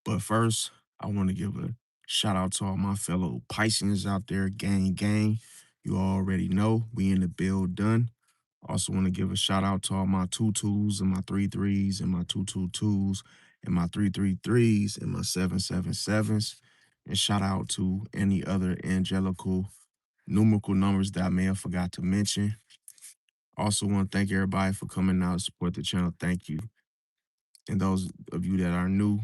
But first, I want to give a shout out to all my fellow Pisces out there, gang, gang. You already know we in the build done. Also want to give a shout out to all my two twos and my three threes and my two twos and my three threes and my 777s. And shout out to any other angelical numerical numbers that I may have forgot to mention. Also want to thank everybody for coming out and support the channel. Thank you. And those of you that are new,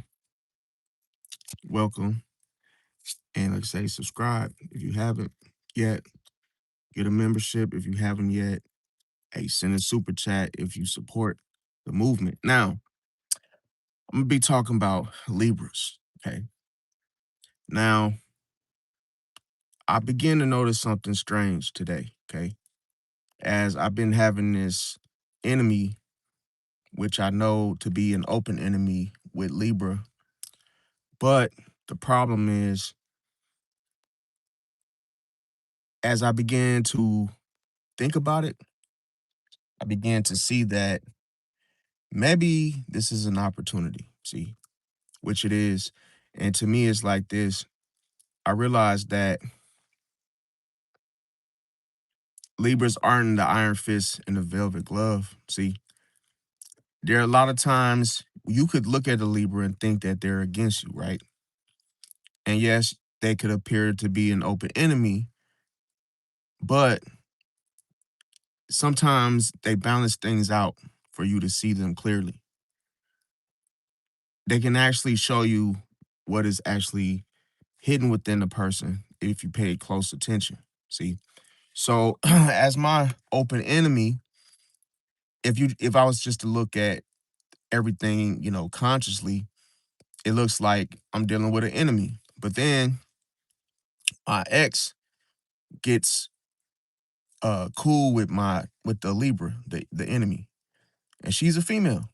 welcome. And like I say, subscribe if you haven't yet. Get a membership if you haven't yet. Hey, send a super chat if you support the movement. Now, I'm gonna be talking about Libras. Okay. Now, I begin to notice something strange today. Okay. As I've been having this enemy, which I know to be an open enemy with Libra. But the problem is, as I began to think about it, I began to see that maybe this is an opportunity. See, which it is. And to me, it's like this. I realized that Libras aren't the iron fist and the velvet glove. See, there are a lot of times you could look at a Libra and think that they're against you, right? And yes, they could appear to be an open enemy, but sometimes they balance things out for you to see them clearly. They can actually show you what is actually hidden within the person if you pay close attention. See, so as my open enemy, if I was just to look at everything, consciously, it looks like I'm dealing with an enemy. But then my ex gets cool with the Libra, the enemy. And she's a female,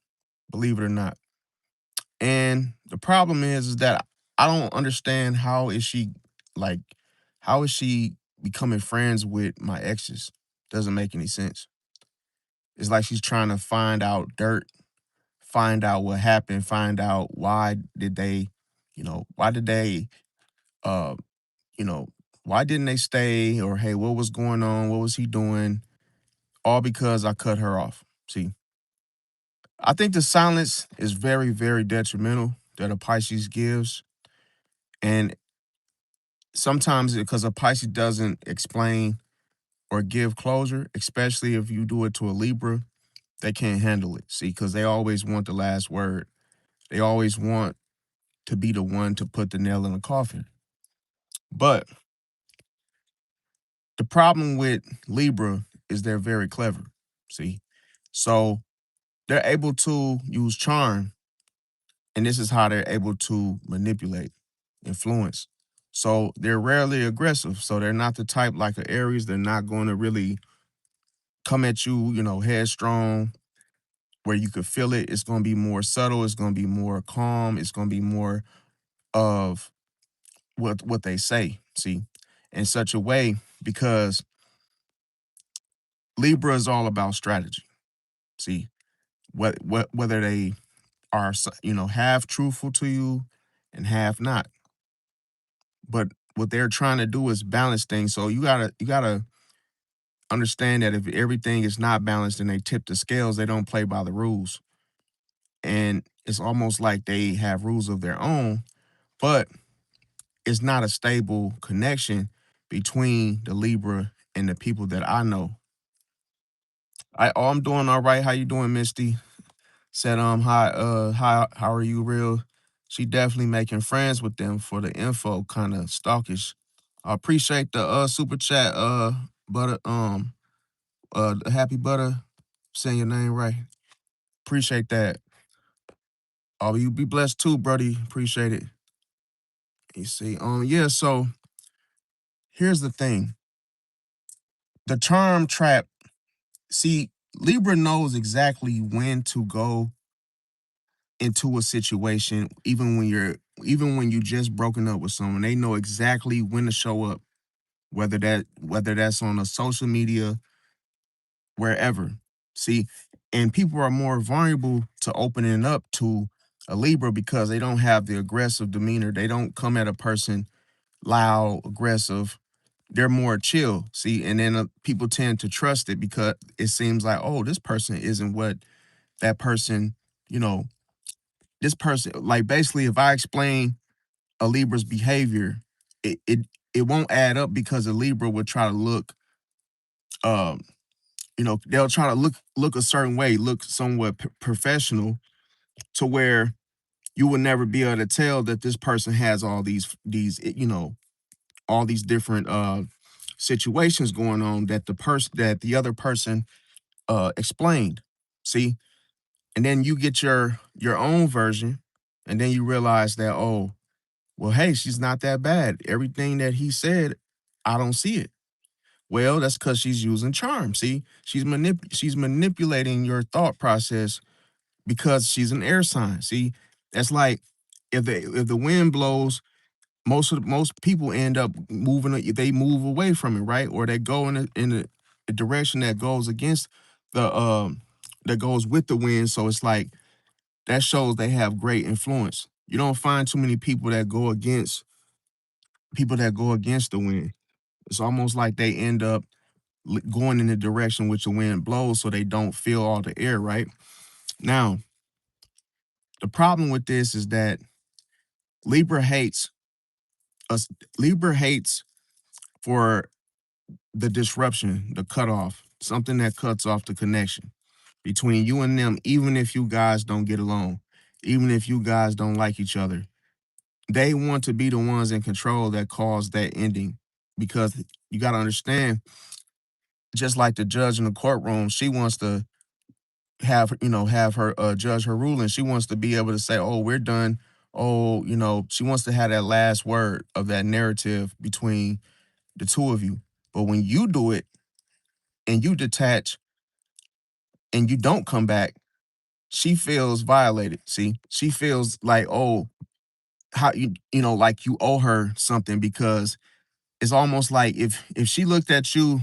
believe it or not. And the problem is that I don't understand like how is she becoming friends with my exes? Doesn't make any sense. It's like she's trying to find out dirt, find out what happened, find out why did they uh you know, why didn't they stay? Or hey, what was going on? What was he doing? All because I cut her off. See, I think the silence is very, very detrimental that a Pisces gives. And sometimes because a Pisces doesn't explain or give closure, especially if you do it to a Libra, they can't handle it. See, because they always want the last word. They always want to be the one to put the nail in the coffin. But the problem with Libra is they're very clever. See, so they're able to use charm, and this is how they're able to manipulate, influence. So they're rarely aggressive. So they're not the type like an Aries. They're not going to really come at you, headstrong, where you could feel it. It's going to be more subtle. It's going to be more calm. It's going to be more of what they say. See, in such a way, because Libra is all about strategy. See, whether they are half truthful to you and half not. But what they're trying to do is balance things. So you gotta understand that if everything is not balanced and they tip the scales, they don't play by the rules. And it's almost like they have rules of their own, but it's not a stable connection between the Libra and the people that I know. I'm doing all right. How you doing, Misty? Said hi, how are you, real? She definitely making friends with them for the info, kind of stalkish. I appreciate the super chat, butter, happy butter, saying your name right. Appreciate that. Oh, you be blessed too, buddy. Appreciate it. You see, yeah, so here's the thing. The charm trap, see, Libra knows exactly when to go into a situation, even when you just broken up with someone. They know exactly when to show up, whether that's on a social media, wherever. See, and people are more vulnerable to opening up to a Libra, because they don't have the aggressive demeanor. They don't come at a person loud, aggressive. They're more chill. See, and then people tend to trust it because it seems like, oh, this person isn't what that person, you know, this person, like basically, if I explain a Libra's behavior, it it it won't add up because a Libra would try to look, um, they'll try to look a certain way, look somewhat professional, to where you will never be able to tell that this person has all these all these different situations going on that the other person explained. See, and then you get your own version, and then you realize that, oh, well, hey, she's not that bad. Everything that he said, I don't see it. Well, that's because she's using charm. See, she's manipulating your thought process because she's an air sign. See, that's like if the wind blows, most people end up moving. They move away from it, right? Or they go a direction that goes against the that goes with the wind. So it's like that shows they have great influence. You don't find too many people that go against the wind. It's almost like they end up going in the direction which the wind blows, so they don't feel all the air, right? Now, the problem with this is that Libra hates us. Libra hates for the disruption, the cutoff, something that cuts off the connection between you and them, even if you guys don't get along, even if you guys don't like each other. They want to be the ones in control that cause that ending, because you got to understand, just like the judge in the courtroom, she wants to have her judge her ruling. She wants to be able to say, "Oh, we're done." Oh, she wants to have that last word of that narrative between the two of you. But when you do it and you detach and you don't come back, she feels violated. See, she feels like, oh, how like you owe her something, because it's almost like if she looked at you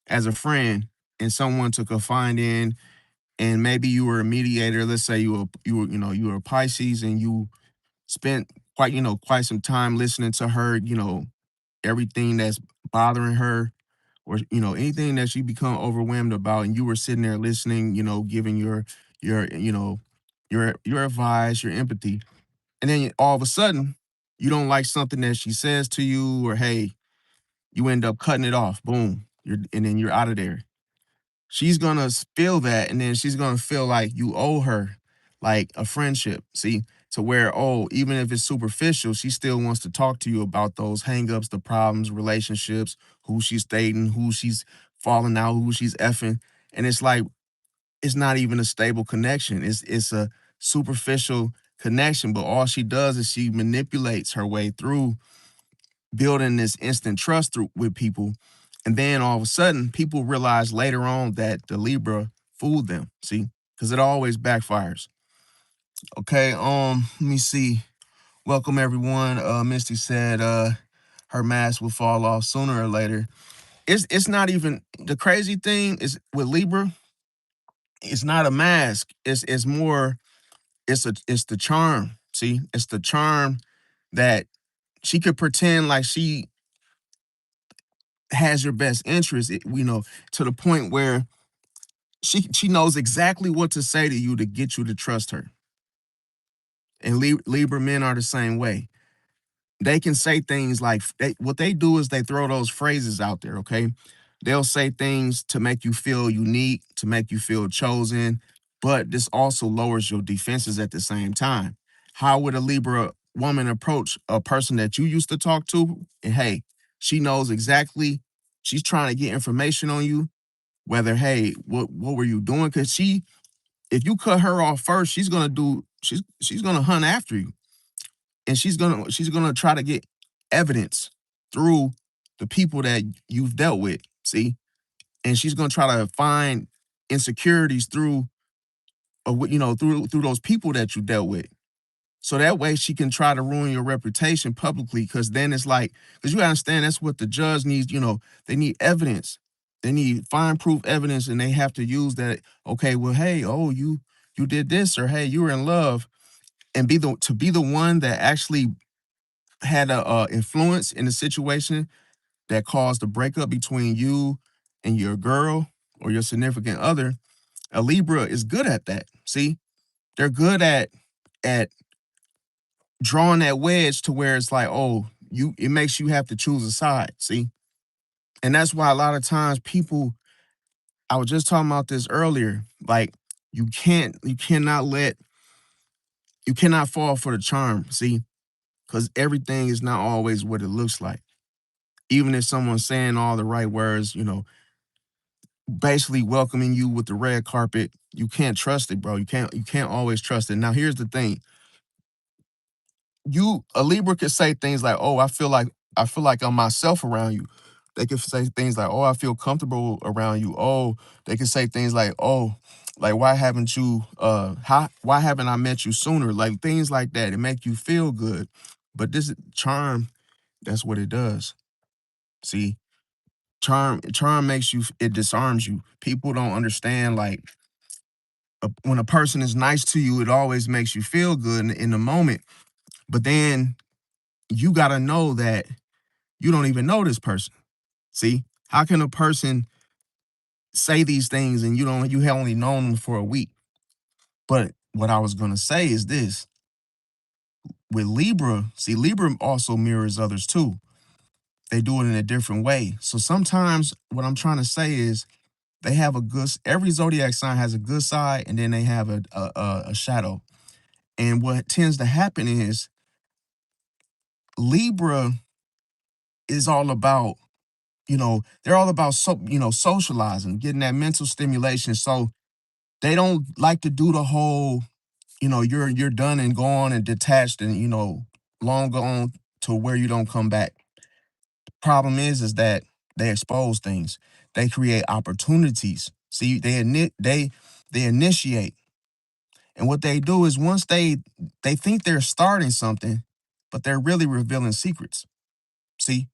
as a friend and someone took a fine in, and maybe you were a mediator. Let's say you were a Pisces, and you spent quite some time listening to her, everything that's bothering her, or anything that she become overwhelmed about, and you were sitting there listening, giving your your advice, your empathy, and then all of a sudden you don't like something that she says to you, or hey, you end up cutting it off, boom, and then you're out of there. She's gonna feel that, and then she's gonna feel like you owe her, like a friendship. See, to where, oh, even if it's superficial, she still wants to talk to you about those hangups, the problems, relationships, who she's dating, who she's falling out, who she's effing, and it's like it's not even a stable connection. It's a superficial connection, but all she does is she manipulates her way through building this instant trust with people. And then all of a sudden, people realize later on that the Libra fooled them. See, because it always backfires. Okay, let me see. Welcome everyone. Misty said her mask will fall off sooner or later. It's not even the crazy thing is with Libra, it's not a mask. It's more, it's the charm. See, it's the charm that she could pretend like she has your best interest, to the point where she knows exactly what to say to you to get you to trust her. And Libra men are the same way. They can say things like what they do is they throw those phrases out there, okay? They'll say things to make you feel unique, to make you feel chosen, but this also lowers your defenses at the same time. How would a Libra woman approach a person that you used to talk to? And hey, she knows exactly, she's trying to get information on you, whether, hey, what were you doing? Because if you cut her off first, she's gonna hunt after you, and she's gonna try to get evidence through the people that you've dealt with. See, and she's gonna try to find insecurities through, through those people that you dealt with. So that way she can try to ruin your reputation publicly, because then it's like, because you understand that's what the judge needs. They need evidence. They need fine proof evidence, and they have to use that. Okay, well, hey, oh, you did this, or hey, you were in love. and be the one that actually had a influence in the situation that caused the breakup between you and your girl or your significant other. A Libra is good at that. See, they're good at drawing that wedge to where it's like, oh, it makes you have to choose a side. See, and that's why a lot of times people. I was just talking about this earlier. Like, you cannot fall for the charm. See, because everything is not always what it looks like. Even if someone's saying all the right words, basically welcoming you with the red carpet, you can't trust it, bro. You can't always trust it. Now, here's the thing. A Libra could say things like, "Oh, I feel like I'm myself around you." They could say things like, "Oh, I feel comfortable around you." Oh, they could say things like, "Oh, like why haven't I met you sooner?" Like things like that. It make you feel good. But this is charm, that's what it does. See, charm makes you, it disarms you. People don't understand, like, when a person is nice to you, it always makes you feel good in the moment. But then you got to know that you don't even know this person. See, how can a person say these things and you have only known them for a week? But what I was going to say is this: with Libra, see, Libra also mirrors others too. They do it in a different way. So sometimes what I'm trying to say is they have every zodiac sign has a good side, and then they have a shadow. And what tends to happen is Libra is all about, they're all about socializing, getting that mental stimulation. So they don't like to do the whole, you're done and gone and detached and, long gone to where you don't come back. Problem is that they expose things. They create opportunities. See, they initiate. And what they do is once they think they're starting something, but they're really revealing secrets. See,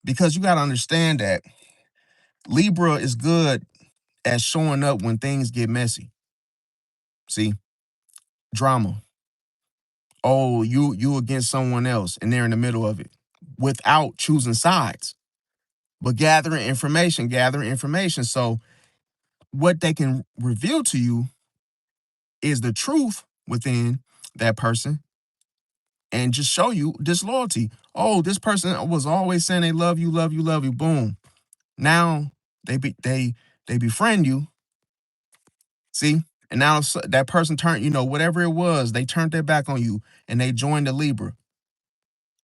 because you got to understand that Libra is good at showing up when things get messy. See, drama. Oh, you against someone else and they're in the middle of it without choosing sides, but gathering information. So what they can reveal to you is the truth within that person and just show you disloyalty. Oh, this person was always saying they love you, love you, love you. Boom. Now they befriend you. See, and now that person turned, whatever it was, they turned their back on you and they joined the Libra.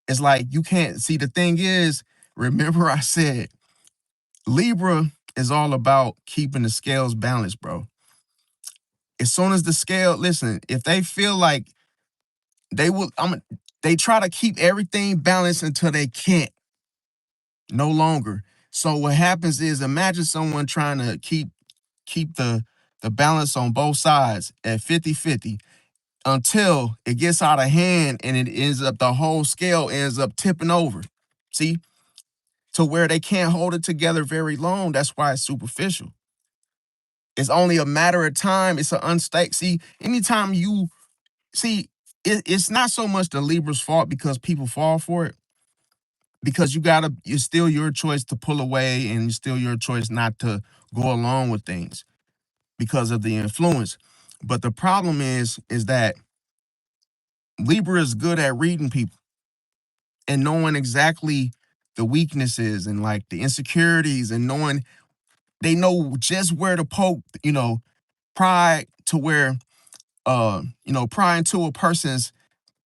It's like you can't see. The thing is, remember I said Libra is all about keeping the scales balanced, bro. As soon as the scale, listen, if they feel like they will, they try to keep everything balanced until they can't no longer. So what happens is, imagine someone trying to keep the balance on both sides at 50-50 until it gets out of hand and it ends up, the whole scale ends up tipping over. See, to where they can't hold it together very long. That's why it's superficial. It's only a matter of time. It's an unstake. See, anytime you see, it's not so much the Libra's fault because people fall for it. Because it's still your choice to pull away and it's still your choice not to go along with things because of the influence. But the problem is that Libra is good at reading people and knowing exactly the weaknesses and like the insecurities and knowing they know just where to poke, pride to where pry into a person's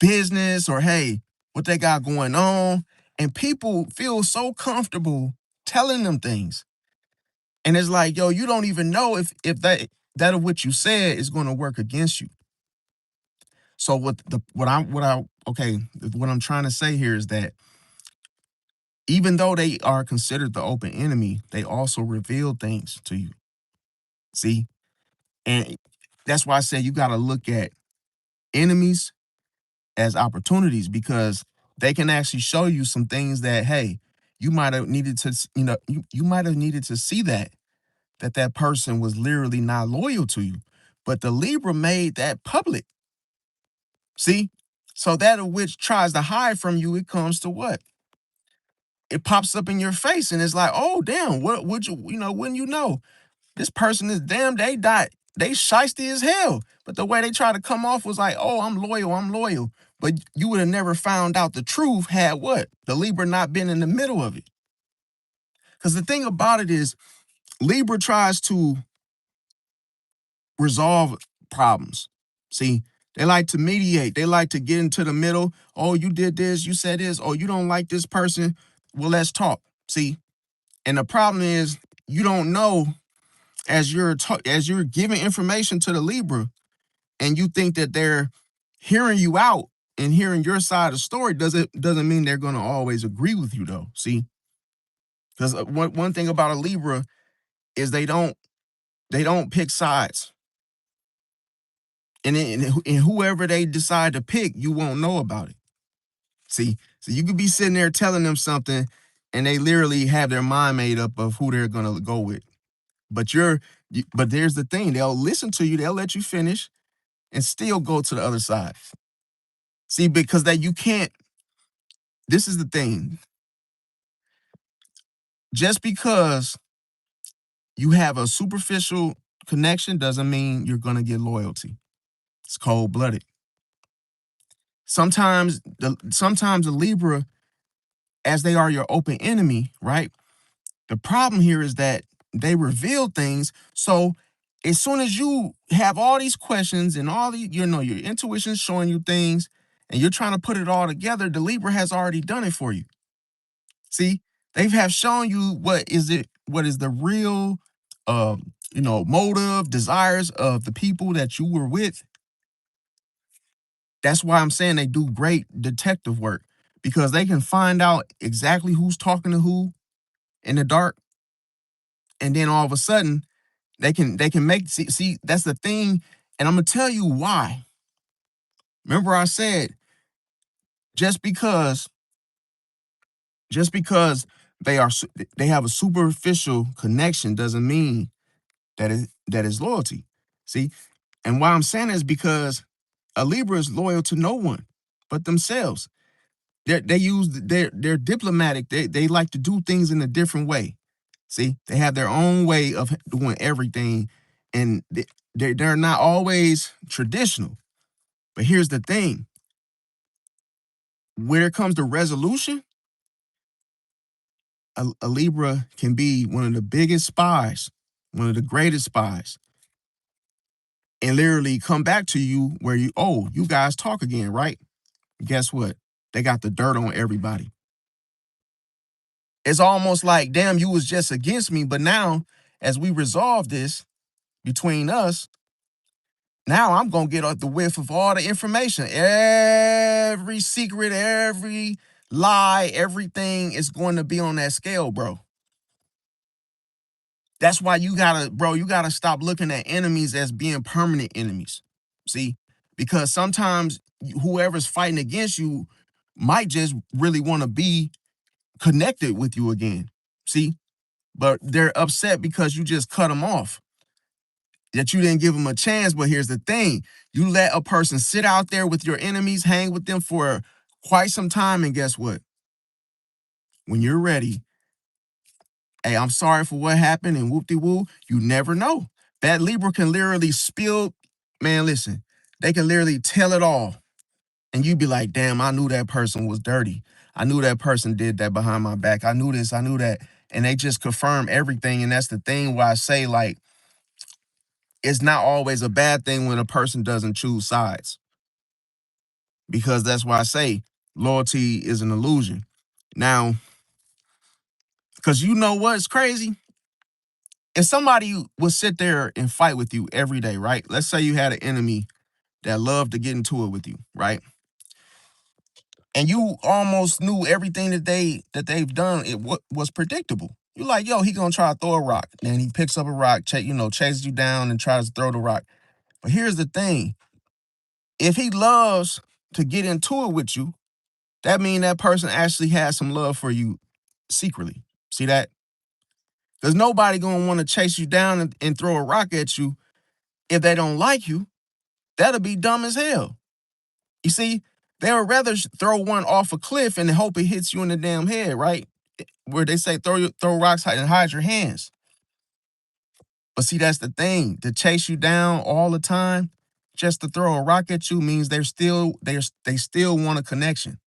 business or hey, what they got going on. And people feel so comfortable telling them things. And it's like, yo, you don't even know if that of what you said is going to work against you. So what I'm trying to say here is that even though they are considered the open enemy, they also reveal things to you. See? And that's why I say you got to look at enemies as opportunities because they can actually show you some things that, hey, you might have needed to, you might have needed to see that person was literally not loyal to you. But the Libra made that public. See? So that of which tries to hide from you, it comes to what? It pops up in your face and it's like, oh damn, what would wouldn't you know? This person is damn, they shiesty as hell. But the way they try to come off was like, oh, I'm loyal, I'm loyal. But you would have never found out the truth had what? The Libra not been in the middle of it. Because the thing about it is, Libra tries to resolve problems. See, they like to mediate. They like to get into the middle. Oh, you did this, you said this. Oh, you don't like this person. Well, let's talk. See, and the problem is you don't know as you're giving information to the Libra, and you think that they're hearing you out and hearing your side of the story doesn't mean they're going to always agree with you though. See, because one thing about a Libra is they don't pick sides, and whoever they decide to pick, you won't know about it. See, so you could be sitting there telling them something, and they literally have their mind made up of who they're gonna go with. But but there's the thing: they'll listen to you, they'll let you finish, and still go to the other side. See, because that you can't. This is the thing: just because you have a superficial connection doesn't mean you're gonna get loyalty. It's cold blooded. Sometimes the Libra, as they are your open enemy, right? The problem here is that they reveal things. So as soon as you have all these questions and all the, your intuition showing you things and you're trying to put it all together, the Libra has already done it for you. See, they have shown you what is the real motive, desires of the people that you were with. That's why I'm saying they do great detective work because they can find out exactly who's talking to who in the dark, and then all of a sudden they can make see that's the thing, and I'm gonna tell you why. Remember I said just because just because they have a superficial connection doesn't mean that is loyalty. See, and why I'm saying is because a Libra is loyal to no one but themselves. They're diplomatic. They like to do things in a different way. See, they have their own way of doing everything, and they're not always traditional. But here's the thing: when it comes to resolution, a Libra can be one of the biggest spies, one of the greatest spies, and literally come back to you where you guys talk again, right? Guess what? They got the dirt on everybody. It's almost like, damn, you was just against me, but now as we resolve this between us, now I'm gonna get the whiff of all the information, every secret, every lie, everything is going to be on that scale, bro. That's why you gotta stop looking at enemies as being permanent enemies. See, because sometimes whoever's fighting against you might just really want to be connected with you again. See, but they're upset because you just cut them off, that you didn't give them a chance. But here's the thing: you let a person sit out there with your enemies, hang with them for quite some time, and guess what? When you're ready, hey, I'm sorry for what happened, and whoop de woo, you never know. That Libra can literally spill, man, listen, they can literally tell it all. And you be like, damn, I knew that person was dirty. I knew that person did that behind my back. I knew this, I knew that. And they just confirm everything. And that's the thing why I say, like, it's not always a bad thing when a person doesn't choose sides. Because that's why I say loyalty is an illusion. Now, because you know what's crazy? If somebody would sit there and fight with you every day, right? Let's say you had an enemy that loved to get into it with you, right? And you almost knew everything that they've done. Was predictable. You like, yo, he gonna try to throw a rock. Then he picks up a rock, chases you down and tries to throw the rock. But here's the thing: if he loves to get into it with you, that means that person actually has some love for you secretly. See that? Because nobody gonna want to chase you down and throw a rock at you if they don't like you. That'll be dumb as hell. You see, they would rather throw one off a cliff and hope it hits you in the damn head, right? Where they say throw rocks and hide your hands. But see, that's the thing. To chase you down all the time, just to throw a rock at you means they still want a connection.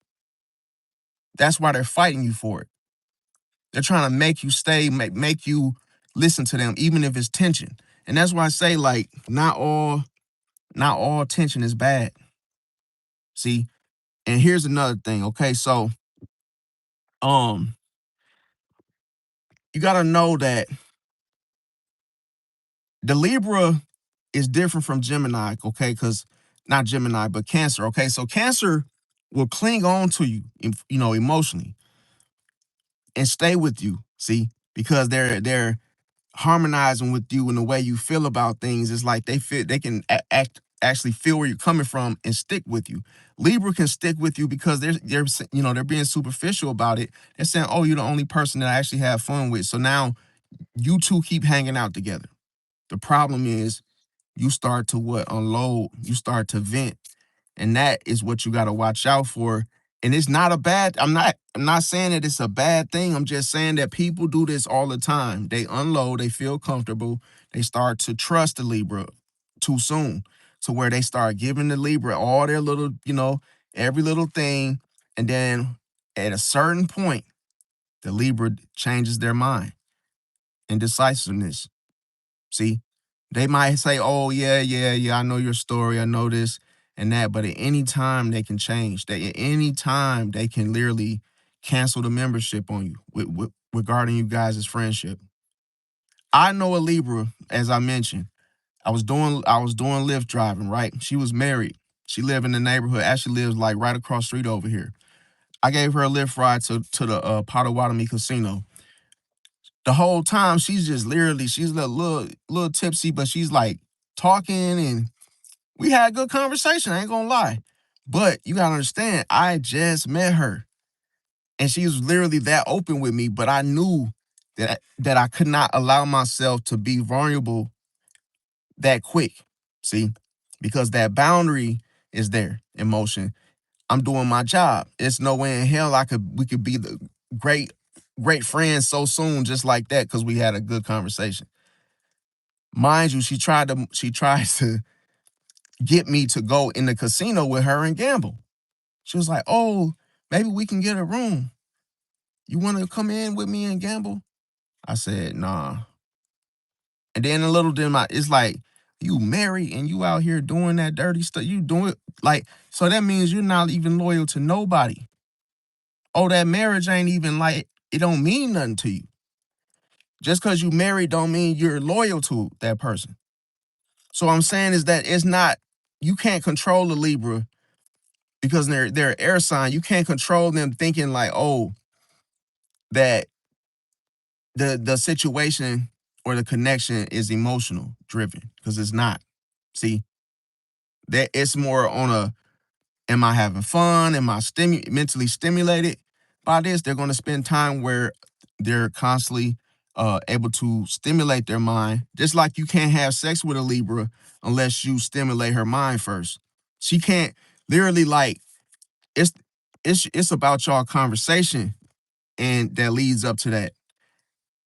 That's why they're fighting you for it. They're trying to make you stay, make you listen to them, even if it's tension. And that's why I say, like, not all tension is bad. See, and here's another thing. Okay, so um, you gotta know that the Libra is different from Gemini, okay? Because not Gemini, but Cancer. Okay, so Cancer will cling on to you, emotionally, and stay with you. See, because they're harmonizing with you in the way you feel about things. It's like they can actually feel where you're coming from and stick with you. Libra can stick with you because they're being superficial about it. They're saying, oh, you're the only person that I actually have fun with. So now you two keep hanging out together. The problem is you start to unload, you start to vent, and that is what you got to watch out for. And it's not a bad, I'm not saying that it's a bad thing. I'm just saying that people do this all the time. They unload, they feel comfortable, they start to trust the Libra too soon, to where they start giving the Libra all their little, every little thing. And then at a certain point, the Libra changes their mind and decisiveness. See, they might say, "Oh yeah, yeah, yeah, I know your story, I know this and that," but at any time they can change. They At any time they can literally cancel the membership on you regarding you guys' friendship. I know a Libra, as I mentioned. I was doing Lyft driving, right? She was married. She lived in the neighborhood. Actually lives like right across the street over here. I gave her a Lyft ride to the Potawatomi Casino. The whole time she's just literally she's a little tipsy, but she's like talking, and we had a good conversation. I ain't gonna lie. But you gotta understand, I just met her. And she was literally that open with me, but I knew that I could not allow myself to be vulnerable that quick. See? Because that boundary is there in motion. I'm doing my job. It's no way in hell we could be the great, great friends so soon, just like that, because we had a good conversation. Mind you, she tried to get me to go in the casino with her and gamble. She was like, "Oh, maybe we can get a room. You want to come in with me and gamble?" I said, "Nah." And then a little did it's like, you married and you out here doing that dirty stuff. You doing like, so that means you're not even loyal to nobody. Oh, that marriage ain't even like, it don't mean nothing to you. Just because you married don't mean you're loyal to that person. So I'm saying is that it's not, you can't control the Libra because they're an air sign. You can't control them thinking like, oh, that the situation or the connection is emotional driven, because it's not. See, that it's more on a, am I having fun? Am I mentally stimulated by this? They're going to spend time where they're constantly able to stimulate their mind. Just like you can't have sex with a Libra unless you stimulate her mind first. She can't literally, like, it's it's about y'all conversation, and that leads up to that.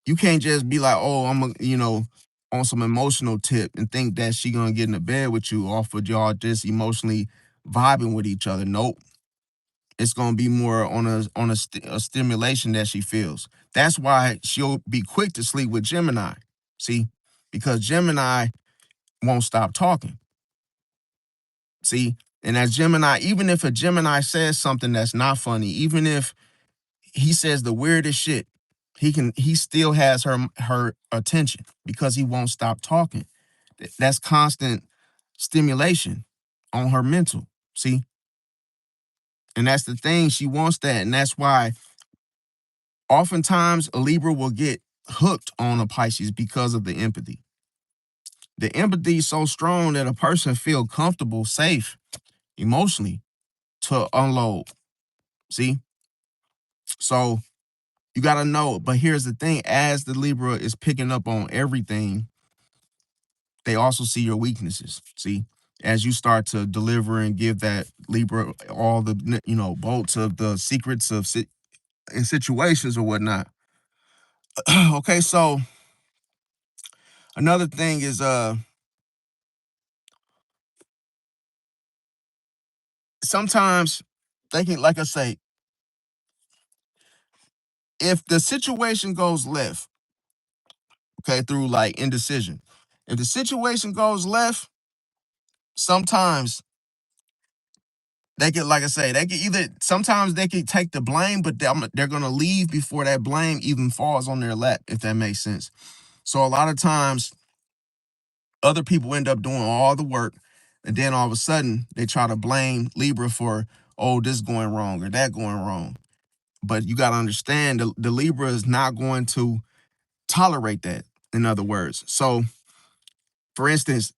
You can't just be like, oh, on some emotional tip and think that she gonna get in the bed with you off of y'all just emotionally vibing with each other. Nope. It's gonna be more on a stimulation that she feels. That's why she'll be quick to sleep with Gemini. See, because Gemini won't stop talking. See, and as Gemini, even if a Gemini says something that's not funny, even if he says the weirdest shit, he still has her attention because he won't stop talking. That's constant stimulation on her mental. See? And that's the thing. She wants that. And that's why oftentimes a Libra will get hooked on a Pisces because of the empathy. The empathy is so strong that a person feel comfortable, safe, emotionally to unload. See? So you got to know. But here's the thing. As the Libra is picking up on everything, they also see your weaknesses. See? as you start to deliver and give that Libra all the bolts of the secrets of in situations or whatnot. Okay, so another thing is sometimes they can, like I say, if the situation goes left, okay, through like indecision, if the situation goes left, sometimes they could, like I say, they could either sometimes they could take the blame, but they're gonna leave before that blame even falls on their lap, if that makes sense. So a lot of times other people end up doing all the work, and then all of a sudden they try to blame Libra for, oh, this going wrong or that going wrong. But you got to understand the Libra is not going to tolerate that, in other words. So, for instance,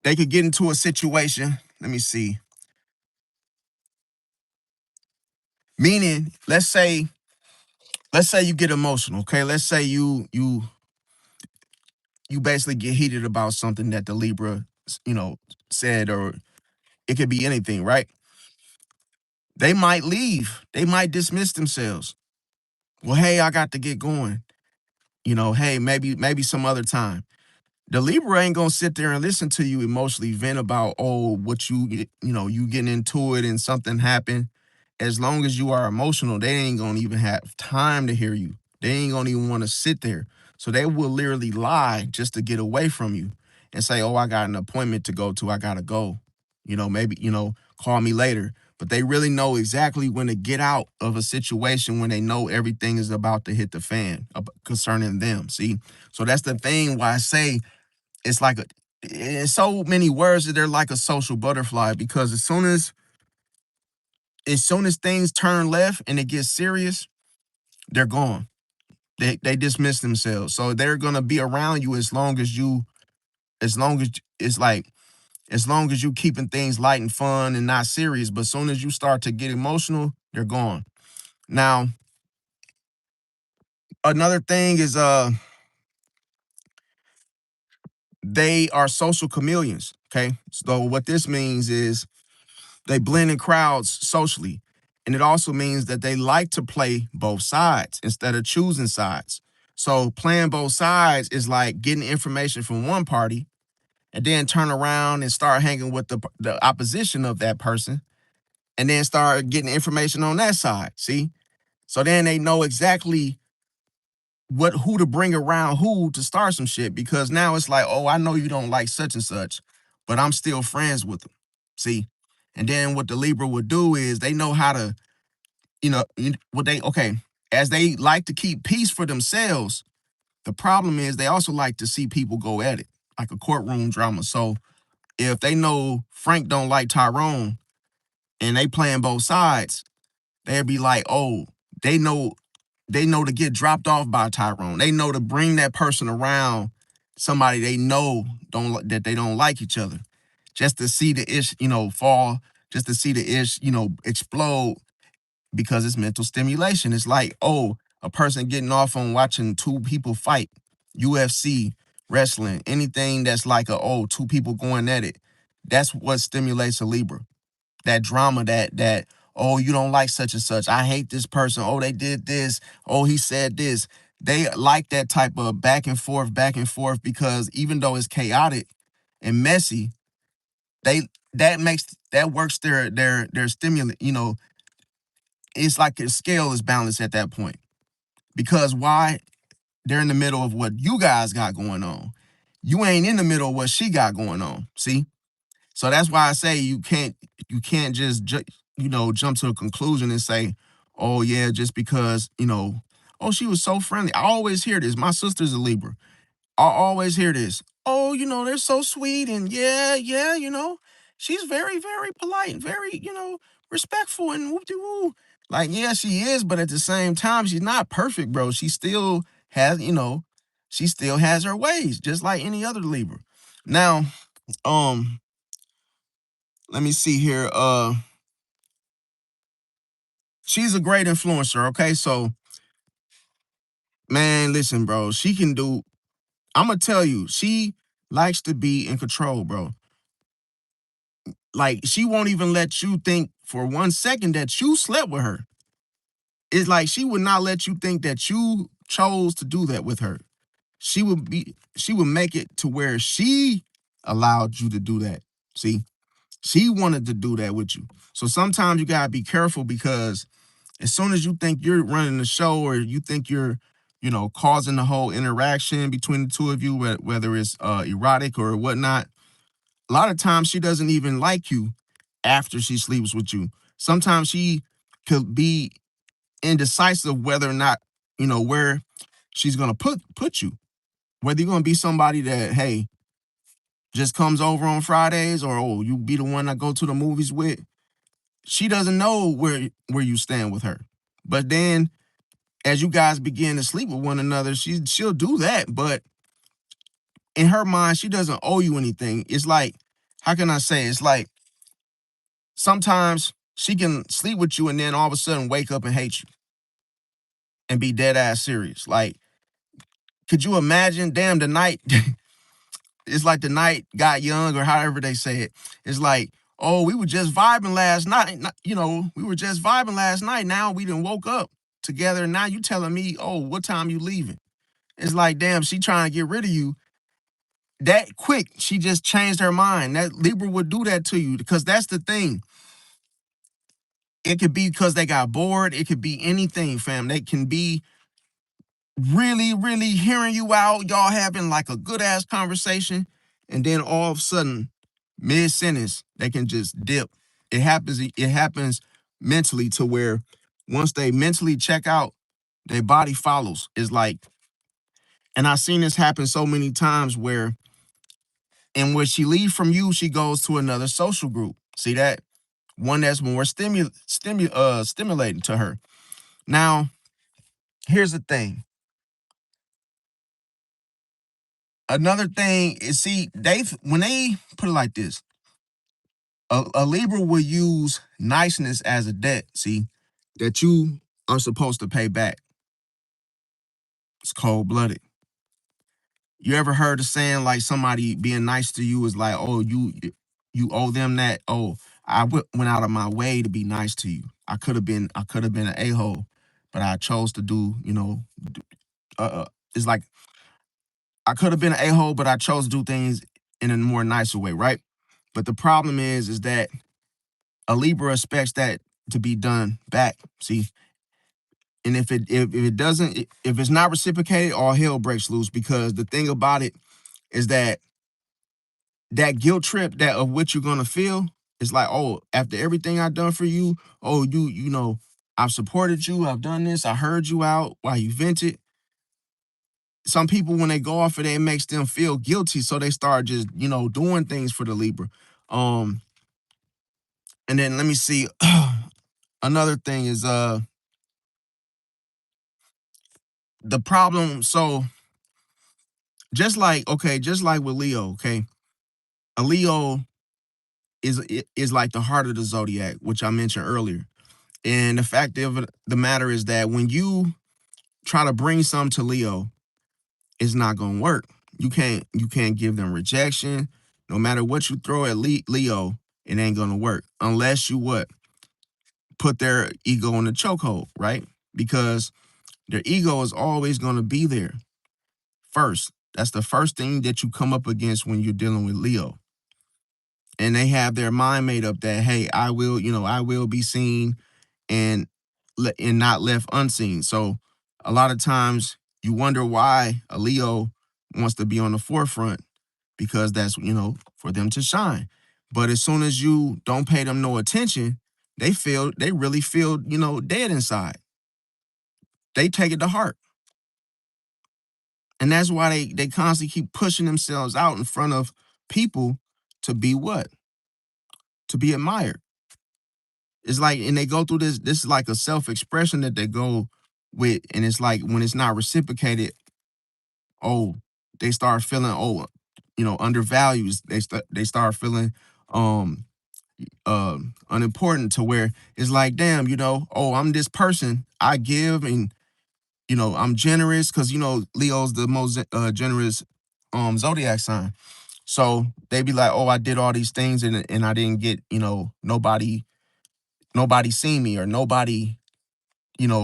they could get into a situation, let me see, meaning, let's say you get emotional, okay? Let's say you basically get heated about something that the Libra, you know, said, or it could be anything, right? They might leave. They might dismiss themselves. Well, hey, I got to get going. Hey, maybe some other time. The Libra ain't gonna sit there and listen to you emotionally vent about, oh, what you getting into it and something happened. As long as you are emotional, they ain't gonna even have time to hear you. They ain't gonna even want to sit there. So they will literally lie just to get away from you and say, oh, I got an appointment to go to. I gotta go. Maybe, call me later. But they really know exactly when to get out of a situation when they know everything is about to hit the fan concerning them. See? So that's the thing why I say it's like in so many words that they're like a social butterfly, because as soon as things turn left and it gets serious, they're gone. They dismiss themselves. So they're gonna be around you as long as it's like as long as you keeping things light and fun and not serious. But as soon as you start to get emotional, they're gone. Now, another thing is they are social chameleons. Okay. So what this means is they blend in crowds socially. And it also means that they like to play both sides instead of choosing sides. So playing both sides is like getting information from one party and then turn around and start hanging with the opposition of that person and then start getting information on that side. See? So then they know exactly who to bring around who to start some shit, because now it's like, oh, I know you don't like such and such, but I'm still friends with them. See? And then what the Libra would do is they know how to, what they okay, as they like to keep peace for themselves, the problem is they also like to see people go at it, like a courtroom drama. So if they know Frank don't like Tyrone and they playing both sides, they'd be like, oh, they know they know to get dropped off by Tyrone. They know to bring that person around somebody they know that they don't like each other, just to see the ish, fall, just to see the ish, explode, because it's mental stimulation. It's like, oh, a person getting off on watching two people fight, UFC, wrestling, anything that's like two people going at it. That's what stimulates a Libra. That drama, that oh, you don't like such and such. I hate this person. Oh, they did this. Oh, he said this. They like that type of back and forth, because even though it's chaotic and messy, they that works their stimulant. It's like the scale is balanced at that point. Because why? They're in the middle of what you guys got going on. You ain't in the middle of what she got going on. See? So that's why I say you can't just jump to a conclusion and say, oh yeah, just because, oh, she was so friendly. I always hear this. My sister's a Libra. I always hear this. Oh, they're so sweet, and yeah, yeah, she's very, very polite and very, respectful and whoop de woo. Like, yeah, she is, but at the same time, she's not perfect, bro. She still has her ways, just like any other Libra. Now, um, let me see here. She's a great influencer, okay? So, man, listen, bro, she can do, I'm gonna tell you, she likes to be in control, bro. like she won't even let you think for 1 second that you slept with her. It's like she would not let you think that you chose to do that with her. She would make it to where she allowed you to do that. See, she wanted to do that with you. So sometimes you gotta be careful because as soon as you think you're running the show or you think you're, causing the whole interaction between the two of you, whether it's erotic or whatnot, a lot of times she doesn't even like you after she sleeps with you. Sometimes she could be indecisive whether or not, where she's gonna put you. Whether you're gonna be somebody that, hey, just comes over on Fridays or you be the one I go to the movies with. She doesn't know where you stand with her. But then as you guys begin to sleep with one another, she'll do that. But in her mind, she doesn't owe you anything. It's like, how can I say? It's like sometimes she can sleep with you and then all of a sudden wake up and hate you and be dead ass serious. Like, could you imagine? Damn, the night it's like the night got young, or however they say it. It's like, oh, we were just vibing last night. We were just vibing last night. Now we done woke up together. And now you telling me, oh, what time you leaving? It's like, damn, she trying to get rid of you that quick. She just changed her mind. That Libra would do that to you because that's the thing. It could be because they got bored. It could be anything, fam. They can be really, really hearing you out, y'all having like a good ass conversation, and then all of a sudden, mid sentence, they can just dip. It happens mentally to where once they mentally check out, their body follows. It's like, and I've seen this happen so many times where, and when she leaves from you, she goes to another social group. See that? One that's more stimulating to her. Now, here's the thing. Another thing is, see, when they put it like this, a Libra will use niceness as a debt, see, that you are supposed to pay back. It's cold blooded. You ever heard of saying like somebody being nice to you is like, oh, you owe them that. Oh, went out of my way to be nice to you. I could have been an a-hole, but I chose to do, it's like I could have been an a-hole, but I chose to do things in a more nicer way, right? But the problem is that a Libra expects that to be done back. See, and if it doesn't, if it's not reciprocated, all hell breaks loose. Because the thing about it is that guilt trip that of what you're gonna feel is like, oh, after everything I've done for you, oh, I've supported you, I've done this, I heard you out while you vented. Some people when they go off of it, it makes them feel guilty, so they start just doing things for the Libra. Um, and then let me see. Another thing is the problem. So just like with Leo, okay, a Leo is like the heart of the zodiac, which I mentioned earlier. And the fact of the matter is that when you try to bring some to Leo, it's not gonna work. You can't give them rejection. No matter what you throw at Leo, it ain't gonna work unless you what put their ego in the chokehold, right? Because their ego is always gonna be there first. That's the first thing that you come up against when you're dealing with Leo. And they have their mind made up that, hey, I will be seen and and not left unseen. So a lot of times you wonder why a Leo wants to be on the forefront because that's for them to shine. But as soon as you don't pay them no attention, they really feel dead inside. They take it to heart. And that's why they constantly keep pushing themselves out in front of people to be what? To be admired. It's like, and they go through this is like a self-expression that they go with, and it's like when it's not reciprocated, oh, they start feeling undervalued. They start feeling um unimportant to where it's like, damn, oh, I'm this person. I give and I'm generous because Leo's the most generous zodiac sign. So they be like, oh, I did all these things and I didn't get, nobody seen me, or nobody,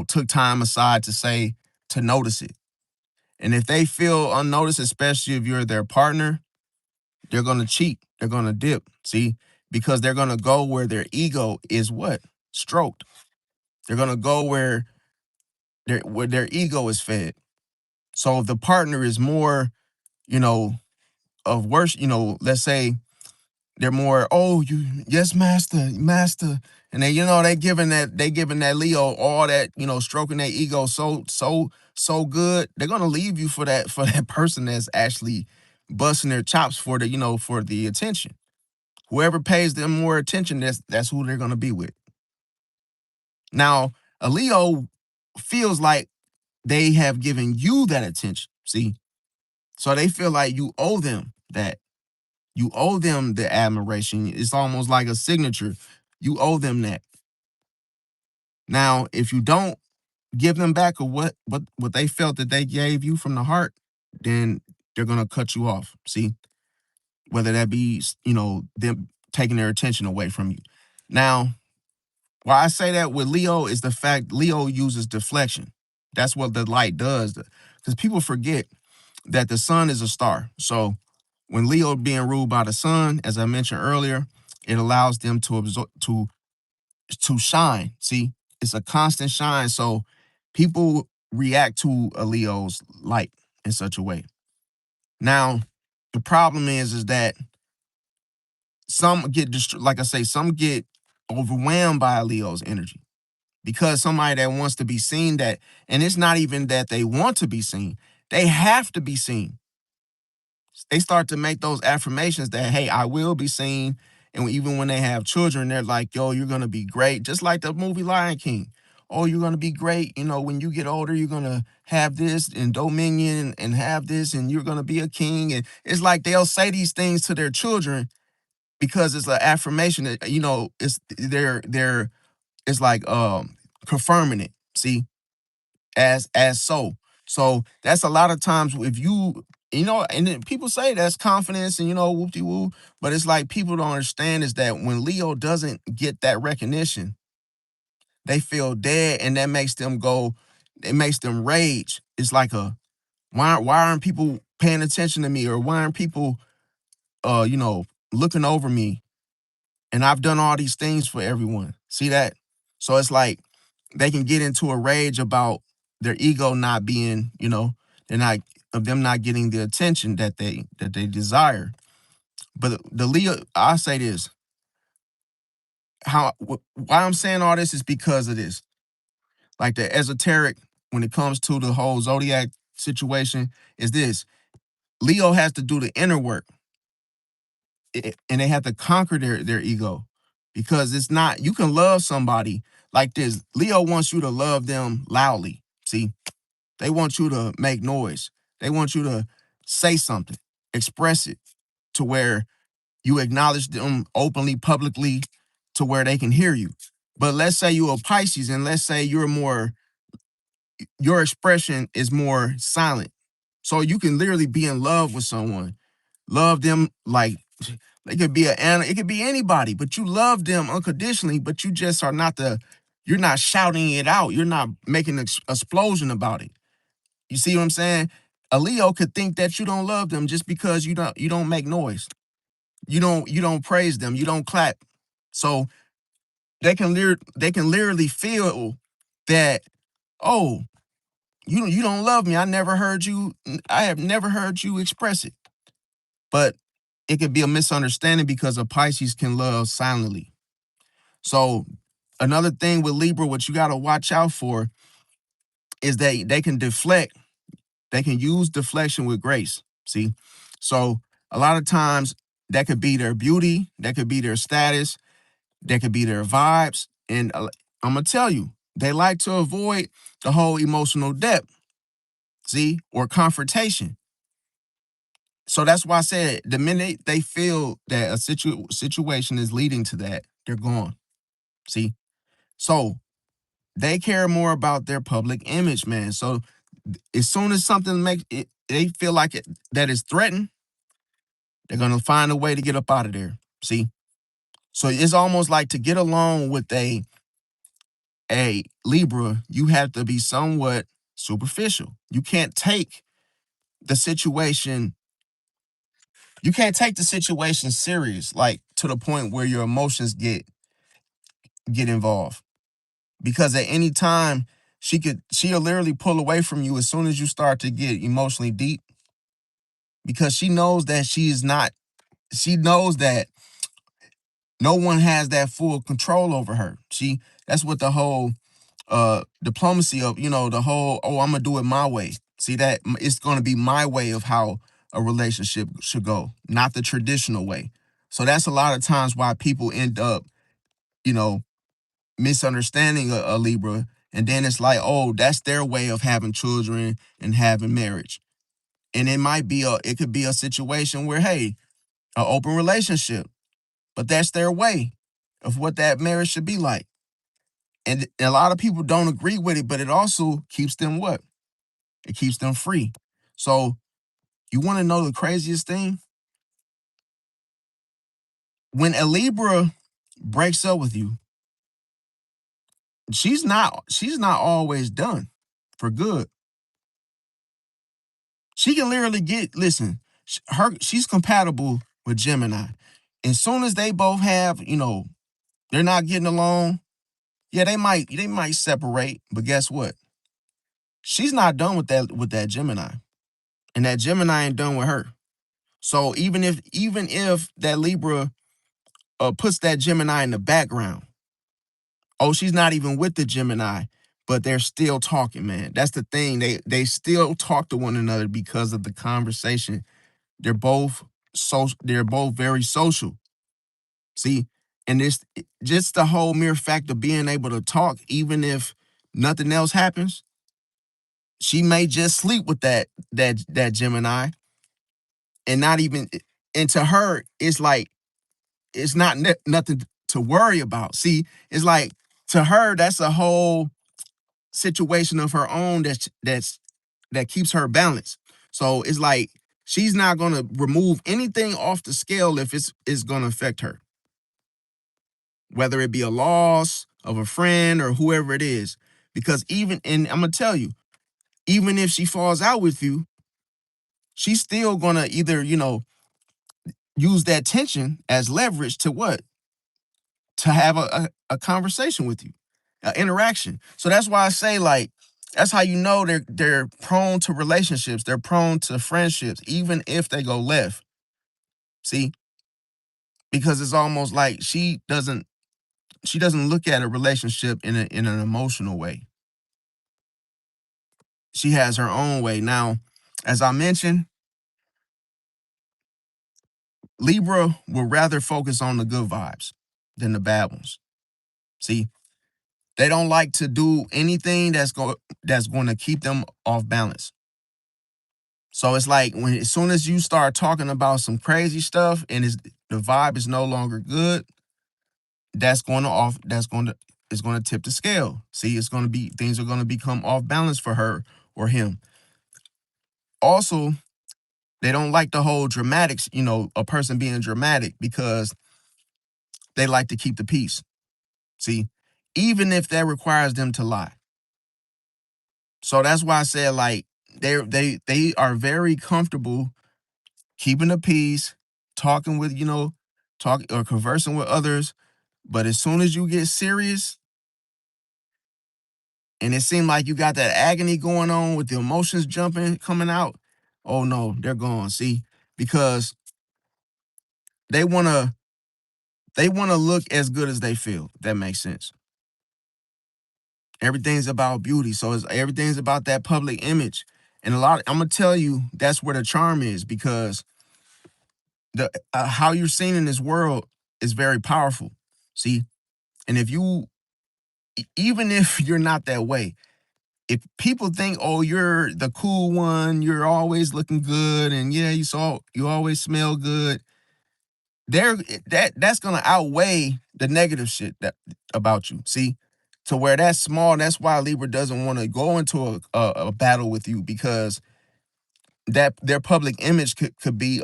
took time aside to notice it. And if they feel unnoticed, especially if you're their partner, they're gonna cheat. They're gonna dip. See, because they're gonna go where their ego is what? Stroked. They're gonna go where their ego is fed. So if the partner is more, you know, of worse, let's say they're more, oh, you, yes, master, master. And they giving that Leo all that, stroking their ego so good. They're gonna leave you for that person that's actually busting their chops for the attention. Whoever pays them more attention, that's who they're gonna be with. Now, a Leo feels like they have given you that attention. See, so they feel like you owe them that. You owe them the admiration. It's almost like a signature. You owe them that. Now, if you don't give them back or what they felt that they gave you from the heart, then they're gonna cut you off. See, whether that be them taking their attention away from you. Now, why I say that with Leo is the fact Leo uses deflection. That's what the light does. Because people forget that the sun is a star. So when Leo being ruled by the sun, as I mentioned earlier, it allows them to absorb to shine. See, it's a constant shine. So people react to a Leo's light in such a way. Now, the problem is that some get like I say, some get overwhelmed by a Leo's energy because somebody that wants to be seen, and it's not even that they want to be seen, they have to be seen. They start to make those affirmations that, hey, I will be seen. And even when they have children, they're like, yo, you're going to be great. Just like the movie Lion King. Oh, you're going to be great. When you get older, you're going to have this and dominion and have this, and you're going to be a king. And it's like they'll say these things to their children because it's an affirmation that, it's like confirming it. See, as so. So that's a lot of times if and then people say that's confidence and whoop de woo, but it's like people don't understand is that when Leo doesn't get that recognition, they feel dead, and that makes them go, it makes them rage. It's like why aren't people paying attention to me, or why aren't people uh you know looking over me, and I've done all these things for everyone. See that? So it's like they can get into a rage about their ego not being, they're not of them not getting the attention that they desire. But the Leo, I say this, why I'm saying all this is because of this. Like the esoteric, when it comes to the whole Zodiac situation, is this. Leo has to do the inner work, and they have to conquer their ego, because it's not, you can love somebody like this. Leo wants you to love them loudly. See, they want you to make noise. They want you to say something, express it to where you acknowledge them openly, publicly, to where they can hear you. But let's say you're a Pisces, and let's say your expression is more silent. So you can literally be in love with someone, love them like they could be it could be anybody, but you love them unconditionally, but you just are not you're not shouting it out. You're not making an explosion about it. You see what I'm saying? A Leo could think that you don't love them just because you don't make noise. You don't praise them. You don't clap. So they can literally feel that, oh, you don't love me. I have never heard you express it. But it could be a misunderstanding because a Pisces can love silently. So another thing with Libra, what you got to watch out for is that they can deflect. They can use deflection with grace. See? So a lot of times that could be their beauty, that could be their status, that could be their vibes. And I'm going to tell you, they like to avoid the whole emotional depth, see, or confrontation. So that's why I said the minute they feel that a situation is leading to that, they're gone. See? So they care more about their public image, man. So as soon as something makes it, they feel like that is threatened, They're gonna find a way to get up out of there. See? So it's almost like to get along with a Libra, you have to be somewhat superficial. The situation, you can't take the situation serious, like to the point where your emotions get involved. Because at any time she'll literally pull away from you as soon as you start to get emotionally deep, because she knows that no one has that full control over her. That's what the whole diplomacy of, the whole, oh, I'm gonna do it my way. See, that it's gonna be my way of how a relationship should go, not the traditional way. So that's a lot of times why people end up, you know, misunderstanding a Libra, and then it's like, oh, that's their way of having children and having marriage. And it could be a situation where, hey, an open relationship, but that's their way of what that marriage should be like. And a lot of people don't agree with it, but it also keeps them what? It keeps them free. So you want to know the craziest thing? When a Libra breaks up with you, she's not always done for good. She can literally she's compatible with Gemini. As soon as they both have, they're not getting along, yeah, they might separate, but guess what? She's not done with that Gemini. And that Gemini ain't done with her. So even if that Libra puts that Gemini in the background, oh, she's not even with the Gemini, but they're still talking, man. That's the thing. They still talk to one another because of the conversation. They're both very social. See, and this just the whole mere fact of being able to talk, even if nothing else happens, she may just sleep with that Gemini and not even. And to her, it's like it's not nothing to worry about. See, it's like to her that's a whole situation of her own that keeps her balanced. So it's like she's not gonna remove anything off the scale if it's gonna affect her, whether it be a loss of a friend or whoever it is. Because and I'm gonna tell you, even if she falls out with you, she's still gonna either, use that tension as leverage to what? To have a conversation with you, an interaction. So that's why I say, like, that's how you know they're prone to relationships, they're prone to friendships, even if they go left. See, because it's almost like she doesn't look at a relationship in an emotional way. She has her own way. Now, as I mentioned, Libra will rather focus on the good vibes than the bad ones. See, they don't like to do anything that's going to keep them off balance. So it's like as soon as you start talking about some crazy stuff and the vibe is no longer good, it's going to tip the scale. See, things are going to become off balance for her or him. Also, they don't like the whole dramatics, a person being dramatic, because they like to keep the peace. See, even if that requires them to lie. So that's why I said, like, they are very comfortable keeping the peace, talking with, talk or conversing with others. But as soon as you get serious and it seems like you got that agony going on with the emotions jumping, coming out, oh no, they're gone. See, because they wanna they wanna look as good as they feel. If that makes sense. Everything's about beauty. So everything's about that public image. And I'm gonna tell you, that's where the charm is, because the how you're seen in this world is very powerful. See, and even if you're not that way, if people think, oh, you're the cool one, you're always looking good, and yeah, you always smell good, there that's gonna outweigh the negative shit that about you. See, to where that's small. That's why Libra doesn't want to go into a battle with you, because that their public image could be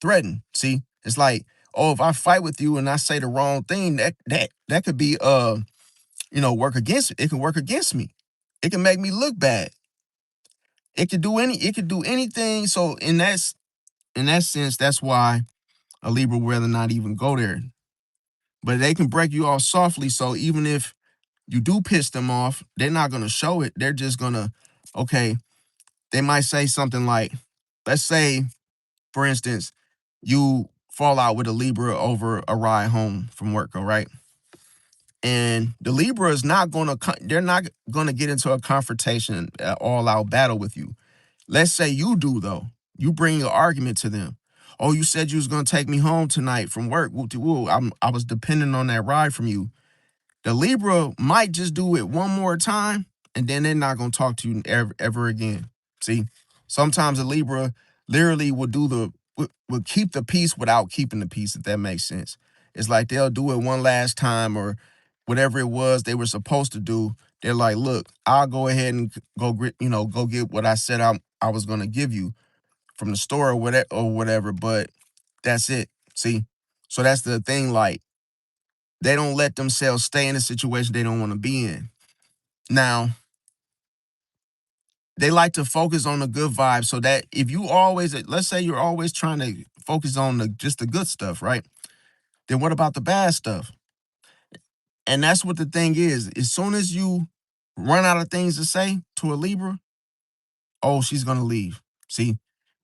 threatened. See, it's like, oh, if I fight with you and I say the wrong thing, that could be work against it. It can work against me. It can make me look bad. It could do anything. So in that sense, that's why a Libra would rather not even go there. But they can break you off softly. So even if you do piss them off, they're not gonna show it. They're just gonna, okay, they might say something like, let's say, for instance, you fall out with a Libra over a ride home from work, all right? And the Libra is not they're not gonna get into a confrontation, all out battle with you. Let's say you do though. You bring your argument to them. Oh, you said you was gonna take me home tonight from work. Woo-de-woo. I was depending on that ride from you. The Libra might just do it one more time, and then they're not gonna talk to you ever again. See, sometimes a Libra literally will keep the peace without keeping the peace, if that makes sense. It's like they'll do it one last time or whatever it was they were supposed to do. They're like, look, I'll go ahead and go get what I said I was gonna give you from the store or whatever, but that's it. See, so that's the thing. Like, they don't let themselves stay in a situation they don't want to be in. Now, they like to focus on the good vibes, so that if you always, let's say you're always trying to focus on just the good stuff, right? Then what about the bad stuff? And that's what the thing is. As soon as you run out of things to say to a Libra, oh, she's gonna leave. See,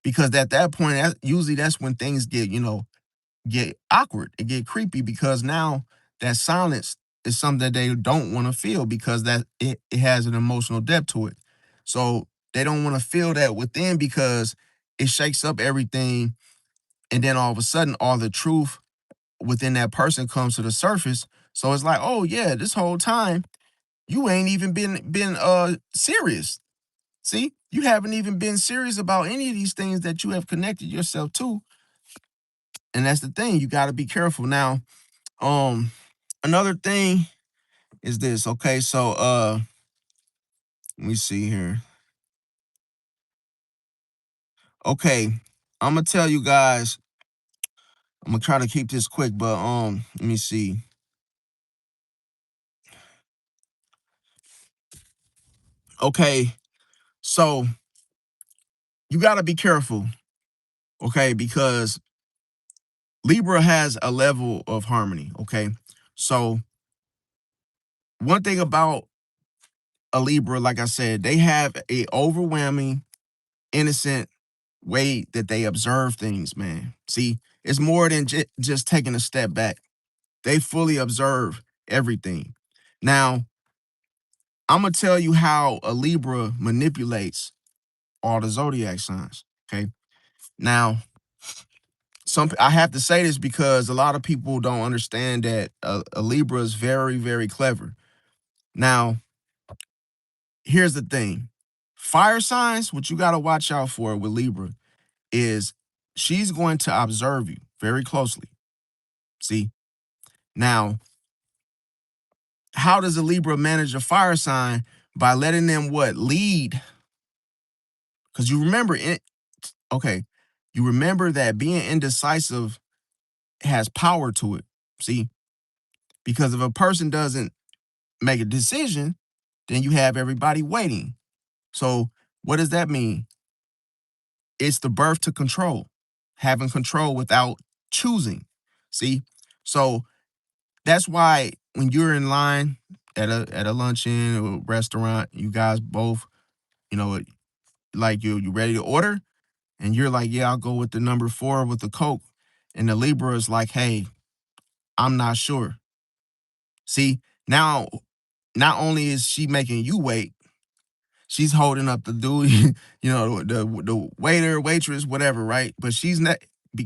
because at that point, usually that's when things get awkward. It get creepy because now that silence is something that they don't want to feel, because that it has an emotional depth to it. So they don't want to feel that within, because it shakes up everything. And then all of a sudden, all the truth within that person comes to the surface. So it's like, oh yeah, this whole time you ain't even been serious. See, you haven't even been serious about any of these things that you have connected yourself to. And that's the thing. You got to be careful now. Um, Another thing is this. Okay, so let me see here. Okay, I'm gonna tell you guys. I'm gonna try to keep this quick, but let me see. Okay, so you got to be careful. Okay, because Libra has a level of harmony. Okay, so one thing about a Libra, like I said, they have a overwhelming innocent way that they observe things, man. See, it's more than just taking a step back. They fully observe everything. Now, I'm gonna tell you how a Libra manipulates all the zodiac signs. Okay. Now, I have to say this because a lot of people don't understand that a Libra is very, very clever. Now, here's the thing: fire signs, what you got to watch out for with Libra is she's going to observe you very closely. See, now, how does a Libra manage a fire sign? By letting them what? Lead. Because you remember it, okay, you remember that being indecisive has power to it. See, because if a person doesn't make a decision, then you have everybody waiting. So, what does that mean? It's the birth to control, having control without choosing. See, so that's why when you're in line at a luncheon or restaurant, you guys both, you know, like you ready to order, and you're like, yeah, I'll go with the number 4 with the Coke, and the Libra is like, hey, I'm not sure. See, now not only is she making you wait, she's holding up the dude, the waiter, waitress, whatever, right? But she's not,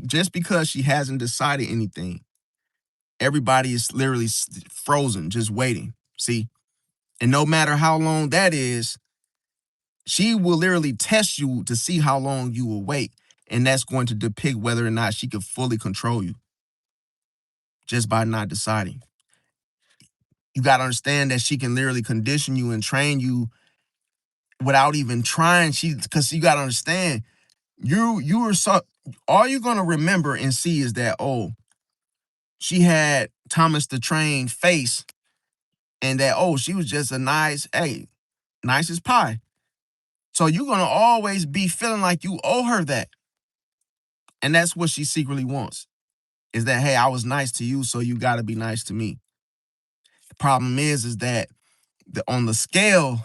just because she hasn't decided anything. Everybody is literally frozen, just waiting. See, and no matter how long that is, she will literally test you to see how long you will wait, and that's going to depict whether or not she can fully control you just by not deciding. You got to understand that she can literally condition you and train you without even trying. Because you got to understand, you are so. all you're gonna remember and see is that, oh, she had Thomas the Train face, and that, oh, she was just a nice, hey, nice as pie. So you're gonna always be feeling like you owe her that. And that's what she secretly wants. Is that, hey, I was nice to you, so you gotta be nice to me. The problem is that on the scale,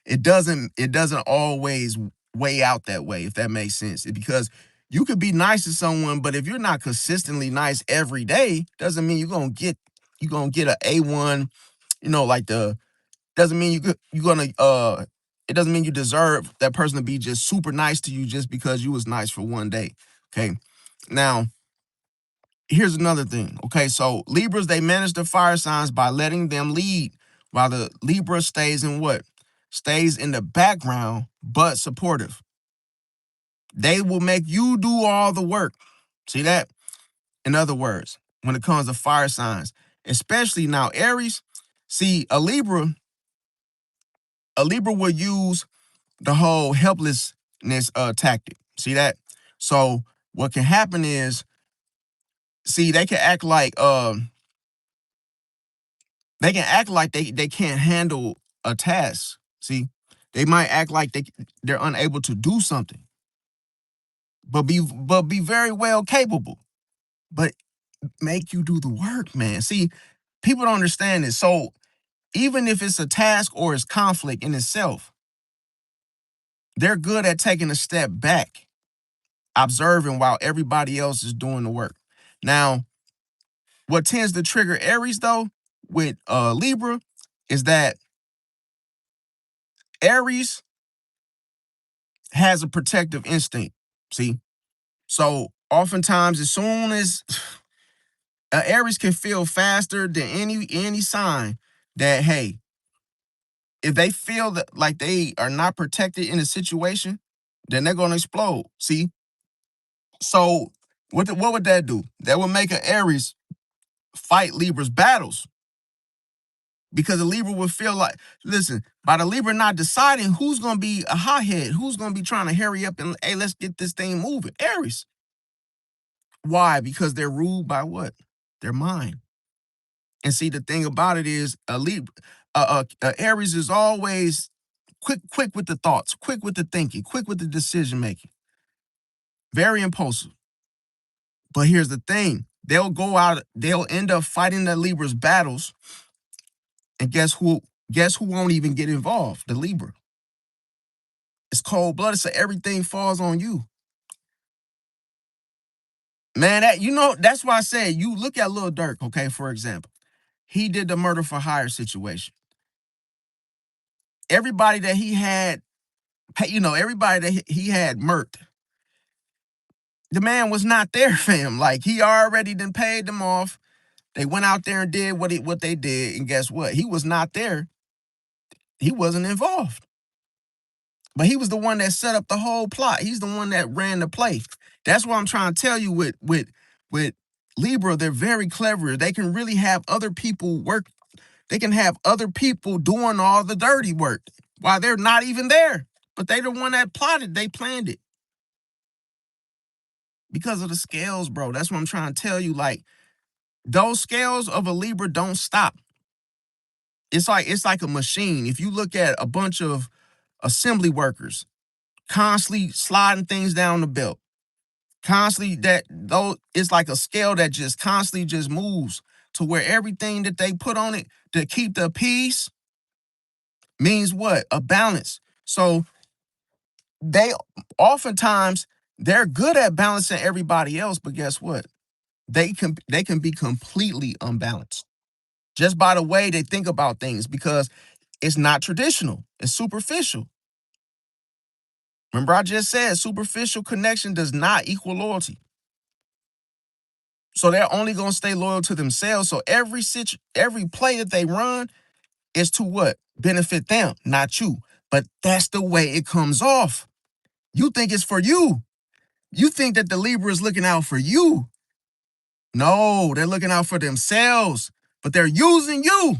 it doesn't always weigh out that way, if that makes sense. Because you could be nice to someone, but if you're not consistently nice every day, doesn't mean you're gonna get a A1, like the doesn't mean you're gonna it doesn't mean you deserve that person to be just super nice to you just because you was nice for one day. Okay. Now, here's another thing. Okay, so Libras, they manage the fire signs by letting them lead, while the Libra stays in what? Stays in the background, but supportive. They will make you do all the work. See that? In other words, when it comes to fire signs, especially now Aries, see, a Libra will use the whole helplessness tactic. See that? So what can happen is, see, they can't handle a task. See, they might act like they're unable to do something, but be very well capable. But make you do the work, man. See, people don't understand this. So even if it's a task or it's conflict in itself, they're good at taking a step back, observing while everybody else is doing the work. Now, what tends to trigger Aries though with Libra is that Aries has a protective instinct. See, so oftentimes, as soon as Aries can feel faster than any sign that, hey, if they feel that like they are not protected in a situation, then they're gonna explode. See, so what would that do? That would make an Aries fight Libra's battles, because a Libra would feel like, listen, by the Libra not deciding who's gonna be a hothead, who's gonna be trying to hurry up and, hey, let's get this thing moving. Aries. Why? Because they're ruled by what? Their mind. And see, the thing about it is, a Libra, Aries is always quick with the thoughts, quick with the thinking, quick with the decision making, very impulsive. But here's the thing: they'll end up fighting the Libra's battles, and guess who? Guess who won't even get involved? The Libra. It's cold blooded, so everything falls on you, man. That's why I said, you look at Lil Durk, okay, for example. He did the murder for hire situation. Everybody that he had, everybody that he had murked, the man was not there for him. Like, he already done paid them off. They went out there and did what they did, and guess what? He was not there. He wasn't involved. But he was the one that set up the whole plot. He's the one that ran the play. That's what I'm trying to tell you with Libra. They're very clever. They can really have other people work. They can have other people doing all the dirty work while they're not even there. But they the one that plotted. They planned it because of the scales, bro. That's what I'm trying to tell you. Like, those scales of a Libra don't stop. It's like a machine. If you look at a bunch of assembly workers constantly sliding things down the belt, constantly, that though it's like a scale that just constantly just moves to where everything that they put on it to keep the peace means what? A balance. So they oftentimes, they're good at balancing everybody else, but guess what? They can be completely unbalanced just by the way they think about things, because it's not traditional. It's superficial. Remember, I just said superficial connection does not equal loyalty. So they're only gonna stay loyal to themselves. So every play that they run is to what? Benefit them, not you. But that's the way it comes off. You think it's for you. You think that the Libra is looking out for you. No, they're looking out for themselves, but they're using you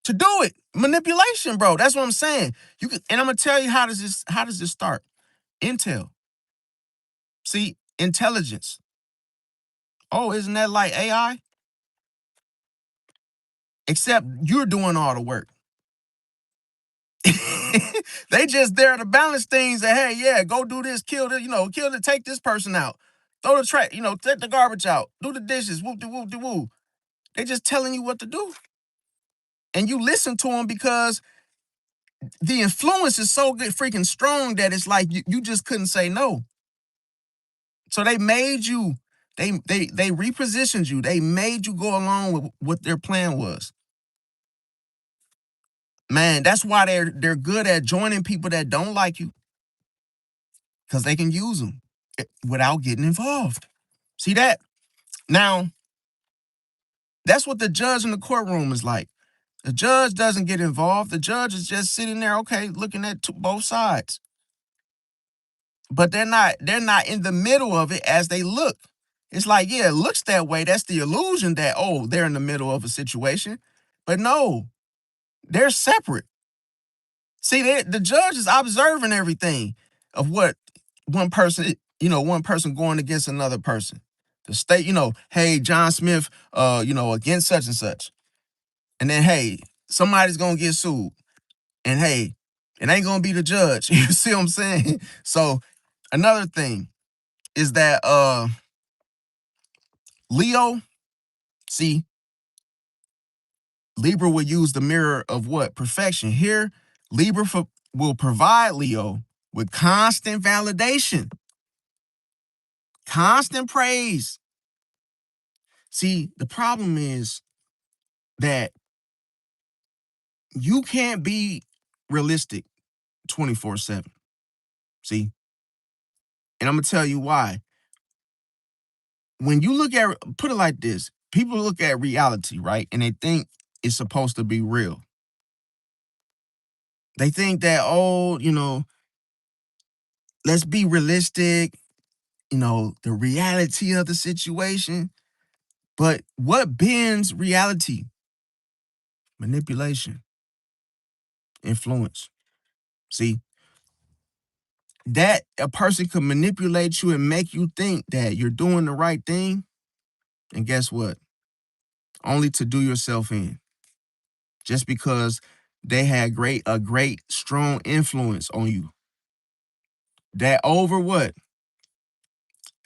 to do it. Manipulation, bro. That's what I'm saying. And I'm gonna tell you, how does this start? Intel. See, intelligence. Oh, isn't that like AI? Except you're doing all the work. They just there to balance things that, hey, yeah, go do this, kill this, kill it, take this person out. Throw the trash, take the garbage out, do the dishes, whoop de whoop de woo. They just telling you what to do. And you listen to them because the influence is so good, freaking strong that it's like you just couldn't say no. So they made you, they repositioned you. They made you go along with what their plan was. Man, that's why they're good at joining people that don't like you, because they can use them without getting involved. See that? Now, that's what the judge in the courtroom is like. The judge doesn't get involved. The judge is just sitting there, okay, looking at both sides. But they're not in the middle of it as they look. It's like, yeah, it looks that way. That's the illusion that, oh, they're in the middle of a situation. But no, they're separate. See, the judge is observing everything of what one person going against another person. The state, hey, John Smith, against such and such. And then, hey, somebody's going to get sued. And hey, it ain't going to be the judge. You see what I'm saying? So another thing is that Leo, see, Libra will use the mirror of what? Perfection. Here, Libra will provide Leo with constant validation, constant praise. See, the problem is that you can't be realistic 24/7. See, and I'm going to tell you why. When you look at, put it like this, people look at reality, right? And they think it's supposed to be real. They think that, oh, let's be realistic, the reality of the situation. But what bends reality? Manipulation, influence. See, that a person could manipulate you and make you think that you're doing the right thing. And guess what? Only to do yourself in. Just because they had a great, strong influence on you. That over what?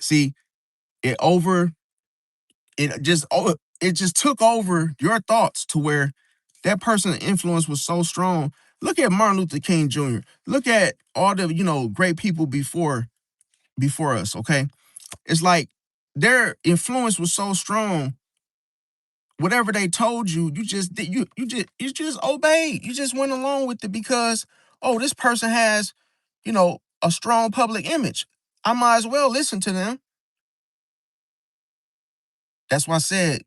See, it over, it just took over your thoughts to where that person's influence was so strong. Look at Martin Luther King Jr. Look at all the, great people before us, okay? It's like their influence was so strong. Whatever they told you, you just did, you just obeyed. You just went along with it because, oh, this person has, a strong public image. I might as well listen to them. That's why I said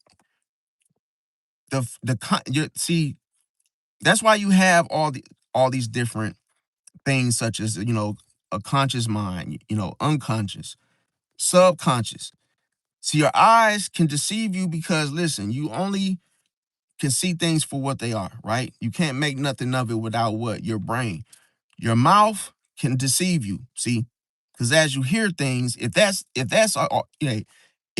see, that's why you have all these different things, such as, a conscious mind, unconscious, subconscious. See, your eyes can deceive you because, listen, you only can see things for what they are, right? You can't make nothing of it without what? Your brain. Your mouth can deceive you, see? Because as you hear things, if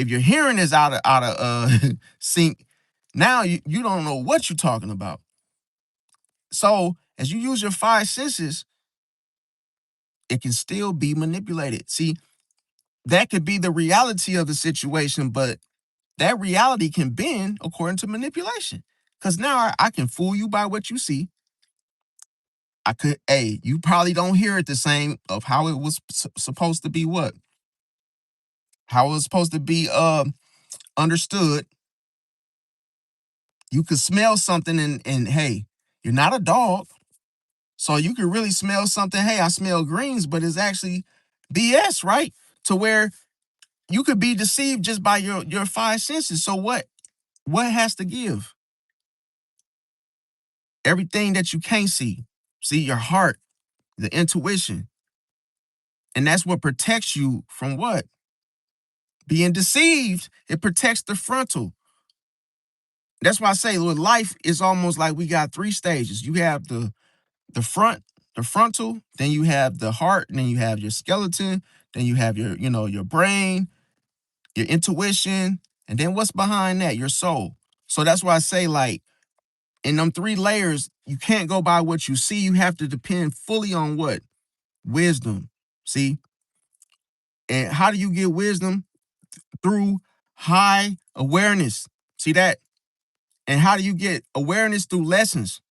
your hearing is out of sync, now you don't know what you're talking about. So as you use your five senses, it can still be manipulated. See, that could be the reality of the situation, but that reality can bend according to manipulation. Because now I can fool you by what you see. You probably don't hear it the same of how it was supposed to be what? How it was supposed to be understood. You could smell something and hey, you're not a dog. So you could really smell something. Hey, I smell greens, but it's actually BS, right? To where you could be deceived just by your five senses. So what has to give? Everything that you can't see. See, your heart, the intuition. And that's what protects you from what? Being deceived. It protects the frontal. That's why I say with life is almost like we got three stages. You have the frontal, then you have the heart, and then you have your skeleton, then you have your, your brain, your intuition, and then what's behind that? Your soul. So that's why I say, like, in them three layers, you can't go by what you see. You have to depend fully on what? Wisdom. See? And how do you get wisdom? Through high awareness. See that? And how do you get awareness? Through lessons.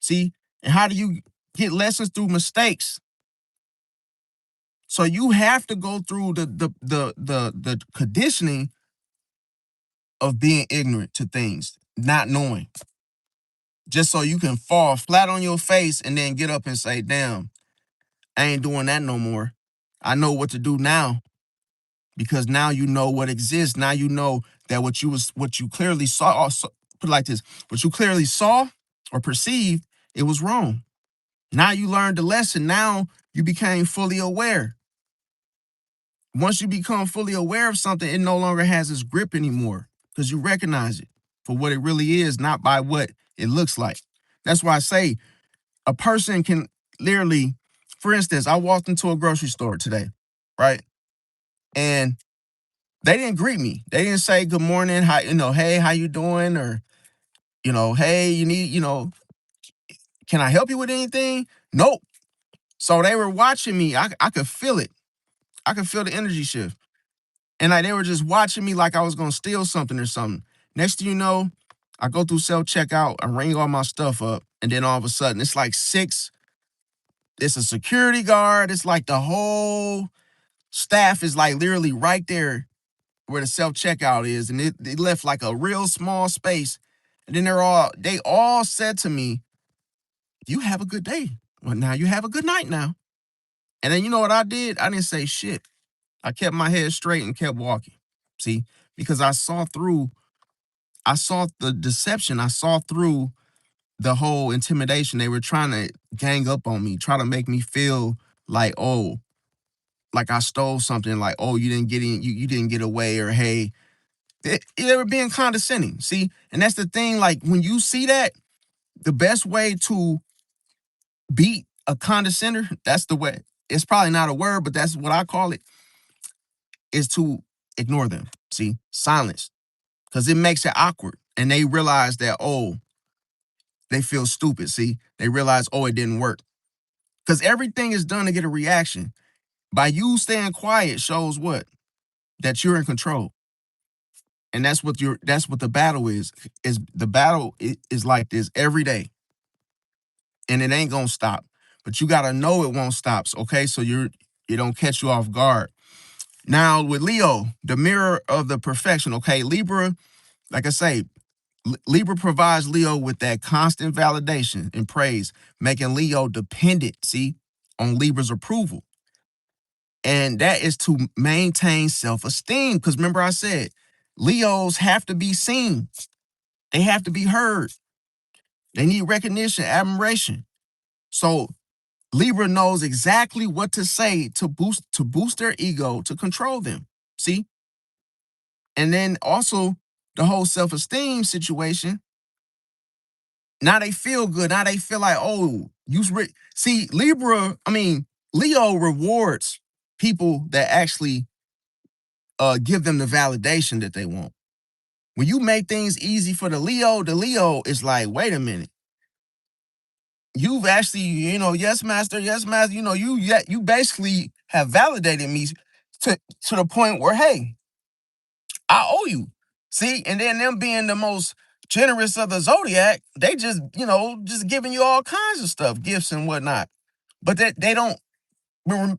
See? And how do you get lessons? Through mistakes. So you have to go through the conditioning of being ignorant to things, not knowing, just so you can fall flat on your face and then get up and say, damn, I ain't doing that no more. I know what to do now, because now you know what exists. Now you know that what you clearly saw, put it like this, what you clearly saw or perceived, it was wrong. Now you learned the lesson. Now you became fully aware. Once you become fully aware of something, it no longer has its grip anymore, because you recognize it for what it really is, not by what it looks like. That's why I say a person can literally, for instance, I walked into a grocery store today, right? And they didn't greet me. They didn't say good morning, hi, hey, how you doing? Or, hey, you need, can I help you with anything? Nope. So they were watching me. I could feel it. I could feel the energy shift. And like they were just watching me like I was gonna steal something or something. Next thing you know, I go through self-checkout, I ring all my stuff up, and then all of a sudden it's like six, it's a security guard, it's like the whole staff is like literally right there where the self-checkout is. And they left like a real small space. And then they all said to me, you have a good day. Well, now you have a good night now. And then you know what I did? I didn't say shit. I kept my head straight and kept walking. See, because I saw the deception. I saw through the whole intimidation. They were trying to gang up on me, try to make me feel like, oh, like I stole something, like, oh, you didn't get in, you didn't get away, or hey, they were being condescending. See, and that's the thing. Like when you see that, the best way to beat a condescender, that's the way. It's probably not a word, but that's what I call it, is to ignore them. See, silence, because it makes it awkward. And they realize that, oh, they feel stupid. See, they realize, oh, it didn't work. Because everything is done to get a reaction. By you staying quiet shows what? That you're in control. And that's what the battle is. Is the battle is like this every day. And it ain't gonna stop. But you gotta know it won't stop. Okay. So it don't catch you off guard. Now with Leo, the mirror of the perfection. Okay, Libra, like I say, Libra provides Leo with that constant validation and praise, making Leo dependent, see, on Libra's approval. And that is to maintain self-esteem. Because remember I said, Leos have to be seen. They have to be heard. They need recognition, admiration. So Libra knows exactly what to say to boost their ego, to control them. See? And then also the whole self-esteem situation. Now they feel good. Now they feel like, oh, see, Leo rewards people that actually give them the validation that they want. When you make things easy for the Leo is like, wait a minute. You've actually, yes, master, yes, master. You basically have validated me to the point where, hey, I owe you. See, and then them being the most generous of the Zodiac, they just giving you all kinds of stuff, gifts and whatnot. But that they don't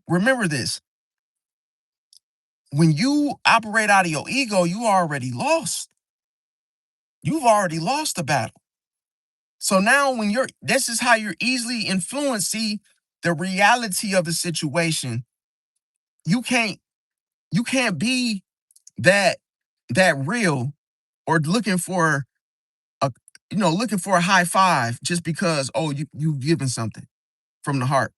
remember this. When you operate out of your ego, you already lost. You've already lost the battle. So now this is how you're easily influenced. See, the reality of the situation, you can't you can't be that real, or a looking for a high five just because, oh, you giving something from the heart.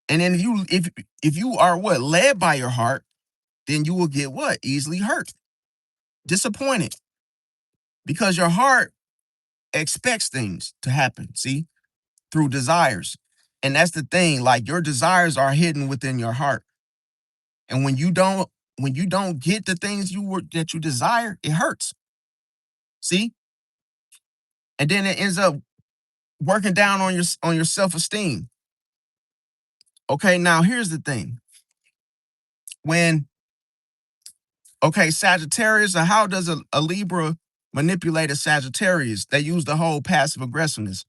And then if you are what, led by your heart, then you will get what? Easily hurt, disappointed, because your heart expects things to happen, see, through desires. And that's the thing, like your desires are hidden within your heart. And when you don't get the things that you desire, it hurts. See? And then it ends up working down on your self-esteem. Okay, now here's the thing. When Okay, Sagittarius, or how does a Libra manipulate a Sagittarius? They use the whole passive aggressiveness.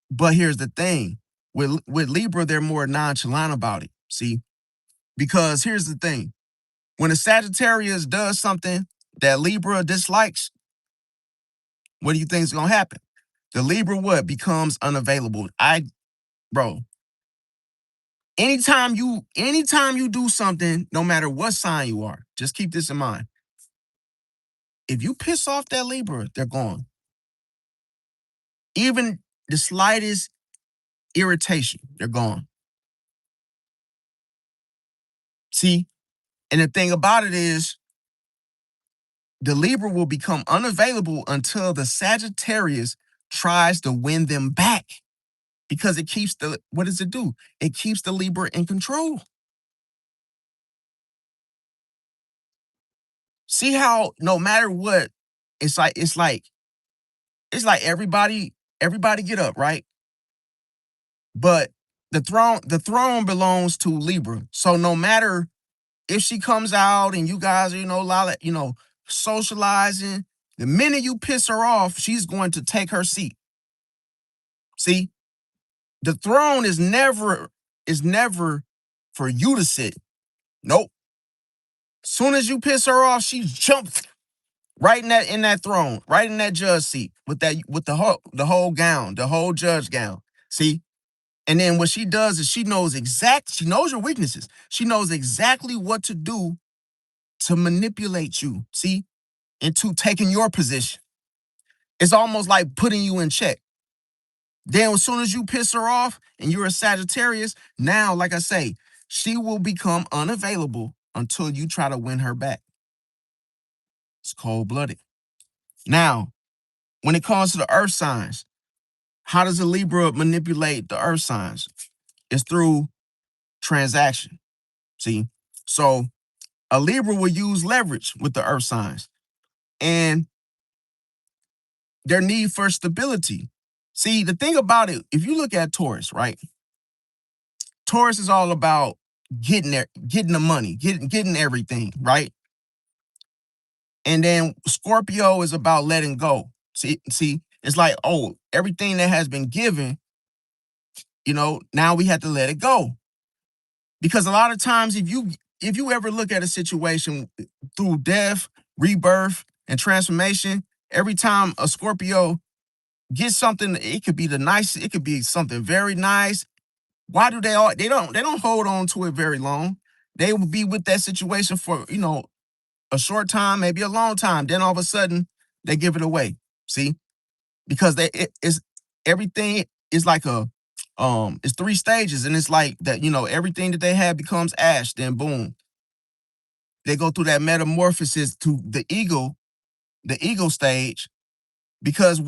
But here's the thing. With Libra, they're more nonchalant about it. See? Because here's the thing. When a Sagittarius does something that Libra dislikes, what do you think is gonna happen? The Libra what becomes unavailable. Bro, anytime you do something, no matter what sign you are, just keep this in mind. If you piss off that Libra, they're gone. Even the slightest irritation, they're gone. See, and the thing about it is, the Libra will become unavailable until the Sagittarius tries to win them back because what does it do? It keeps the Libra in control. See how no matter what, it's like everybody get up, right? But the throne belongs to Libra. So no matter if she comes out and you guys are, socializing, the minute you piss her off, she's going to take her seat. See, the throne is never for you to sit. Nope. Soon as you piss her off, she jumps right in that throne, right in that judge seat with the whole gown, the whole judge gown. See? And then what she does is she knows your weaknesses. She knows exactly what to do to manipulate you. See? Into taking your position. It's almost like putting you in check. Then as soon as you piss her off and you're a Sagittarius, now, like I say, she will become unavailable until you try to win her back. It's cold-blooded. Now, when it comes to the earth signs, how does a Libra manipulate the earth signs? It's through transaction. See? So a Libra will use leverage with the earth signs and their need for stability. See, the thing about it, if you look at Taurus, right? Taurus is all about getting there, getting the money, getting everything, right? And then Scorpio is about letting go. See, it's like, oh, everything that has been given, now we have to let it go. Because a lot of times if you ever look at a situation through death, rebirth, and transformation, every time a Scorpio gets something, it could be it could be something very nice. Why do they don't hold on to it very long. They will be with that situation for, a short time, maybe a long time. Then all of a sudden they give it away. See? Because it's everything is like it's three stages, and it's like that, everything that they have becomes ash, then boom. They go through that metamorphosis to the ego stage, because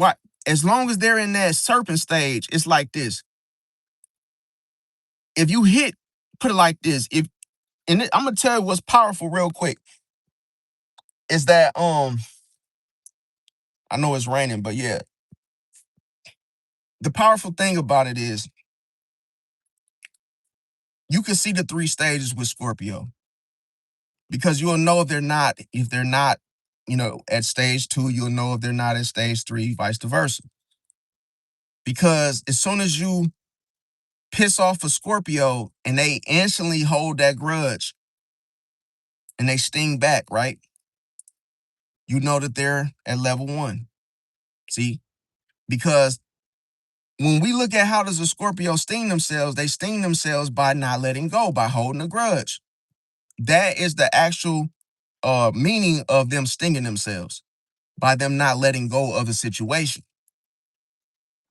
as long as they're in that serpent stage, it's like this. If you put it like this, I'm gonna tell you what's powerful real quick, is that I know it's raining, but yeah, the powerful thing about it is you can see the three stages with Scorpio, because you'll know if they're not, at stage 2, you'll know if they're not at stage 3, vice versa. Because as soon as you piss off a Scorpio and they instantly hold that grudge and they sting back, right? You know that they're at level 1. See? Because when we look at how does a Scorpio sting themselves, they sting themselves by not letting go, by holding a grudge. That is the actual meaning of them stinging themselves, by them not letting go of the situation.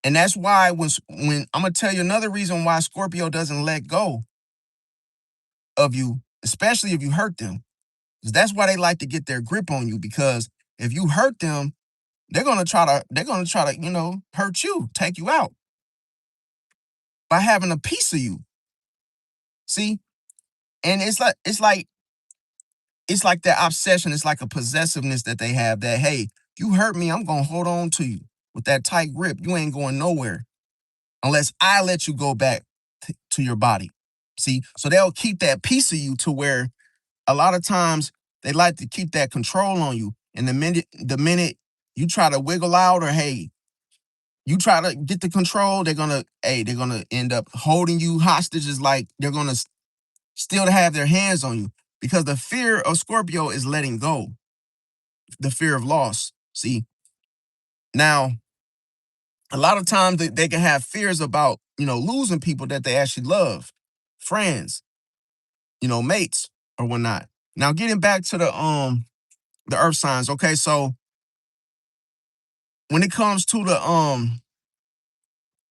And that's why when I'm gonna tell you another reason why Scorpio doesn't let go of you, especially if you hurt them, is that's why they like to get their grip on you, because if you hurt them, they're gonna try to hurt you, take you out. by having a piece of you. See? And it's like that obsession, it's like a possessiveness that they have that, hey, you hurt me, I'm gonna hold on to you with that tight grip. You ain't going nowhere unless I let you go back to your body. See? So they'll keep that piece of you to where a lot of times they like to keep that control on you. And the minute you try to wiggle out or hey, you try to get the control, they're gonna end up holding you hostage. Is like they're gonna still have their hands on you because the fear of Scorpio is letting go, the fear of loss. See, now a lot of times they can have fears about losing people that they actually love, friends, mates or whatnot. Now getting back to the earth signs, okay, so when it comes to the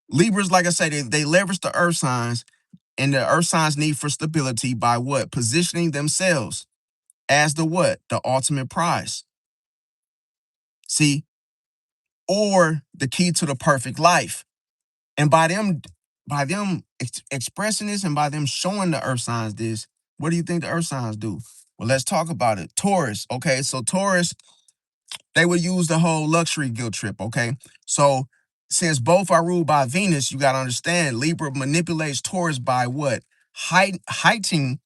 Libras, like I said, they leverage the earth signs, and the earth signs need for stability by what? Positioning themselves as the what? The ultimate prize. See, or the key to the perfect life. And by them expressing this and by them showing the earth signs this, what do you think the earth signs do? Well, let's talk about it. Taurus. Okay, so Taurus, they would use the whole luxury guilt trip. Okay, so since both are ruled by Venus, you got to understand Libra manipulates Taurus by what? Heightening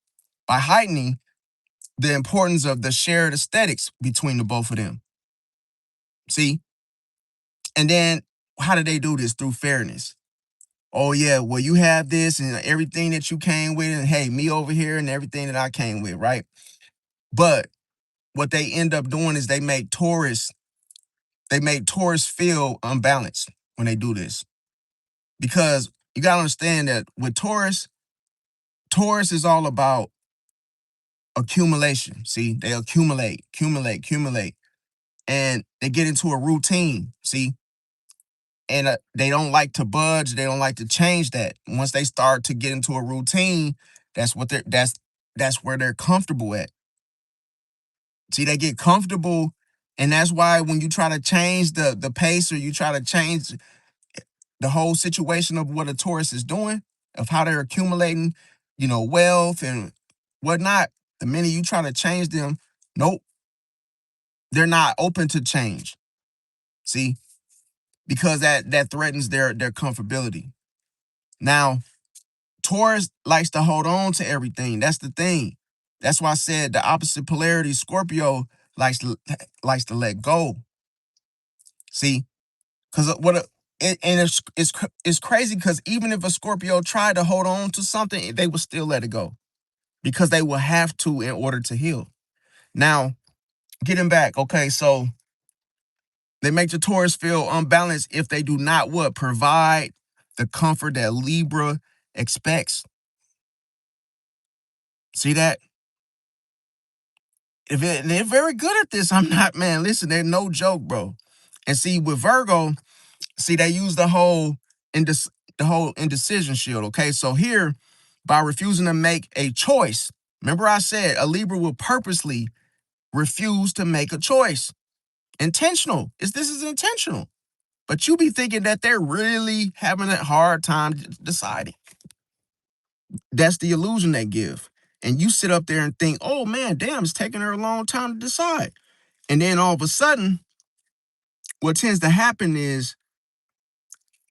the importance of the shared aesthetics between the both of them. See, and then how do they do this? Through fairness. Oh yeah, well you have this and everything that you came with, and hey, me over here and everything that I came with, right? But what they end up doing is they make Taurus feel unbalanced when they do this. Because you gotta understand that with Taurus is all about accumulation. See, they accumulate, and they get into a routine. See, and they don't like to budge. They don't like to change that. Once they start to get into a routine, that's where they're comfortable at. See, they get comfortable, and that's why when you try to change the pace or you try to change the whole situation of what a Taurus is doing, of how they're accumulating, wealth and whatnot, the minute you try to change them, nope, they're not open to change. See, because that threatens their comfortability. Now, Taurus likes to hold on to everything. That's the thing. That's why I said the opposite polarity, Scorpio, likes to let go. See, because and it's crazy because even if a Scorpio tried to hold on to something, they would still let it go because they will have to in order to heal. Now, getting back, okay, so they make the Taurus feel unbalanced if they do not what? Provide the comfort that Libra expects. See that? They're very good at this. I'm not, man. Listen, they're no joke, bro. And see, with Virgo, see, they use the whole indecision shield. Okay, so here, by refusing to make a choice, remember I said a Libra will purposely refuse to make a choice. Intentional. This is intentional. But you be thinking that they're really having a hard time deciding. That's the illusion they give. And you sit up there and think, oh man, damn, it's taking her a long time to decide. And then all of a sudden, what tends to happen is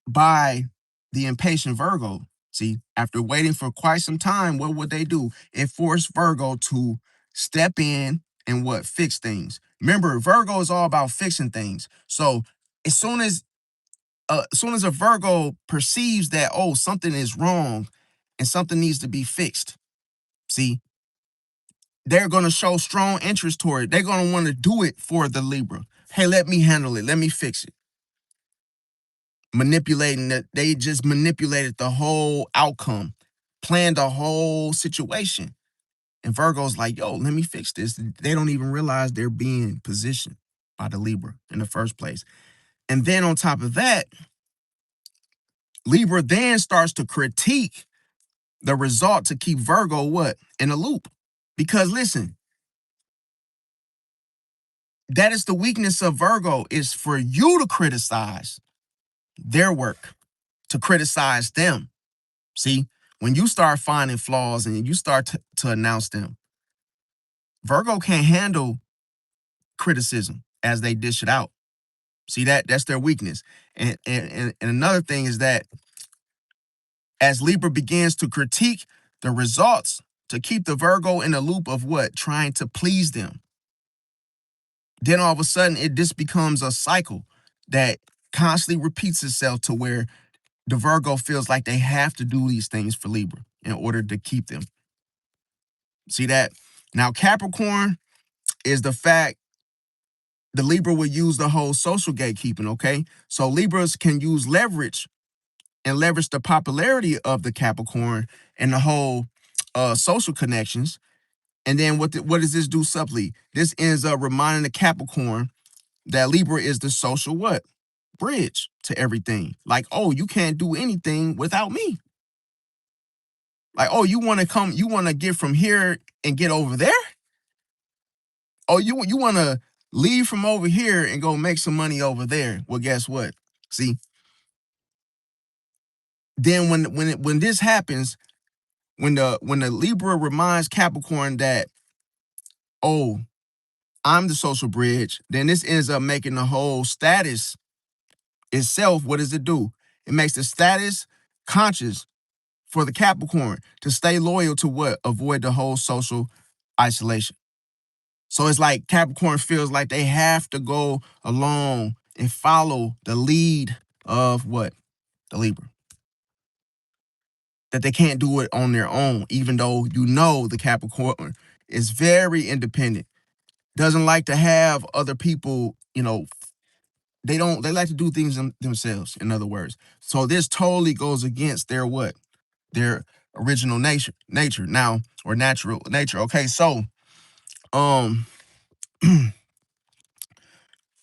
by the impatient Virgo, see, after waiting for quite some time, what would they do? It forced Virgo to step in and what? Fix things. Remember, Virgo is all about fixing things. So as soon as a Virgo perceives that, oh, something is wrong and something needs to be fixed, see, they're going to show strong interest toward it. They're going to want to do it for the Libra. Hey, let me handle it. Let me fix it. Manipulating that, they just manipulated the whole outcome, planned the whole situation. And Virgo's like, yo, let me fix this. They don't even realize they're being positioned by the Libra in the first place. And then on top of that, Libra then starts to critique the result to keep Virgo what? In a loop. Because listen, that is the weakness of Virgo, is for you to criticize their work, to criticize them. See, when you start finding flaws and you start to announce them, Virgo can't handle criticism as they dish it out. See, that's their weakness. And another thing is that as Libra begins to critique the results to keep the Virgo in a loop of what? Trying to please them. Then all of a sudden it just becomes a cycle that constantly repeats itself to where the Virgo feels like they have to do these things for Libra in order to keep them. See that? Now, Capricorn is the fact the Libra will use the whole social gatekeeping, okay? So Libras can use leverage and leverage the popularity of the Capricorn and the whole social connections. And then what does this do subtly? This ends up reminding the Capricorn that Libra is the social what? Bridge to everything. Like, oh, you can't do anything without me. Like, oh, you want to get from here and get over there? Oh, you want to leave from over here and go make some money over there. Well, guess what? See, then when this happens, when the Libra reminds Capricorn that, oh, I'm the social bridge, then this ends up making the whole status itself. What does it do? It makes the status conscious for the Capricorn to stay loyal to what? Avoid the whole social isolation. So it's like Capricorn feels like they have to go along and follow the lead of what? The Libra. That they can't do it on their own, even though the Capricorn is very independent. Doesn't like to have other people, they like to do things themselves, in other words. So this totally goes against their what? Their original nature now, or natural nature. Okay, so um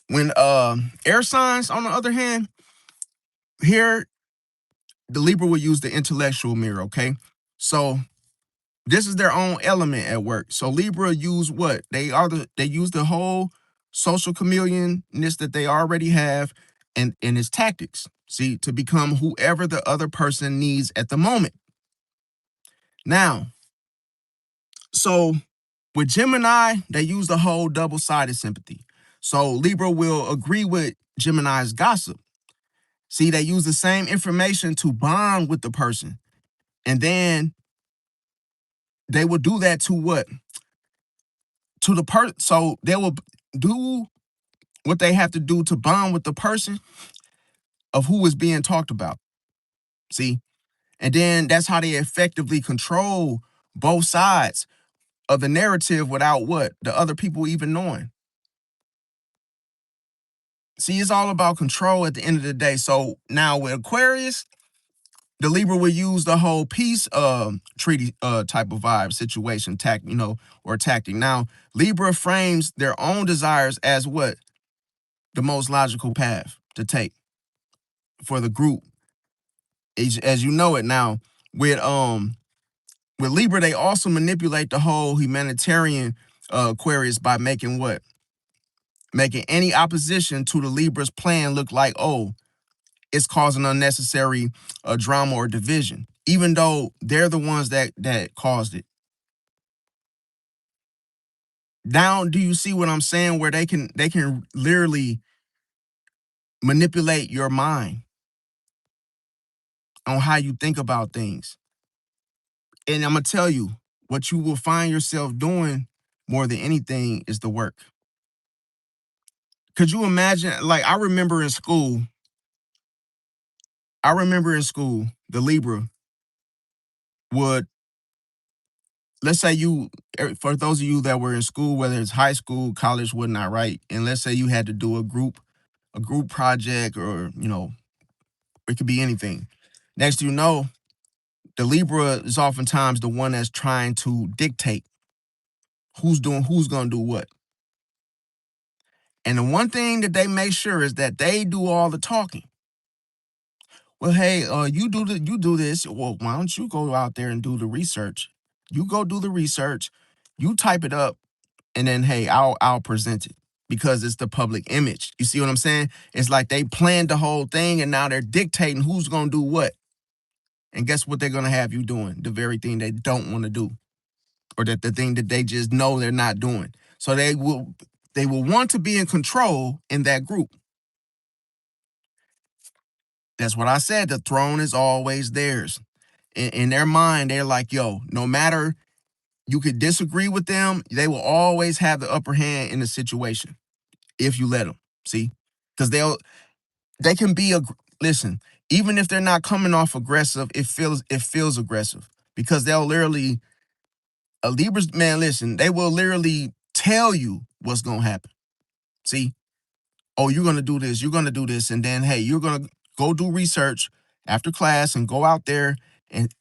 when air signs, on the other hand, here the Libra will use the intellectual mirror, okay? So this is their own element at work. So Libra use what? They use the whole social chameleonness that they already have and its tactics. See, to become whoever the other person needs at the moment. Now, so with Gemini, they use the whole double-sided sympathy. So Libra will agree with Gemini's gossip. See, they use the same information to bond with the person. And then they will do that to what? To the person. So they will do what they have to do to bond with the person of who is being talked about. See? And then that's how they effectively control both sides of the narrative without what? The other people even knowing. See, it's all about control at the end of the day. So now with Aquarius, the Libra will use the whole peace treaty type of vibe, situation, or tactic. Now, Libra frames their own desires as what? The most logical path to take for the group. As you know it now, with Libra, they also manipulate the whole humanitarian Aquarius by making what? Making any opposition to the Libra's plan look like, oh, it's causing unnecessary drama or division, even though they're the ones that caused it. Now, do you see what I'm saying? Where they can literally manipulate your mind on how you think about things. And I'm gonna tell you, what you will find yourself doing more than anything is the work. Could you imagine? Like, I remember in school, the Libra would, let's say for those of you that were in school, whether it's high school, college, whatnot, right? And let's say you had to do a group project, or it could be anything. Next thing you know, the Libra is oftentimes the one that's trying to dictate who's gonna do what. And the one thing that they make sure is that they do all the talking. Well, hey, you do this. Well, why don't you go out there and do the research? You go do the research, you type it up, and then hey, I'll present it because it's the public image. You see what I'm saying? It's like they planned the whole thing and now they're dictating who's gonna do what. And guess what they're gonna have you doing? The very thing they don't want to do, or that the thing that they just know they're not doing. So they will want to be in control in that group. That's what I said. The throne is always theirs. In their mind, they're like, yo, no matter you could disagree with them, they will always have the upper hand in the situation if you let them. See, because they can be listen. Even if they're not coming off aggressive, it feels aggressive because they'll literally a Libra's man. Listen, they will literally tell you what's gonna happen. See, oh, you're gonna do this, you're gonna do this, and then hey, you're gonna go do research after class and go out there and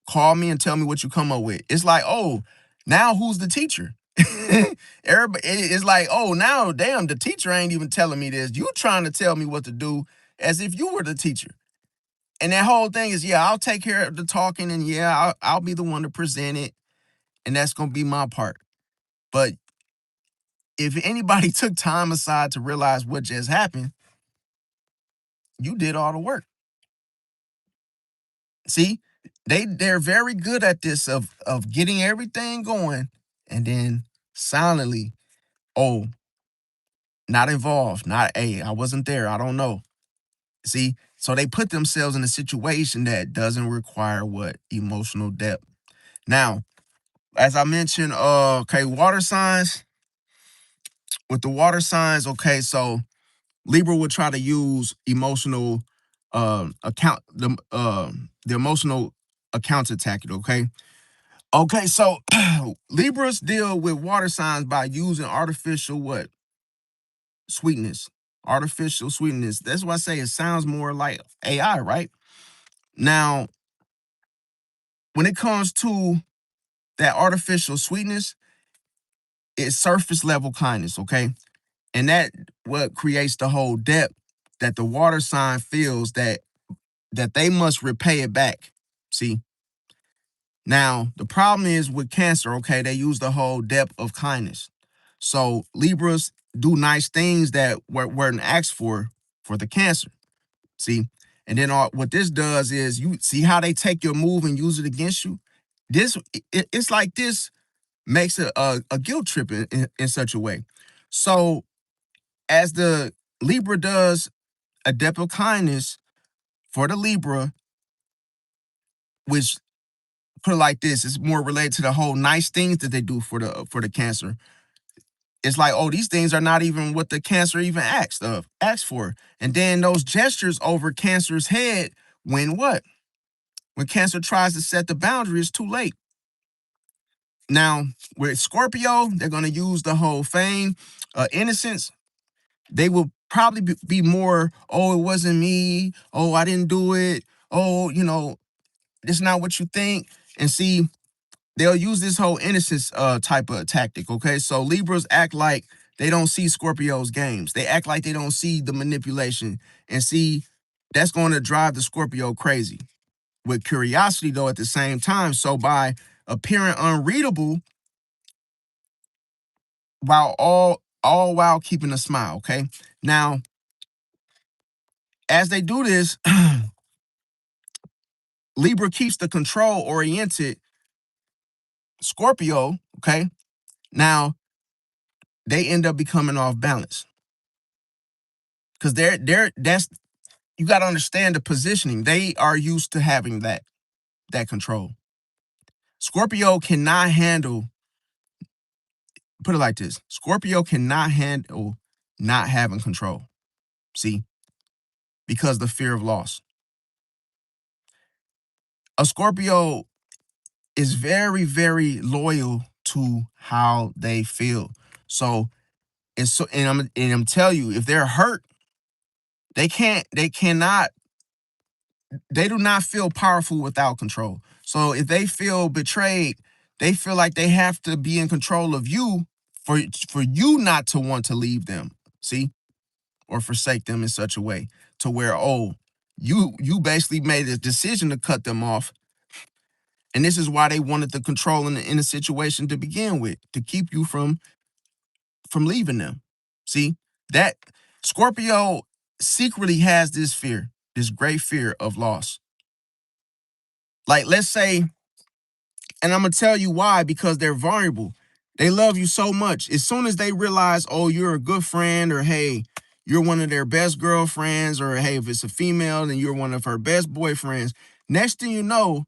call me and tell me what you come up with. It's like, oh, now who's the teacher? Everybody, it's like, oh, now damn, the teacher ain't even telling me this. You trying to tell me what to do as if you were the teacher. And that whole thing is, yeah, I'll take care of the talking, and yeah, I'll be the one to present it, and that's gonna be my part. But if anybody took time aside to realize what just happened, you did all the work. See, they're very good at this of getting everything going and then silently, oh, not involved, not hey, I wasn't there, I don't know. See, so they put themselves in a situation that doesn't require what emotional depth. Now, as I mentioned, okay, water signs. With the water signs, okay, so Libra would try to use emotional the emotional accountant tactic, okay? Okay, so Libras deal with water signs by using artificial what? Sweetness. Artificial sweetness. That's why I say it sounds more like AI, right? Now, when it comes to that artificial sweetness, it's surface level kindness, okay? And that what creates the whole depth that the water sign feels that they must repay it back. See? Now, the problem is with Cancer, okay, they use the whole depth of kindness. So Libras do nice things that weren't asked for the Cancer. See? And then what this does is you see how they take your move and use it against you. It's like this makes a guilt trip in such a way. So as the Libra does a depth of kindness for the Libra, which put it like this, it's more related to the whole nice things that they do for the Cancer. It's like, oh, these things are not even what the Cancer even asked for. And then those gestures over Cancer's head when what? When Cancer tries to set the boundary, it's too late. Now, with Scorpio, they're going to use the whole feign innocence. They will probably be more, oh, it wasn't me. Oh, I didn't do it. Oh, it's not what you think. And see, they'll use this whole innocence type of tactic, okay? So Libras act like they don't see Scorpio's games. They act like they don't see the manipulation. And see, that's going to drive the Scorpio crazy. With curiosity, though, at the same time. So by appearing unreadable, while all while keeping a smile, okay? Now, as they do this, Libra keeps the control-oriented Scorpio, okay? Now, they end up becoming off balance. Because that's you got to understand the positioning. They are used to having that control. Scorpio cannot handle, put it like this. Scorpio cannot handle not having control. See, because the fear of loss. A Scorpio is very, very loyal to how they feel. So it's so, and I'm telling you, if they're hurt, they cannot, they do not feel powerful without control. So if they feel betrayed, they feel like they have to be in control of you for you not to want to leave them. See, or forsake them in such a way to where, oh, you basically made a decision to cut them off. And this is why they wanted the control in the situation to begin with, to keep you from leaving them. See, that Scorpio secretly has this fear, this great fear of loss. Like, let's say, and I'm gonna tell you why, because they're vulnerable. They love you so much. As soon as they realize, oh, you're a good friend, or hey, you're one of their best girlfriends, or hey, if it's a female, then you're one of her best boyfriends. Next thing you know,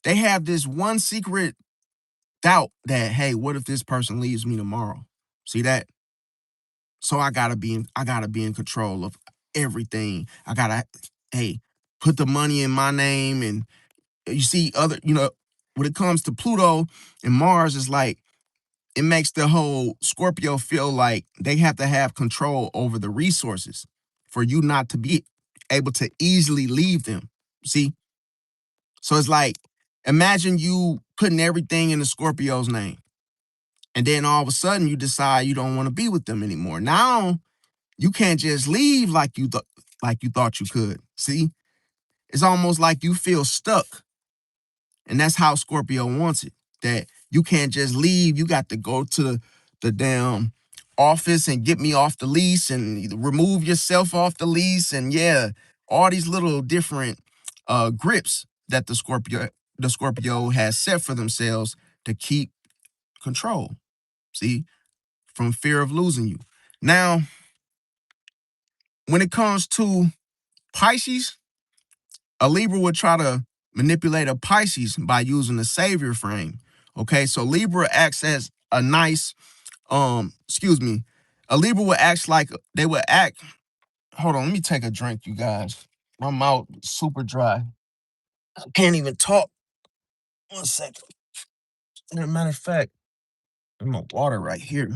they have this one secret doubt that, hey, what if this person leaves me tomorrow? See that? So I gotta be in control of everything. I gotta, hey, put the money in my name. And you see other, when it comes to Pluto and Mars, it's like it makes the whole Scorpio feel like they have to have control over the resources for you not to be able to easily leave them. See? So it's like, imagine you putting everything in the Scorpio's name. And then all of a sudden you decide you don't want to be with them anymore. Now you can't just leave like you thought you could. See? It's almost like you feel stuck. And that's how Scorpio wants it. That you can't just leave. You got to go to the damn office and get me off the lease and remove yourself off the lease. And yeah, all these little different grips that the Scorpio has set for themselves to keep control. See, from fear of losing you. Now, when it comes to Pisces, a Libra would try to manipulate a Pisces by using the savior frame. Okay, so Libra acts as a nice, excuse me, a Libra would act like they would act. Hold on, let me take a drink, you guys. My mouth is super dry. I can't even talk. 1 second. As a matter of fact, there's my water right here.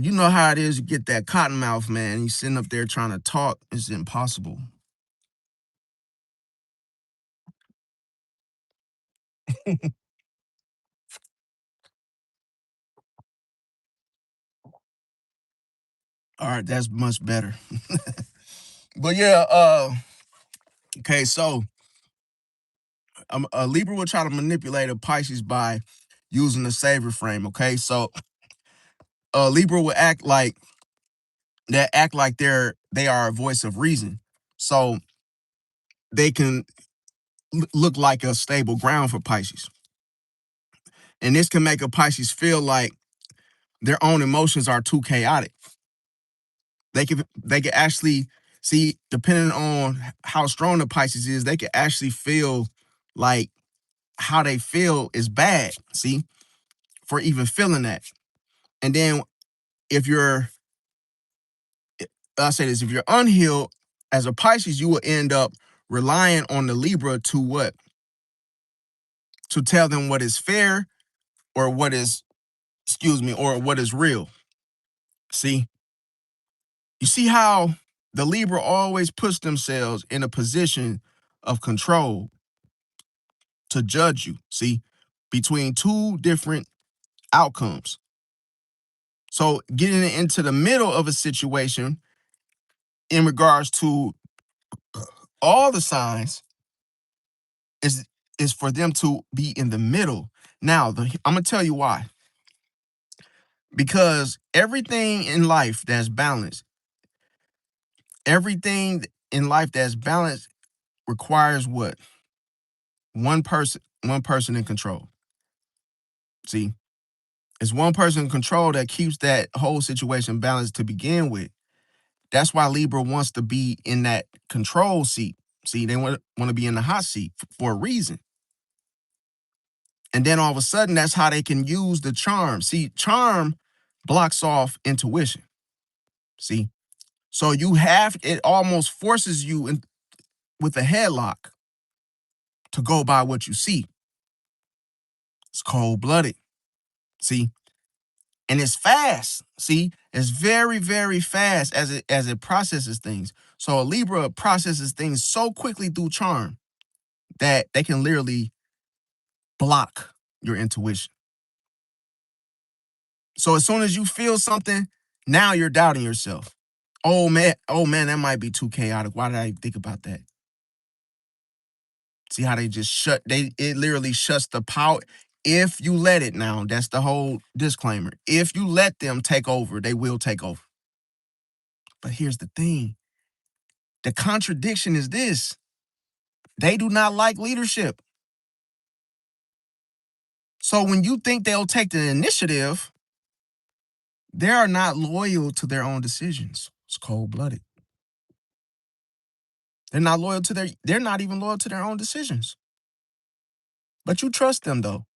You know how it is. You get that cotton mouth, man. You sitting up there trying to talk. It's impossible. All right, that's much better. But yeah, okay, so a Libra will try to manipulate a Pisces by using the savior frame. Okay, so a Libra will act like they are a voice of reason, so they can look like a stable ground for Pisces, and this can make a Pisces feel like their own emotions are too chaotic. They can actually see, depending on how strong the Pisces is, they can actually feel like how they feel is bad. See, for even feeling that, and then if you're I'll say this, if you're unhealed as a Pisces, you will end up relying on the Libra to what? To tell them what is fair or what is, excuse me, or what is real. See, you see how the Libra always puts themselves in a position of control to judge you. See, between two different outcomes. So getting into the middle of a situation in regards to all the signs is is for them to be in the middle. Now, I'm gonna tell you why. Because everything in life that's balanced requires what? One person in control. See, it's one person in control that keeps that whole situation balanced to begin with. That's why Libra wants to be in that control seat. See, they want to be in the hot seat for a reason. And then all of a sudden, that's how they can use the charm. See, charm blocks off intuition. See, so it almost forces you in with a headlock to go by what you see. It's cold blooded. See, and it's fast. See, it's very, very fast as it processes things. So a Libra processes things so quickly through charm that they can literally block your intuition. So as soon as you feel something, now you're doubting yourself. Oh man, that might be too chaotic. Why did I even think about that? See how they just it literally shuts the power. If you let it now, that's the whole disclaimer. If you let them take over, they will take over. But here's the thing. The contradiction is this. They do not like leadership. So when you think they'll take the initiative, they are not loyal to their own decisions. It's cold-blooded. They're not even loyal to their own decisions. But you trust them though.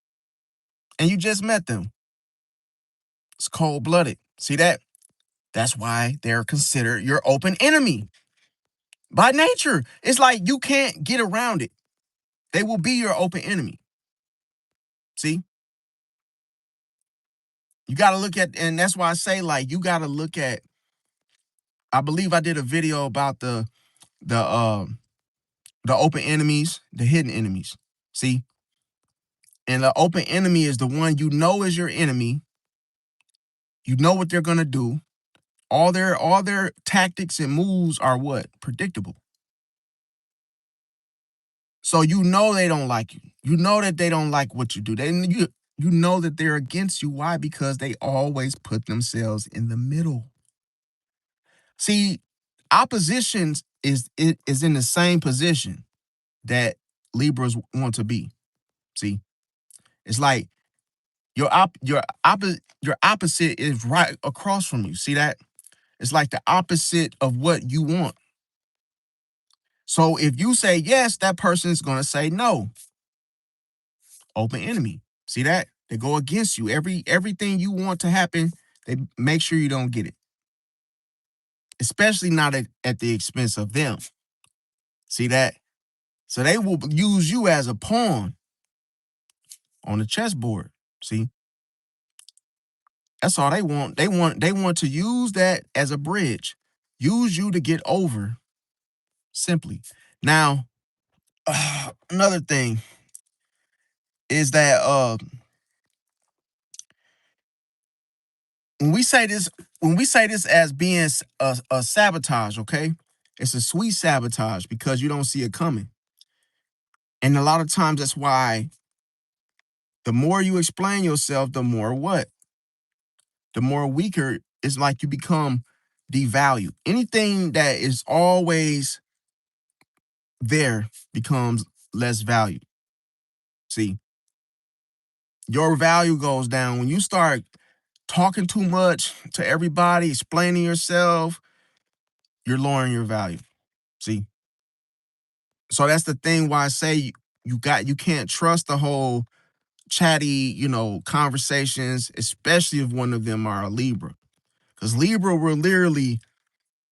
And you just met them. It's cold-blooded. See that? That's why they're considered your open enemy. By nature. It's like you can't get around it. They will be your open enemy. See? You got to look at, and that's why I say, like, you got to look at, I believe I did a video about the the open enemies, the hidden enemies. See? And the open enemy is the one you know is your enemy. You know what they're gonna do. All their tactics and moves are what? Predictable. So you know they don't like you. You know that they don't like what you do. You know that they're against you. Why? Because they always put themselves in the middle. See, oppositions is in the same position that Libras want to be. See, it's like your opposite is right across from you. See that? It's like the opposite of what you want. So if you say yes, that person's gonna say no. Open enemy. See that? They go against you. Everything you want to happen, they make sure you don't get it. Especially not at the expense of them. See that? So they will use you as a pawn on the chessboard. See? That's all they want. They want to use that as a bridge. Use you to get over simply. Now, another thing is that when we say this as being a sabotage, okay? It's a sweet sabotage because you don't see it coming. And a lot of times that's why the more you explain yourself, the more what? The more weaker it's like you become devalued. Anything that is always there becomes less valued. See, your value goes down when you start talking too much to everybody, explaining yourself, you're lowering your value. See, so that's the thing why I say you can't trust the whole chatty, conversations, especially if one of them are a Libra. Because Libra will literally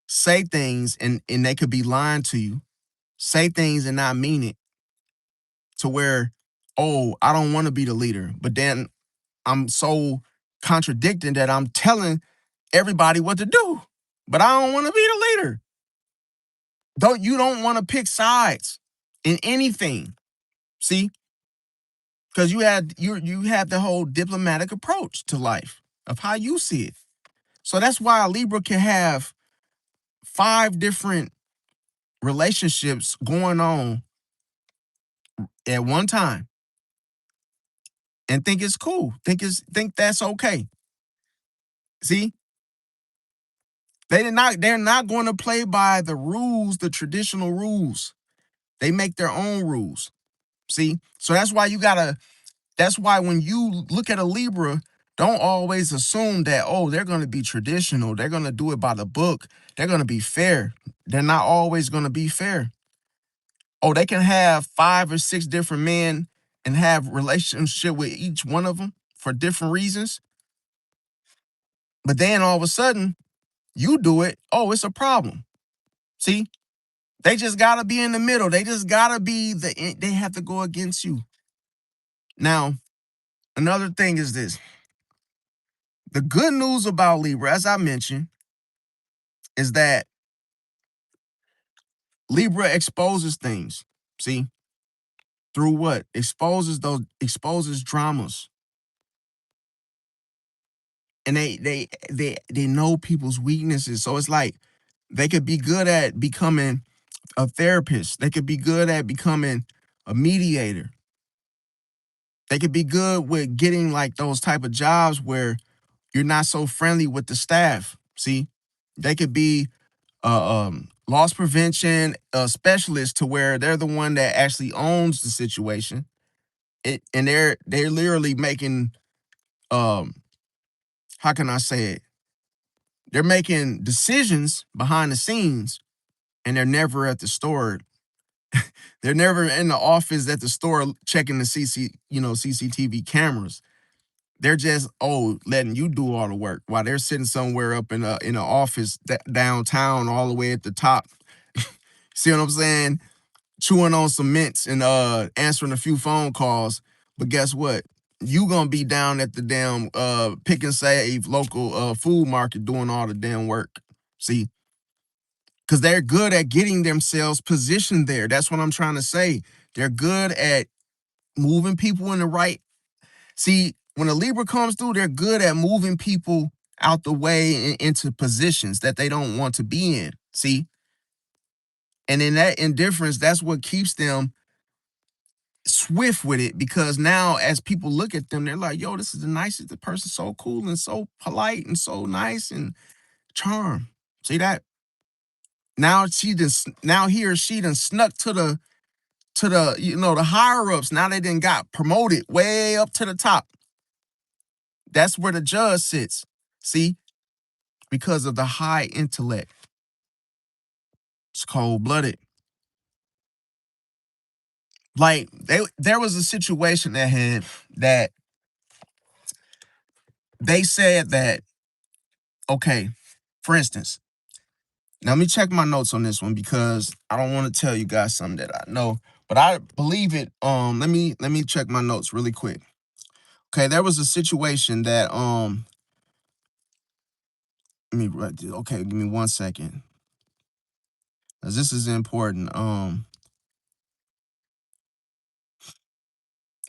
say things and they could be lying to you, say things and not mean it to where, oh, I don't want to be the leader. But then I'm so contradicting that I'm telling everybody what to do. But I don't want to be the leader. You don't want to pick sides in anything. See? Because you have the whole diplomatic approach to life of how you see it. So that's why a Libra can have 5 different relationships going on at one time and think it's cool. Think that's okay. See? They're not going to play by the rules, the traditional rules. They make their own rules. See? So that's why when you look at a Libra, don't always assume that, oh, they're going to be traditional. They're going to do it by the book. They're going to be fair. They're not always going to be fair. Oh, they can have 5 or 6 different men and have relationship with each one of them for different reasons. But then all of a sudden, you do it. Oh, it's a problem. See, they just got to be in the middle. They just got to they have to go against you. Now, another thing is this. The good news about Libra, as I mentioned, is that Libra exposes things. See, through what? Exposes dramas. And they know people's weaknesses. So it's like they could be good at becoming a therapist. They could be good at becoming a mediator. They could be good with getting like those type of jobs where you're not so friendly with the staff. See, they could be loss prevention specialist to where they're the one that actually owns the situation. And they're literally making um how can I say it? They're making decisions behind the scenes, and they're never at the store. They're never in the office at the store checking the CCTV cameras. They're just letting you do all the work while they're sitting somewhere up in an office downtown, all the way at the top. See what I'm saying? Chewing on some mints and answering a few phone calls. But guess what? You gonna be down at the damn pick and save local food market doing all the damn work. See, because they're good at getting themselves positioned there. That's what I'm trying to say. They're good at moving people in the right. See, when a Libra comes through, they're good at moving people out the way and into positions that they don't want to be in. See, and in that indifference, that's what keeps them swift with it, because now as people look at them, they're like, yo, this is the nicest, the person's so cool and so polite and so nice and charm. See that? Now he or she done snuck to the the higher ups. Now they done got promoted way up to the top. That's where the judge sits. See, because of the high intellect. It's cold blooded. Like there was a situation that they said that, okay, for instance, now let me check my notes on this one because I don't want to tell you guys something that I know, but I believe it. Let me check my notes really quick. Okay, there was a situation that let me write this. Okay, give me 1 second. 'Cause this is important.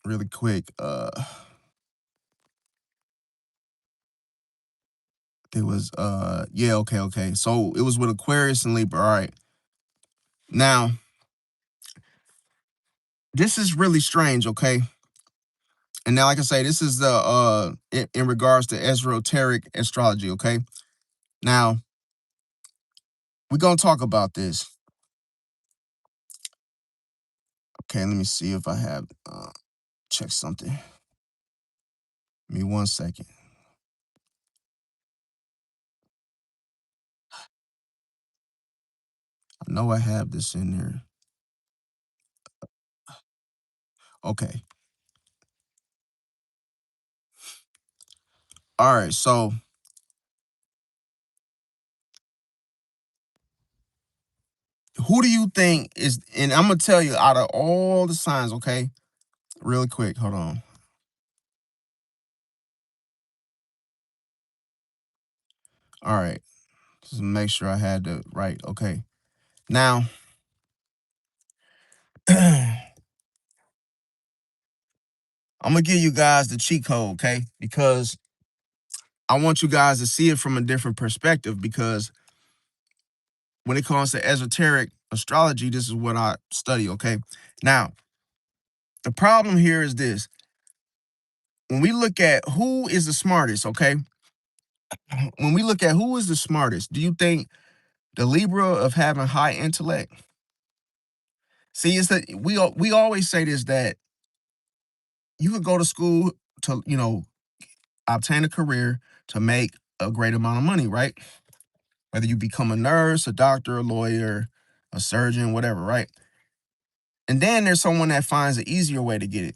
Really quick. It was yeah, okay. So it was with Aquarius and Libra. All right. Now, this is really strange, okay? And now, like I say, this is the in regards to esoteric astrology, okay? Now, we're gonna talk about this. Okay, let me see if I have check something. Give me 1 second. I know I have this in there. Okay. All right, so who do you think is, and I'm gonna tell you out of all the signs, okay? Really quick, hold on. All right, just make sure I had the right. Okay, now I'm gonna give you guys the cheat code, okay? Because I want you guys to see it from a different perspective. Because when it comes to esoteric astrology, this is what I study, okay? Now, the problem here is this: when we look at who is the smartest, okay? When we look at who is the smartest, do you think the Libra of having high intellect? See, it's that we always say this, that you could go to school to obtain a career to make a great amount of money, right? Whether you become a nurse, a doctor, a lawyer, a surgeon, whatever, right? And then there's someone that finds an easier way to get it.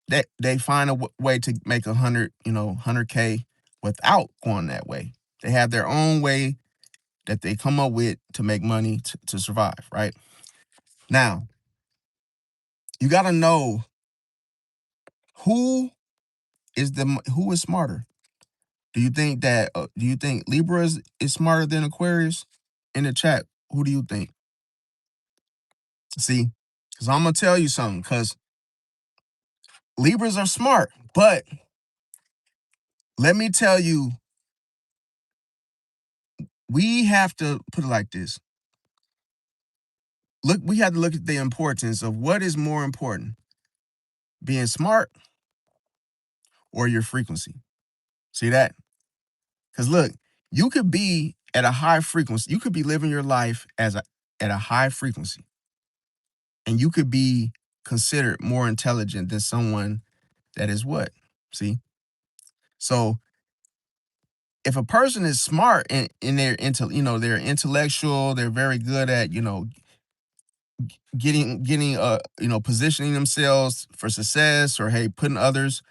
That they find a way to make 100K without going that way. They have their own way that they come up with to make money to survive, right? Now, you got to know who who is smarter. Do you think Libra is smarter than Aquarius? In the chat, who do you think? See, because I'm gonna tell you something. Because Libras are smart, but let me tell you, we have to put it like this. Look, we have to look at the importance of what is more important: being smart or your frequency. See that? Because look, you could be at a high frequency. You could be living your life at a high frequency, and you could be considered more intelligent than someone that is what? See? So if a person is smart and they're into, they're intellectual, they're very good at, getting positioning themselves for success, or hey, putting others,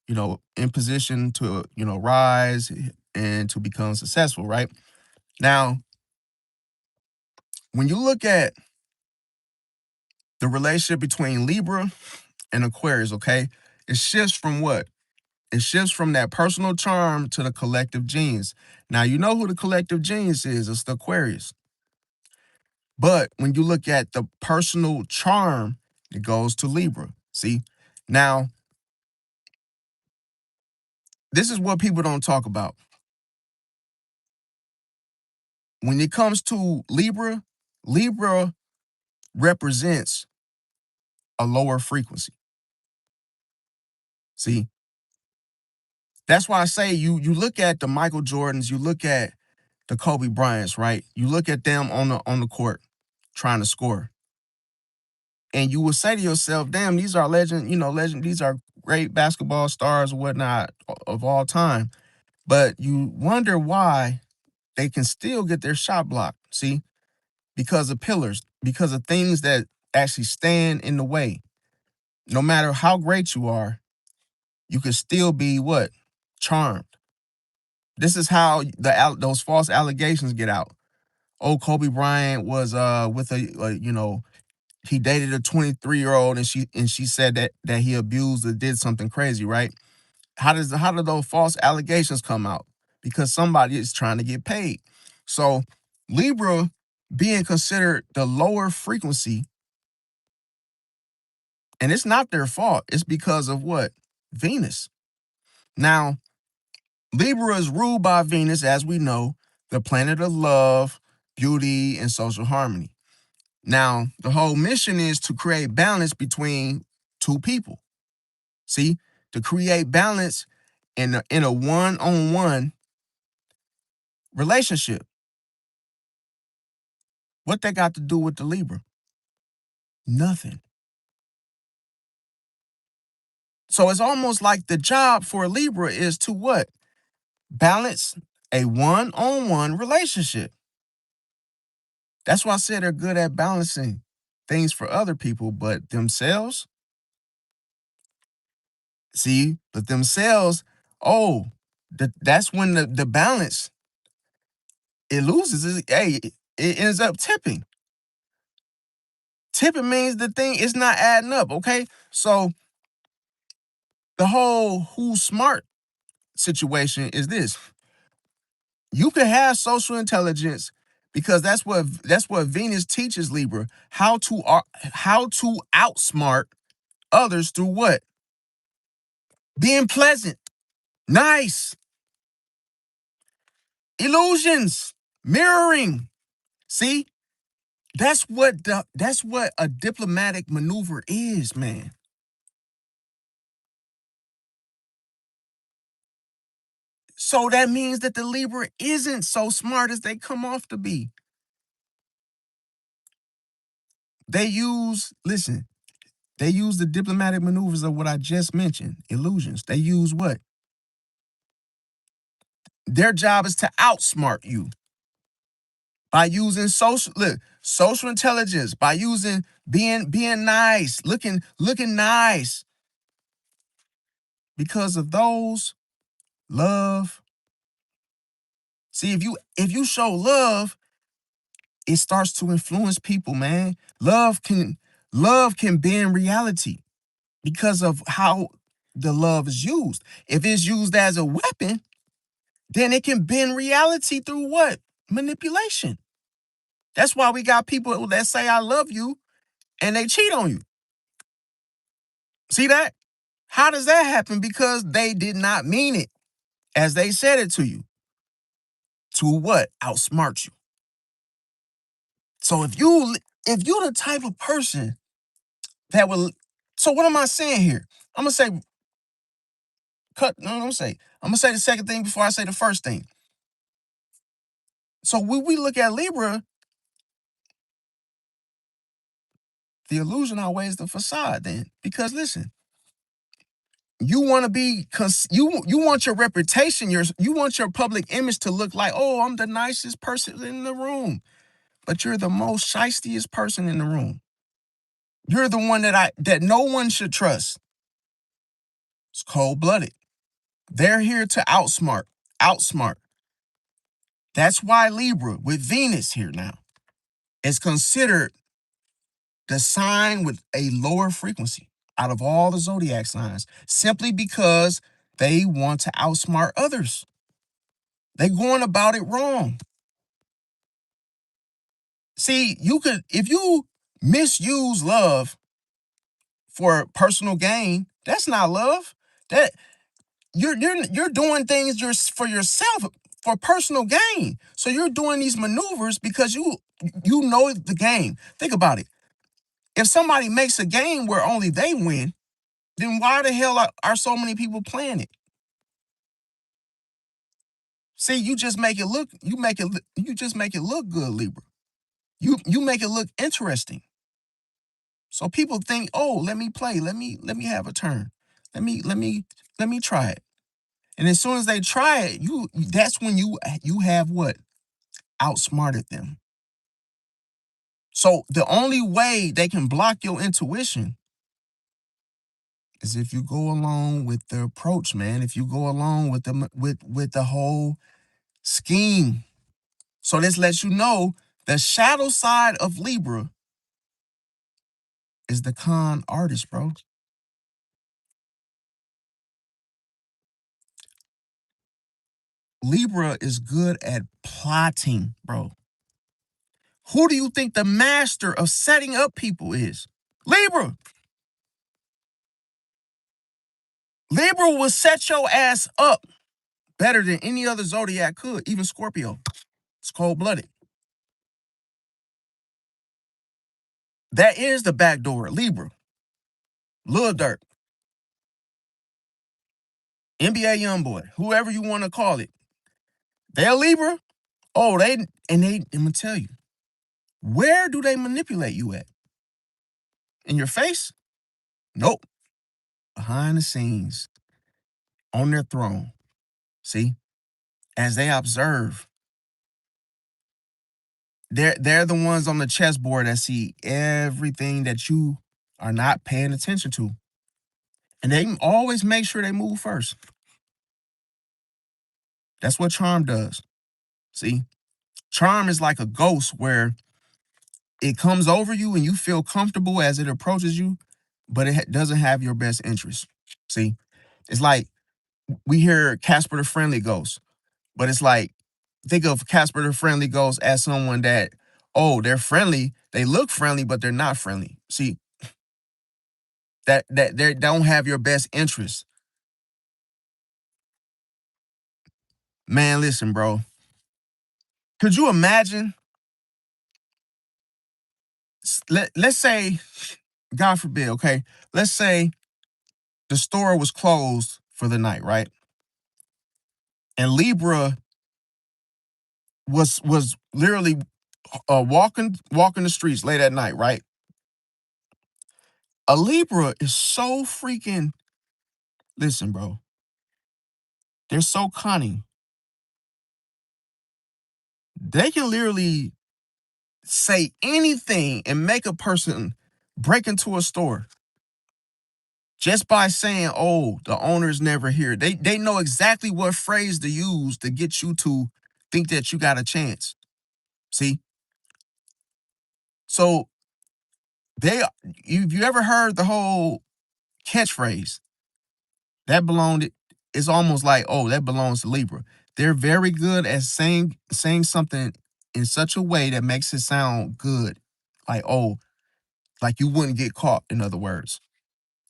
in position to, rise and to become successful, right? Now, when you look at the relationship between Libra and Aquarius, okay, it shifts from what? It shifts from that personal charm to the collective genes. Now, you know who the collective genes is. It's the Aquarius. But when you look at the personal charm, it goes to Libra. See? Now, this is what people don't talk about. When it comes to Libra, Libra represents a lower frequency. See? That's why I say you look at the Michael Jordans, you look at the Kobe Bryants, right? You look at them on the court trying to score. And you will say to yourself, damn, these are legend, these are great basketball stars or whatnot of all time. But you wonder why they can still get their shot blocked. See, because of pillars, because of things that actually stand in the way. No matter how great you are, you can still be what? Charmed. This is how those false allegations get out. Oh, Kobe Bryant was with he dated a 23-year-old, and she said that he abused or did something crazy, right? How do those false allegations come out? Because somebody is trying to get paid. So Libra being considered the lower frequency, and it's not their fault. It's because of what? Venus. Now, Libra is ruled by Venus, as we know, the planet of love, beauty, and social harmony. Now, the whole mission is to create balance between two people. See, to create balance in a one-on-one relationship. What that got to do with the Libra? Nothing. So it's almost like the job for a Libra is to what? Balance a one-on-one relationship. That's why I said they're good at balancing things for other people, but themselves, see, but themselves, oh, that's when the balance, it loses. Hey, it ends up tipping. Tipping means the thing is not adding up, okay? So the whole who's smart situation is this. You can have social intelligence because that's what Venus teaches Libra, how to outsmart others through what? Being pleasant, nice, illusions, mirroring. See? That's what a diplomatic maneuver is, man. So that means that the Libra isn't so smart as they come off to be. Listen, they use the diplomatic maneuvers of what I just mentioned, illusions. They use what? Their job is to outsmart you by using social intelligence, by using being nice, looking nice. Because of those, love. See, if you show love, it starts to influence people, man. Love can bend reality because of how the love is used. If it's used as a weapon, then it can bend reality through what? Manipulation. That's why we got people that say I love you and they cheat on you. See that? How does that happen? Because they did not mean it as they said it to you. To what? Outsmart you. So if you're the type of person that will, so what am I saying here? I'm gonna say cut. No, I'm gonna say the second thing before I say the first thing. So when we look at Libra, The illusion outweighs the facade then. Because listen, you want to be, you want your reputation, you want your public image to look like, oh, I'm the nicest person in the room. But you're the most shystiest person in the room. You're the one that no one should trust. It's cold-blooded. They're here to outsmart. That's why Libra, with Venus here now, is considered the sign with a lower frequency out of all the zodiac signs, simply because they want to outsmart others. They're going about it wrong. See, if you misuse love for personal gain, that's not love. That you're doing things for yourself for personal gain. So you're doing these maneuvers because you know the game. Think about it. If somebody makes a game where only they win, then why the hell are so many people playing it? See, you just make it look good, Libra. You make it look interesting. So people think, oh, let me play, let me have a turn. Let me try it. And as soon as they try it, that's when you have what? Outsmarted them. So the only way they can block your intuition is if you go along with the approach, man. If you go along with the whole scheme. So this lets you know the shadow side of Libra is the con artist, bro. Libra is good at plotting, bro. Who do you think the master of setting up people is? Libra. Libra will set your ass up better than any other zodiac could, even Scorpio. It's cold-blooded. That is the back door, Libra. Lil Durk, NBA Youngboy, whoever you want to call it. They're Libra. Oh, I'm gonna tell you, where do they manipulate you at? In your face? Nope. Behind the scenes, on their throne. See? As they observe, they're the ones on the chessboard that see everything that you are not paying attention to. And they always make sure they move first. That's what charm does. See? Charm is like a ghost where it comes over you and you feel comfortable as it approaches you, but it doesn't have your best interest. See? It's like we hear Casper the Friendly Ghost, but it's like, think of Casper the Friendly Ghost as someone that, oh, they're friendly. They look friendly, but they're not friendly. See, that they don't have your best interest. Man, listen, bro. Could you imagine? Let's say, God forbid, okay? Let's say the store was closed for the night, right? And Libra was literally walking the streets late at night, right? A Libra is so freaking, listen, bro. They're so cunning. They can literally say anything and make a person break into a store just by saying, oh, the owner's never here. They know exactly what phrase to use to get you to think that you got a chance. See? So you ever heard the whole catchphrase? That belonged, it's almost like, oh, that belongs to Libra. They're very good at saying something in such a way that makes it sound good. Like, oh, like you wouldn't get caught, in other words.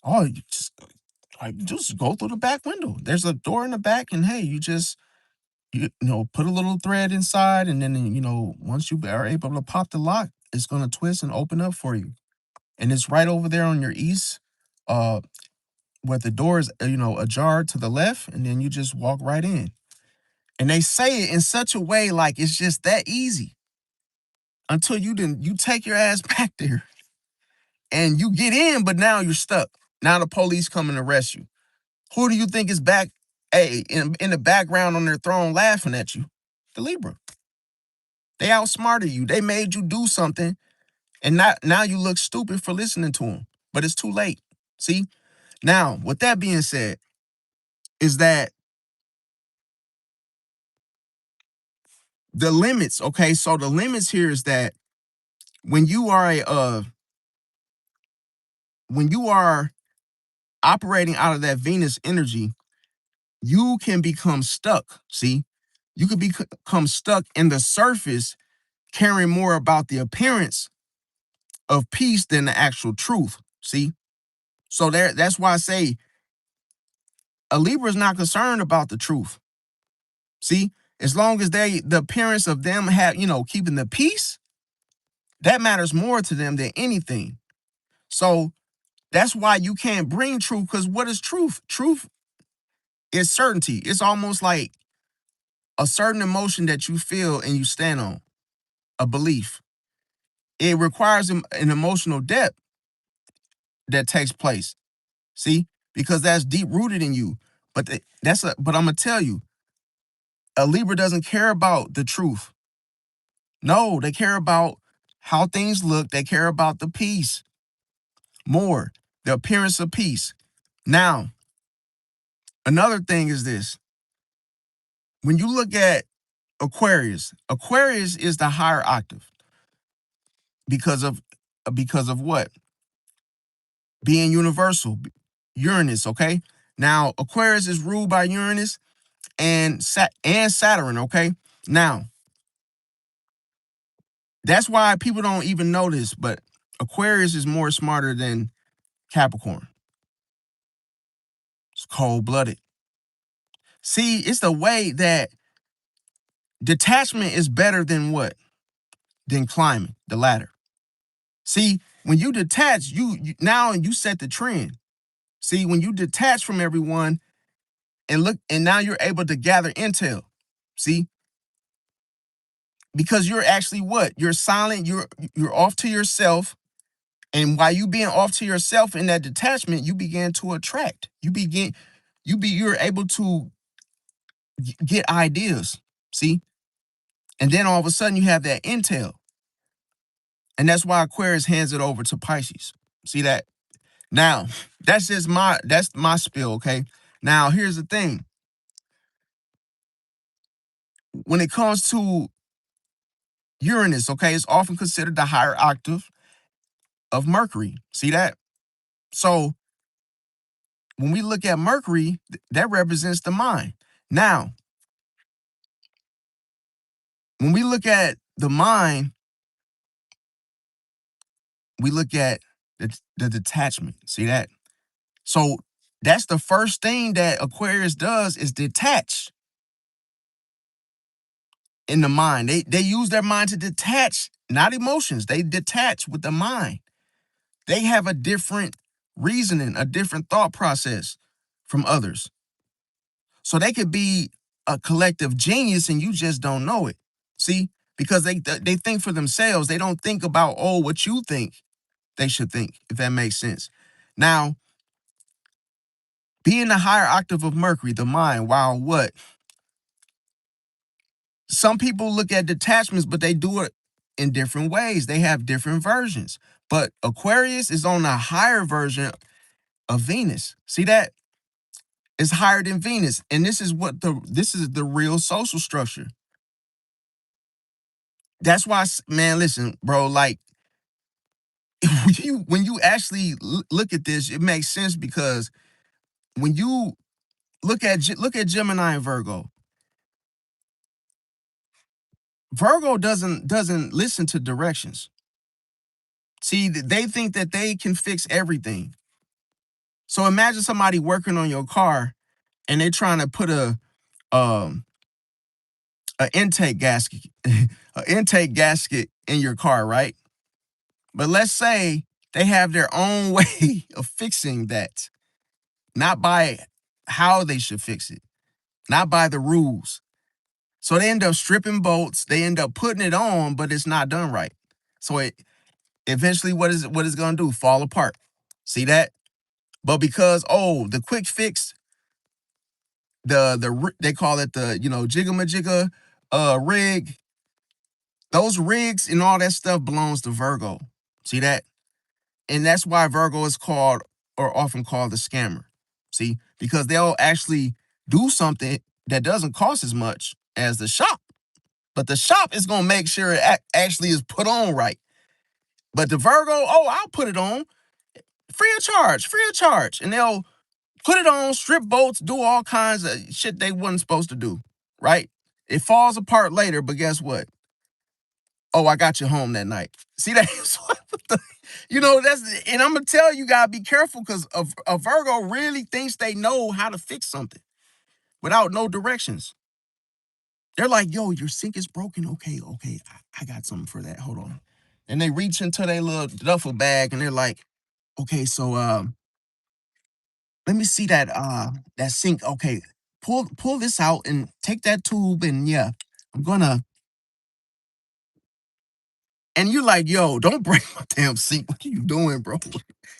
Oh, just go through the back window. There's a door in the back, and hey, you put a little thread inside, and then once you are able to pop the lock, it's gonna twist and open up for you. And it's right over there on your east, uh, where the door is ajar to the left, and then you just walk right in. And they say it in such a way like it's just that easy until you take your ass back there. and you get in, but now you're stuck. Now the police come and arrest you. Who do you think is back, hey, in the background on their throne laughing at you? The Libra. They outsmarted you. They made you do something, and now you look stupid for listening to them. But it's too late. See? Now, with that being said, is that the limits, okay? So the limits here is that when you are when you are operating out of that Venus energy, you can become stuck. See? You could become stuck in the surface, caring more about the appearance of peace than the actual truth. See? So that's why I say a Libra is not concerned about the truth. See? As long as the appearance of them keeping the peace, that matters more to them than anything. So that's why you can't bring truth, because what is truth? Truth is certainty. It's almost like a certain emotion that you feel and you stand on, a belief. It requires an emotional depth that takes place. See, because that's deep rooted in you. But I'm gonna tell you, a Libra doesn't care about the truth. No, they care about how things look. They care about the peace more, the appearance of peace. Now, another thing is this: when you look at Aquarius, Aquarius is the higher octave because of what? Being universal, Uranus. Okay. Now, Aquarius is ruled by Uranus and Saturn. Okay. Now, that's why people don't even know this, but Aquarius is more smarter than Capricorn. It's cold blooded. See, it's the way that detachment is better than what? Than climbing the ladder. See, when you detach, now you set the trend. See, when you detach from everyone and now you're able to gather intel. See, because you're actually what? You're silent. You're off to yourself. And while you being off to yourself in that detachment, you begin to attract. You're able to get ideas. See, and then all of a sudden you have that intel, and that's why Aquarius hands it over to Pisces. See that? Now, that's my spiel. Okay. Now here's the thing: when it comes to Uranus, okay, it's often considered the higher octave of Mercury. See that? So when we look at Mercury, that represents the mind. Now, when we look at the mind, we look at the detachment. See that? So that's the first thing that Aquarius does is detach in the mind. They use their mind to detach, not emotions. They detach with the mind. They have a different reasoning, a different thought process from others. So they could be a collective genius and you just don't know it. See? Because they think for themselves. They don't think about, oh, what you think they should think, if that makes sense. Now, being the higher octave of Mercury, the mind, while what? Some people look at detachments, but they do it in different ways. They have different versions. But Aquarius is on a higher version of Venus. See that? It's higher than Venus. And this is the real social structure. That's why, man, listen, bro, like when you actually look at this, it makes sense because when you look at Gemini and Virgo, Virgo doesn't listen to directions. See, they think that they can fix everything. So imagine somebody working on your car and they're trying to put um a intake gasket a intake gasket in your car, right? But let's say they have their own way of fixing that, not by how they should fix it, not by the rules. So they end up stripping bolts, they end up putting it on, but it's not done right. So Eventually, what is gonna do? Fall apart. See that? But because the quick fix, they call it the jigga rig. Those rigs and all that stuff belongs to Virgo. See that? And that's why Virgo is called or often called the scammer. See, because they'll actually do something that doesn't cost as much as the shop, but the shop is gonna make sure it actually is put on right. But the Virgo, I'll put it on free of charge, and they'll put it on, strip bolts, do all kinds of shit they wasn't supposed to do. Right? It falls apart later, but guess what? Oh, I got you home that night. See that? That's, and I'm gonna tell you, gotta be careful because a Virgo really thinks they know how to fix something without no directions. They're like, yo, your sink is broken. Okay, I got something for that. Hold on. And they reach into their little duffel bag and they're like, okay, so let me see that sink. Okay, pull this out and take that tube and yeah, I'm gonna. And you're like, yo, don't break my damn sink. What are you doing, bro?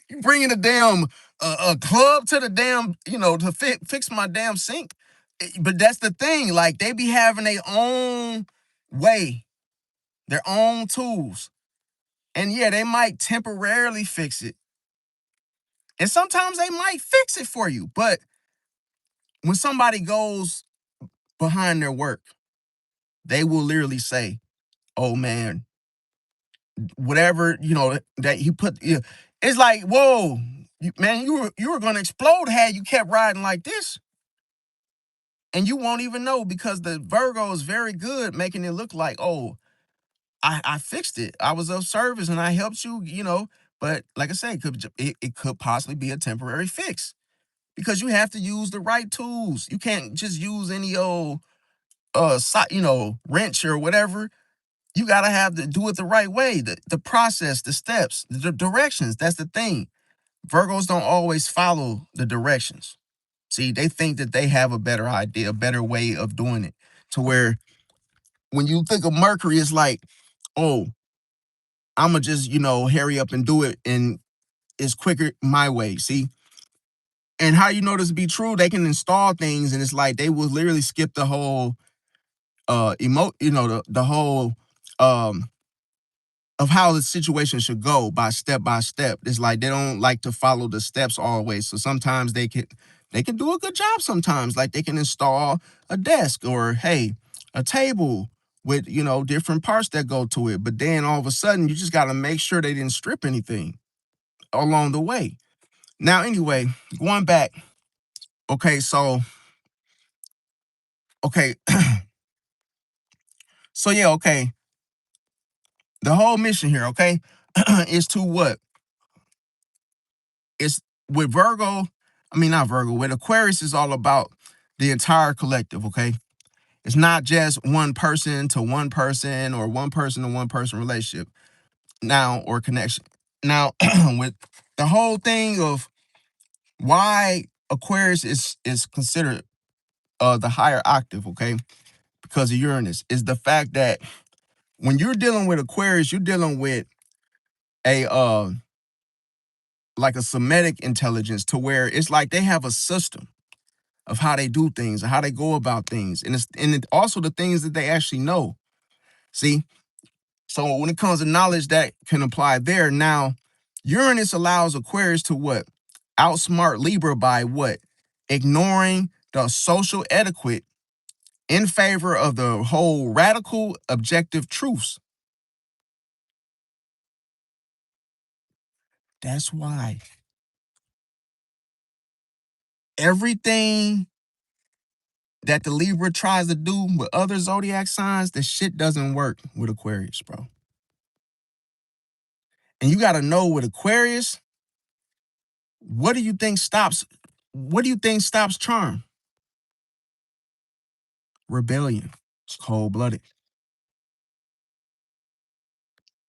You bringing a damn a club to the damn, to fix my damn sink. But that's the thing. Like, they be having their own way, their own tools. And yeah, they might temporarily fix it. And sometimes they might fix it for you. But when somebody goes behind their work, they will literally say, oh man, whatever, that he put, it's like, whoa, man, you were gonna explode had you kept riding like this. And you won't even know because the Virgo is very good making it look like, oh, I fixed it. I was of service and I helped you, But like I said, it could possibly be a temporary fix because you have to use the right tools. You can't just use any old wrench or whatever. You gotta have to do it the right way. The process, the steps, the directions. That's the thing. Virgos don't always follow the directions. See, they think that they have a better idea, a better way of doing it. To where when you think of Mercury, it's like, oh, I'ma just, hurry up and do it and it's quicker my way. See? And how you know this to be true, they can install things and it's like they will literally skip the whole the whole um of how the situation should go by step by step. It's like they don't like to follow the steps always. So sometimes they can do a good job sometimes. Like they can install a desk or hey, a table with, different parts that go to it. But then all of a sudden you just gotta make sure they didn't strip anything along the way. Now, anyway, going back, okay, so okay, so yeah, okay. The whole mission here, okay, is to what? It's with Virgo, I mean not Virgo, with Aquarius is all about the entire collective, okay? It's not just one person to one person or one person to one person relationship now or connection. Now, with the whole thing of why Aquarius is considered the higher octave, okay? Because of Uranus, is the fact that when you're dealing with Aquarius, you're dealing with a like a Semitic intelligence to where it's like they have a system of how they do things and how they go about things. Also the things that they actually know. See? So when it comes to knowledge that can apply there, now Uranus allows Aquarius to what? Outsmart Libra by what? Ignoring the social etiquette in favor of the whole radical objective truths. That's why everything that the Libra tries to do with other zodiac signs, the shit doesn't work with Aquarius, bro. And you got to know with Aquarius, what do you think stops? What do you think stops charm? Rebellion. It's cold blooded.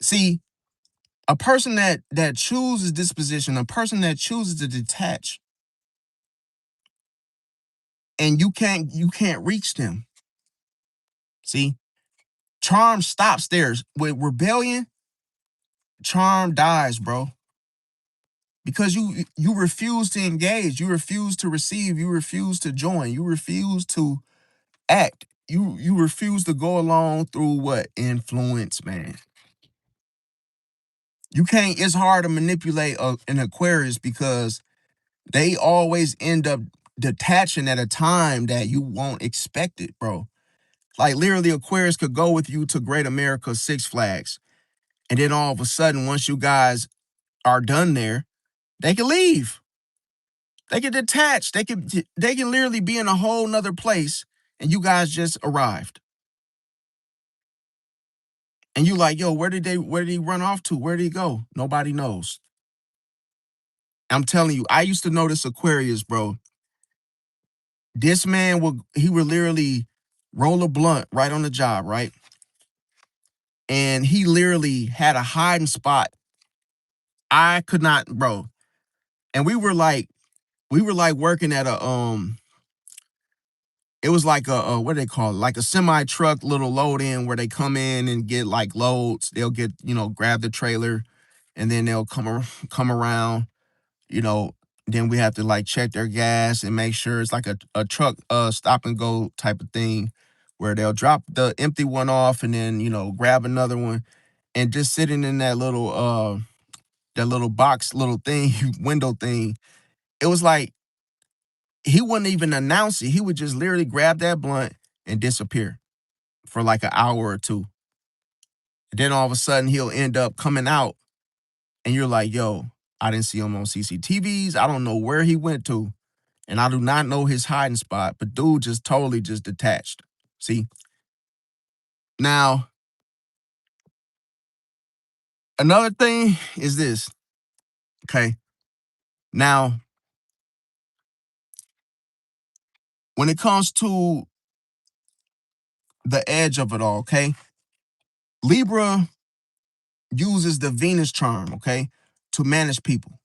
See, a person that chooses disposition, a person that chooses to detach, and you can't reach them. See, charm stops there. With rebellion, charm dies, bro. Because you refuse to engage, you refuse to receive, you refuse to join, you refuse to act. You refuse to go along through what? Influence, man. You can't, it's hard to manipulate an Aquarius because they always end up detaching at a time that you won't expect it, bro. Like literally, Aquarius could go with you to Great America Six Flags. And then all of a sudden, once you guys are done there, they can leave. They can detach. They can literally be in a whole nother place and you guys just arrived. And you like, yo, where did he run off to? Where did he go? Nobody knows. I'm telling you, I used to know this Aquarius, bro. This man he would literally roll a blunt right on the job, right? And he literally had a hiding spot. I could not, bro. And we were like working at it was like a what do they call it? Like a semi truck little load in where they come in and get like loads. They'll get, grab the trailer and then they'll come around, you know, then we have to like check their gas and make sure it's like a truck stop and go type of thing where they'll drop the empty one off and then, grab another one and just sitting in that little box little thing, window thing. It was like he wouldn't even announce it. He would just literally grab that blunt and disappear for like an hour or two. And then all of a sudden he'll end up coming out and you're like, yo, I didn't see him on CCTVs. I don't know where he went to. And I do not know his hiding spot, but dude just totally just detached. See? Now, another thing is this. Okay. Now, when it comes to the edge of it all, okay, Libra uses the Venus charm, okay, to manage people.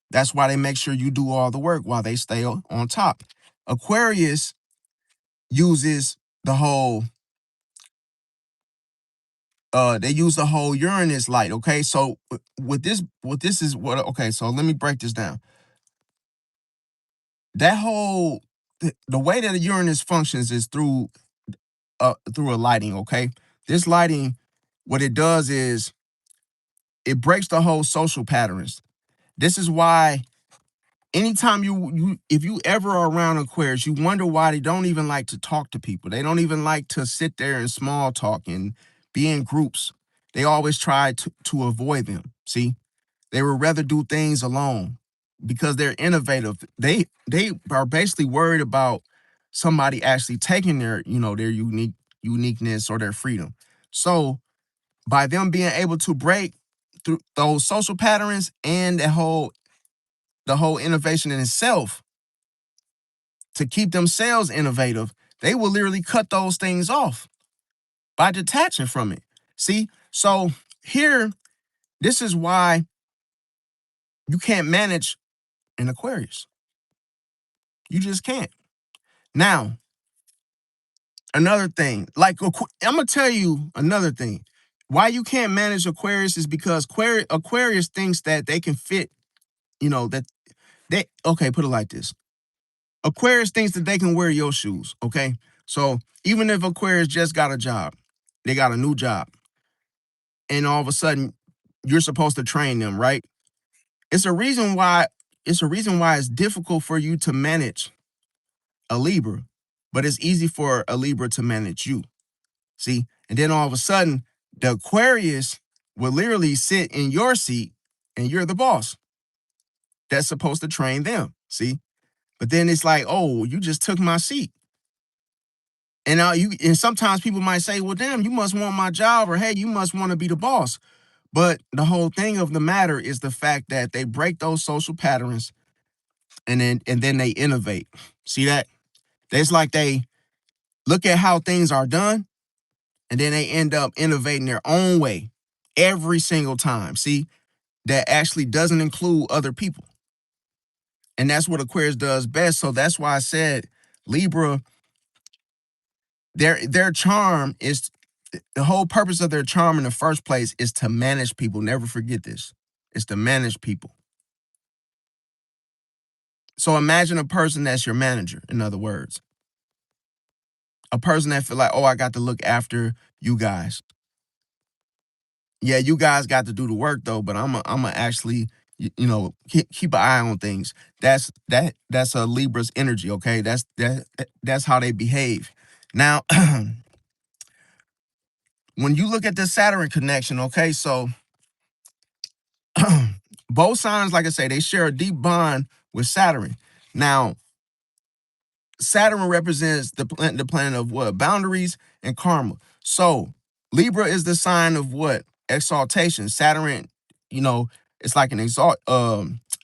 That's why they make sure you do all the work while they stay on top. Aquarius uses the whole they use the whole Uranus light, okay? So okay, so let me break this down. That whole the way that a Uranus functions is through a lighting, okay? This lighting, what it does is it breaks the whole social patterns. This is why anytime you if you ever are around Aquarius, you wonder why they don't even like to talk to people. They don't even like to sit there and small talk and be in groups. They always try to avoid them. See, they would rather do things alone because they're innovative. They are basically worried about somebody actually taking their uniqueness or their freedom. So by them being able to break through those social patterns and the whole innovation in itself to keep themselves innovative, they will literally cut those things off by detaching from it. See? So here, this is why you can't manage an Aquarius. You just can't. Now, another thing, like I'm gonna tell you another thing. Why you can't manage Aquarius is because Aquarius thinks that they can fit, that okay, put it like this. Aquarius thinks that they can wear your shoes, okay? So even if Aquarius just got a job, they got a new job, and all of a sudden you're supposed to train them, right? It's a reason why it's difficult for you to manage a Libra, but it's easy for a Libra to manage you. See? And then all of a sudden, the Aquarius will literally sit in your seat and you're the boss that's supposed to train them. See? But then it's like, oh, you just took my seat. And sometimes people might say, well, damn, you must want my job, or hey, you must want to be the boss. But the whole thing of the matter is the fact that they break those social patterns and then they innovate. See that? It's like they look at how things are done and then they end up innovating their own way every single time. See, that actually doesn't include other people. And that's what Aquarius does best. So that's why I said Libra, their charm is The whole purpose of their charm in the first place is to manage people. Never forget this. It's to manage people. So imagine a person that's your manager, in other words. A person that feel like, oh, I got to look after you guys. Yeah, you guys got to do the work though, but I'm actually, keep an eye on things. That's a Libra's energy, okay? That's how they behave. Now, when you look at the Saturn connection, okay, so both signs, like I say, they share a deep bond with Saturn. Now, Saturn represents the planet of what? Boundaries and karma. So Libra is the sign of what? Exaltation. Saturn, you know, it's like an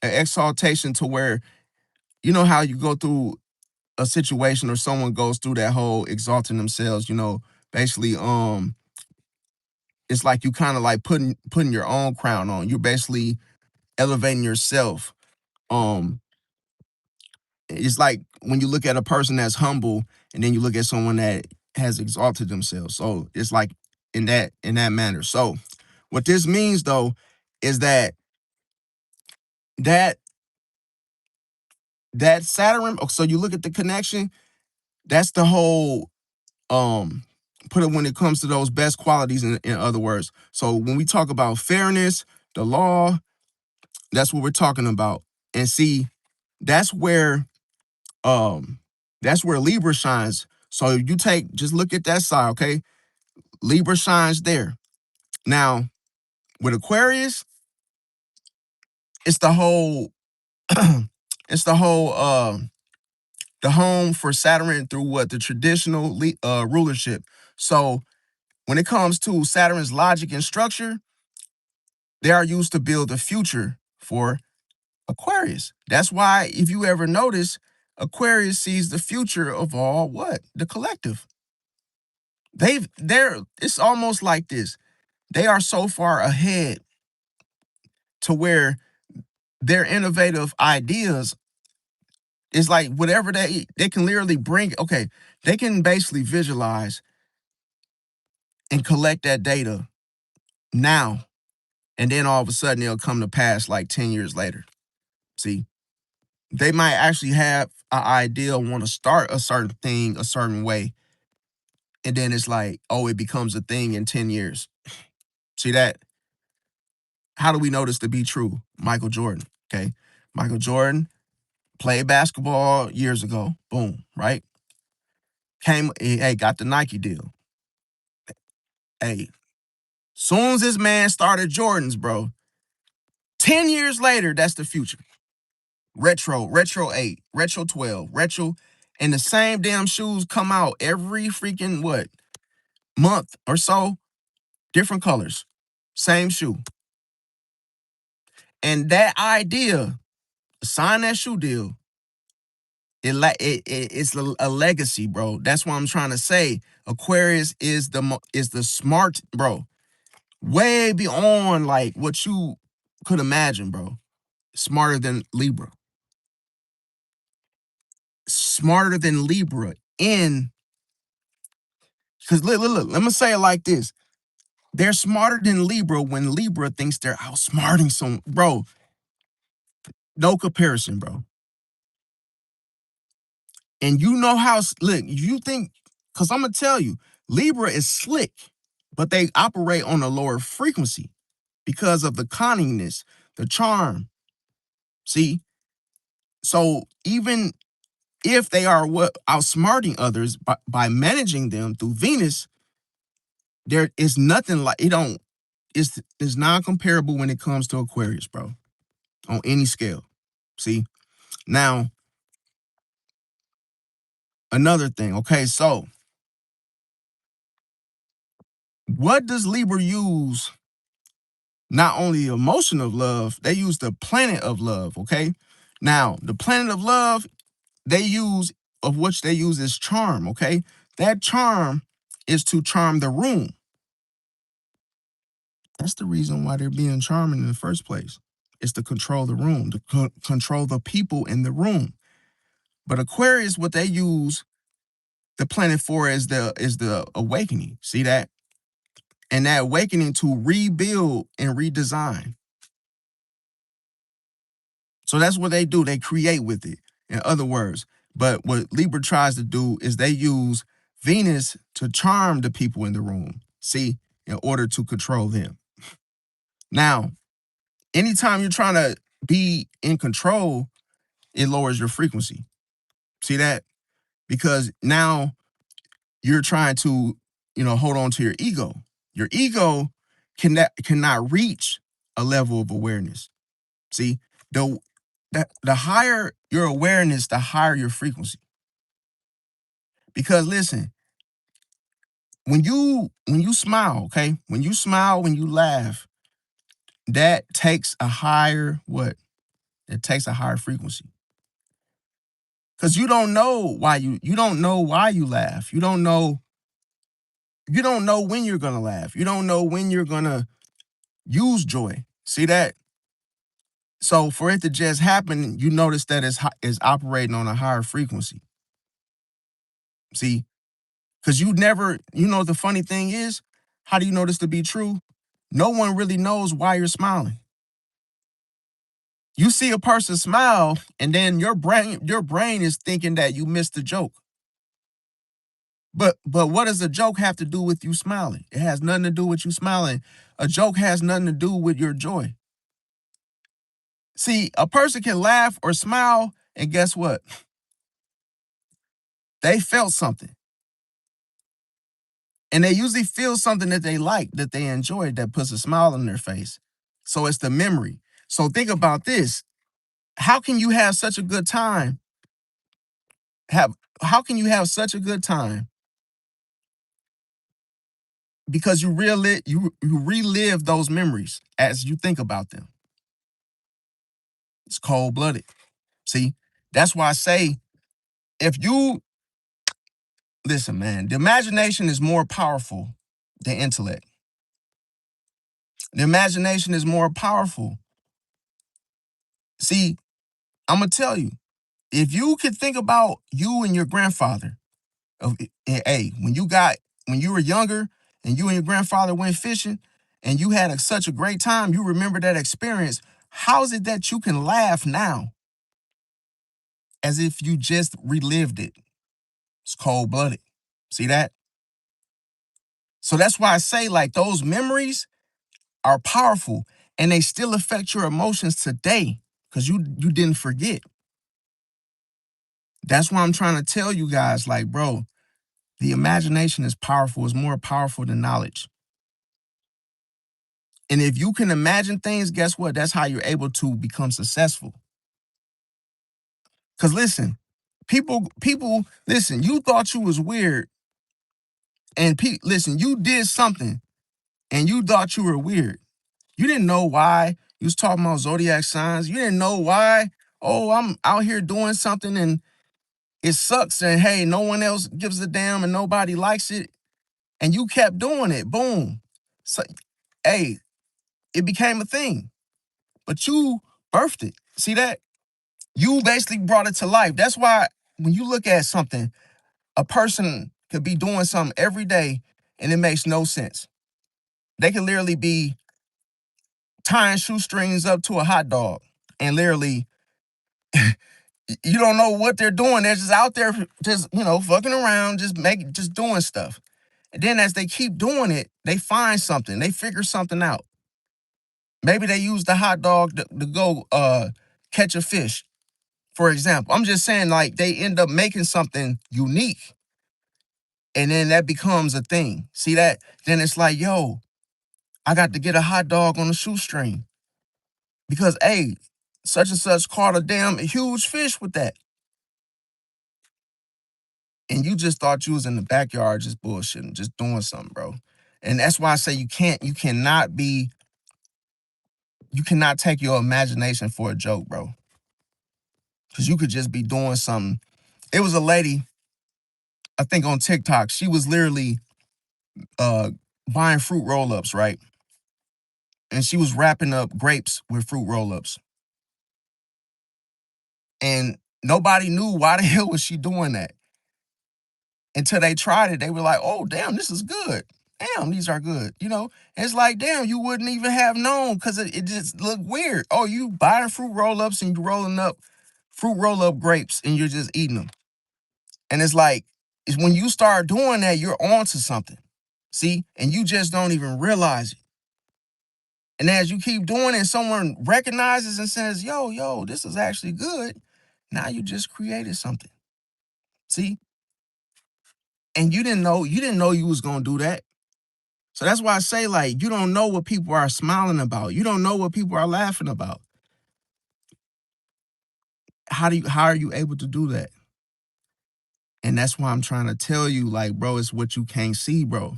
exaltation to where you know how you go through a situation or someone goes through that whole exalting themselves, basically it's like you kind of like putting your own crown on. You're basically elevating yourself. Um it's like when you look at a person that's humble and then you look at someone that has exalted themselves. So it's like in that manner. So what this means though is that that Saturn, so you look at the connection, that's the whole put it when it comes to those best qualities in other words. So when we talk about fairness, the law, that's what we're talking about. And see, that's where um that's where Libra shines. So you just look at that side, okay? Libra shines there. Now, with Aquarius, it's the whole it's the home for Saturn through what? The traditional rulership. So when it comes to Saturn's logic and structure, they are used to build a future for Aquarius. That's why if you ever notice, Aquarius sees the future of all what? The collective. It's almost like this. They are so far ahead to where their innovative ideas is like whatever they can literally bring. Okay, they can basically visualize and collect that data now, and then all of a sudden it'll come to pass like 10 years later. See, they might actually have an idea, want to start a certain thing a certain way, and then it's like, oh, it becomes a thing in 10 years. See that? How do we know this to be true? Michael Jordan. Okay. Michael Jordan played basketball years ago. Boom, right? Hey, got the Nike deal. Hey, soon as this man started Jordans, bro, 10 years later, that's the future. Retro 8, Retro 12, Retro, and the same damn shoes come out every freaking what? Month or so, different colors, same shoe. And that idea, sign that shoe deal, it's a legacy, bro. That's what I'm trying to say. Aquarius is the smart, bro. Way beyond like what you could imagine, bro. Smarter than Libra. Smarter than Libra in because look, let me say it like this. They're smarter than Libra when Libra thinks they're outsmarting some, bro. No comparison, bro. And you know how look, you think, because I'm gonna tell you, Libra is slick, but they operate on a lower frequency because of the cunningness, the charm. See? So even if they are what outsmarting others by managing them through Venus, there is nothing like it don't it's non-comparable when it comes to Aquarius, bro, on any scale. See? Now, another thing, okay, so what does Libra use? Not only emotion of love, they use the planet of love, okay? Now, the planet of love, of which they use is charm, okay? That charm is to charm the room. That's the reason why they're being charming in the first place. It's to control the room, to control the people in the room. But Aquarius, what they use the planet for is the awakening. See that? and that awakening to rebuild and redesign. So that's what they do. They create with it, in other words. But what Libra tries to do is they use Venus to charm the people in the room, see, in order to control them. Now, anytime you're trying to be in control, it lowers your frequency. See that? Because now you're trying to, hold on to your ego. Your ego cannot reach a level of awareness. See, the the higher your awareness, the higher your frequency. Because listen, when you smile, okay, when you smile, when you laugh, that takes a higher what? It takes a higher frequency. Because you don't know why you laugh. You don't know when you're gonna laugh. You don't know when you're gonna use joy. See that? So for it to just happen, you notice that it's operating on a higher frequency. See, because the funny thing is, how do you know this to be true? No one really knows why you're smiling. You see a person smile, and then your brain is thinking that you missed the joke. But what does a joke have to do with you smiling? It has nothing to do with you smiling. A joke has nothing to do with your joy. See, a person can laugh or smile, and guess what? They felt something. And they usually feel something that they like, that they enjoy, that puts a smile on their face. So it's the memory. So think about this. How can you have such a good time? How can you have such a good time? Because you relive those memories as you think about them. It's cold-blooded. See, that's why I say, if you listen, man, the imagination is more powerful than intellect. The imagination is more powerful. See, I'm gonna tell you, if you could think about you and your grandfather, hey, when you were younger and you and your grandfather went fishing and you had such a great time, you remember that experience. How is it that you can laugh now as if you just relived it? It's cold blooded. See that? So that's why I say, like, those memories are powerful and they still affect your emotions today because you didn't forget. That's why I'm trying to tell you guys, like, bro, the imagination is powerful. It's more powerful than knowledge. And if you can imagine things, guess what? That's how you're able to become successful. Because listen, listen, you thought you was weird. And listen, you did something and you thought you were weird. You didn't know why. You was talking about zodiac signs. You didn't know why. Oh, I'm out here doing something and it sucks. And hey, no one else gives a damn and nobody likes it. And you kept doing it. Boom. So, hey, it became a thing. But you birthed it. See that? You basically brought it to life. That's why when you look at something, a person could be doing something every day and it makes no sense. They could literally be tying shoestrings up to a hot dog and literally you don't know what they're doing. They're just out there just, fucking around, just doing stuff. And then as they keep doing it, they find something. They figure something out. Maybe they use the hot dog to go catch a fish, for example. I'm just saying, like, they end up making something unique. And then that becomes a thing. See that? Then it's like, yo, I got to get a hot dog on a shoestring. Because, hey, such and such caught a damn huge fish with that. And you just thought you was in the backyard just bullshitting, just doing something, bro. And that's why I say you cannot take your imagination for a joke, bro. Because you could just be doing something. It was a lady, I think on TikTok, she was literally uh buying fruit roll-ups, right? And she was wrapping up grapes with fruit roll-ups. And nobody knew why the hell was she doing that. Until they tried it, they were like, oh, damn, this is good. damn, these are good. It's like, damn, you wouldn't even have known because it just looked weird. Oh, you buying fruit roll-ups and you rolling up fruit roll-up grapes and you're just eating them. And it's like, it's when you start doing that, you're on to something. See? And you just don't even realize it. And as you keep doing it, someone recognizes and says, yo, this is actually good. Now you just created something. See? And you didn't know you was gonna do that. So that's why I say, like, you don't know what people are smiling about. You don't know what people are laughing about. How are you able to do that? And that's why I'm trying to tell you, like, bro, it's what you can't see, bro.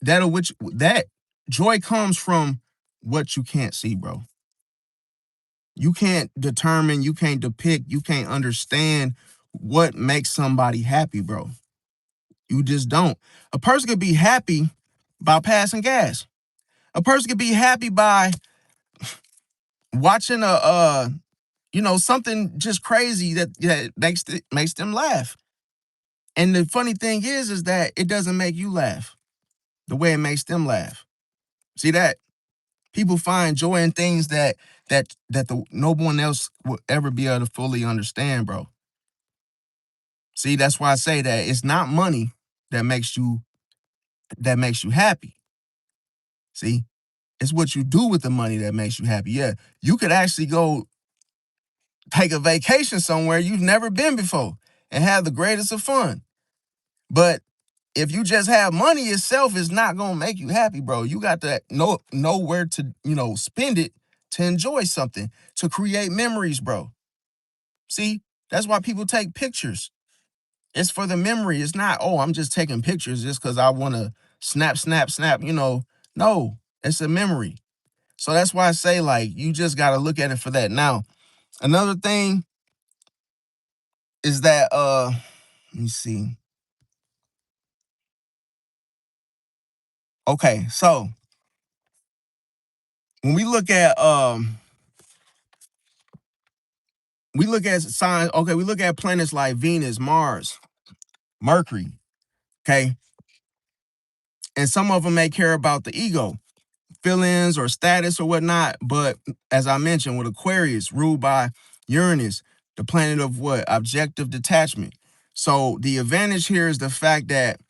That joy comes from what you can't see, bro. You can't determine, you can't depict, you can't understand what makes somebody happy, bro. You just don't. A person could be happy by passing gas. A person could be happy by watching something just crazy that makes them laugh. And the funny thing is that it doesn't make you laugh the way it makes them laugh. See that? People find joy in things that no one else will ever be able to fully understand, bro. See, that's why I say that it's not money that makes you happy. See, it's what you do with the money that makes you happy. Yeah, you could actually go take a vacation somewhere you've never been before and have the greatest of fun. But if you just have money itself, is not gonna make you happy, bro. You got to know where to spend it to enjoy something, to create memories, bro. See, that's why people take pictures. It's for the memory. It's not, oh, I'm just taking pictures just because I want to snap, snap, snap. No, it's a memory. So that's why I say, like, you just got to look at it for that. Now, another thing is that let me see. Okay, so when we look at signs, okay, we look at planets like Venus, Mars, Mercury, okay? And some of them may care about the ego, feelings or status or whatnot. But as I mentioned, with Aquarius, ruled by Uranus, the planet of what? Objective detachment. So the advantage here is the fact that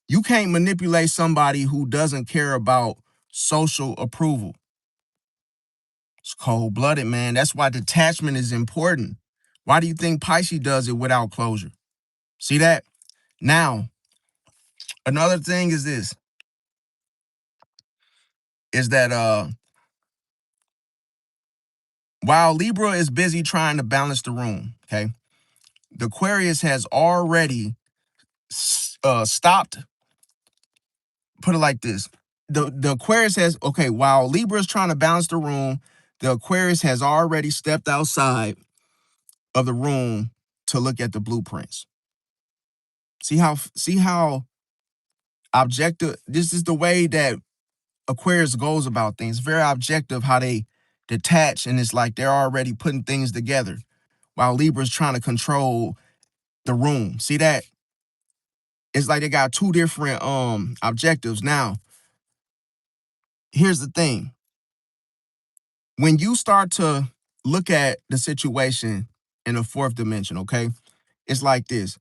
you can't manipulate somebody who doesn't care about social approval. It's cold-blooded, man. That's why detachment is important. Why do you think Pisces does it without closure? See that? Now, another thing is this, is that while Libra is busy trying to balance the room, okay, the Aquarius has already stopped. Put it like this: the Aquarius has, okay, while Libra is trying to balance the room, the Aquarius has already stepped outside of the room to look at the blueprints. See how objective this is, the way that Aquarius goes about things. Very objective how they detach, and it's like they're already putting things together while Libra's trying to control the room. See that? It's like they got two different objectives. Now, here's the thing. When you start to look at the situation in the fourth dimension, okay? It's like this.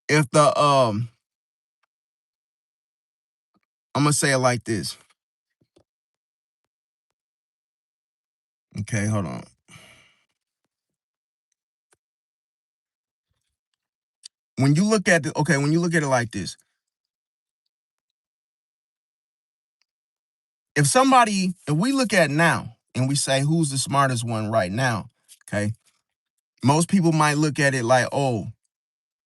If the I'm gonna say it like this. Okay, hold on. When you look at it like this, if we look at now and we say who's the smartest one right now, okay? Most people might look at it like, oh,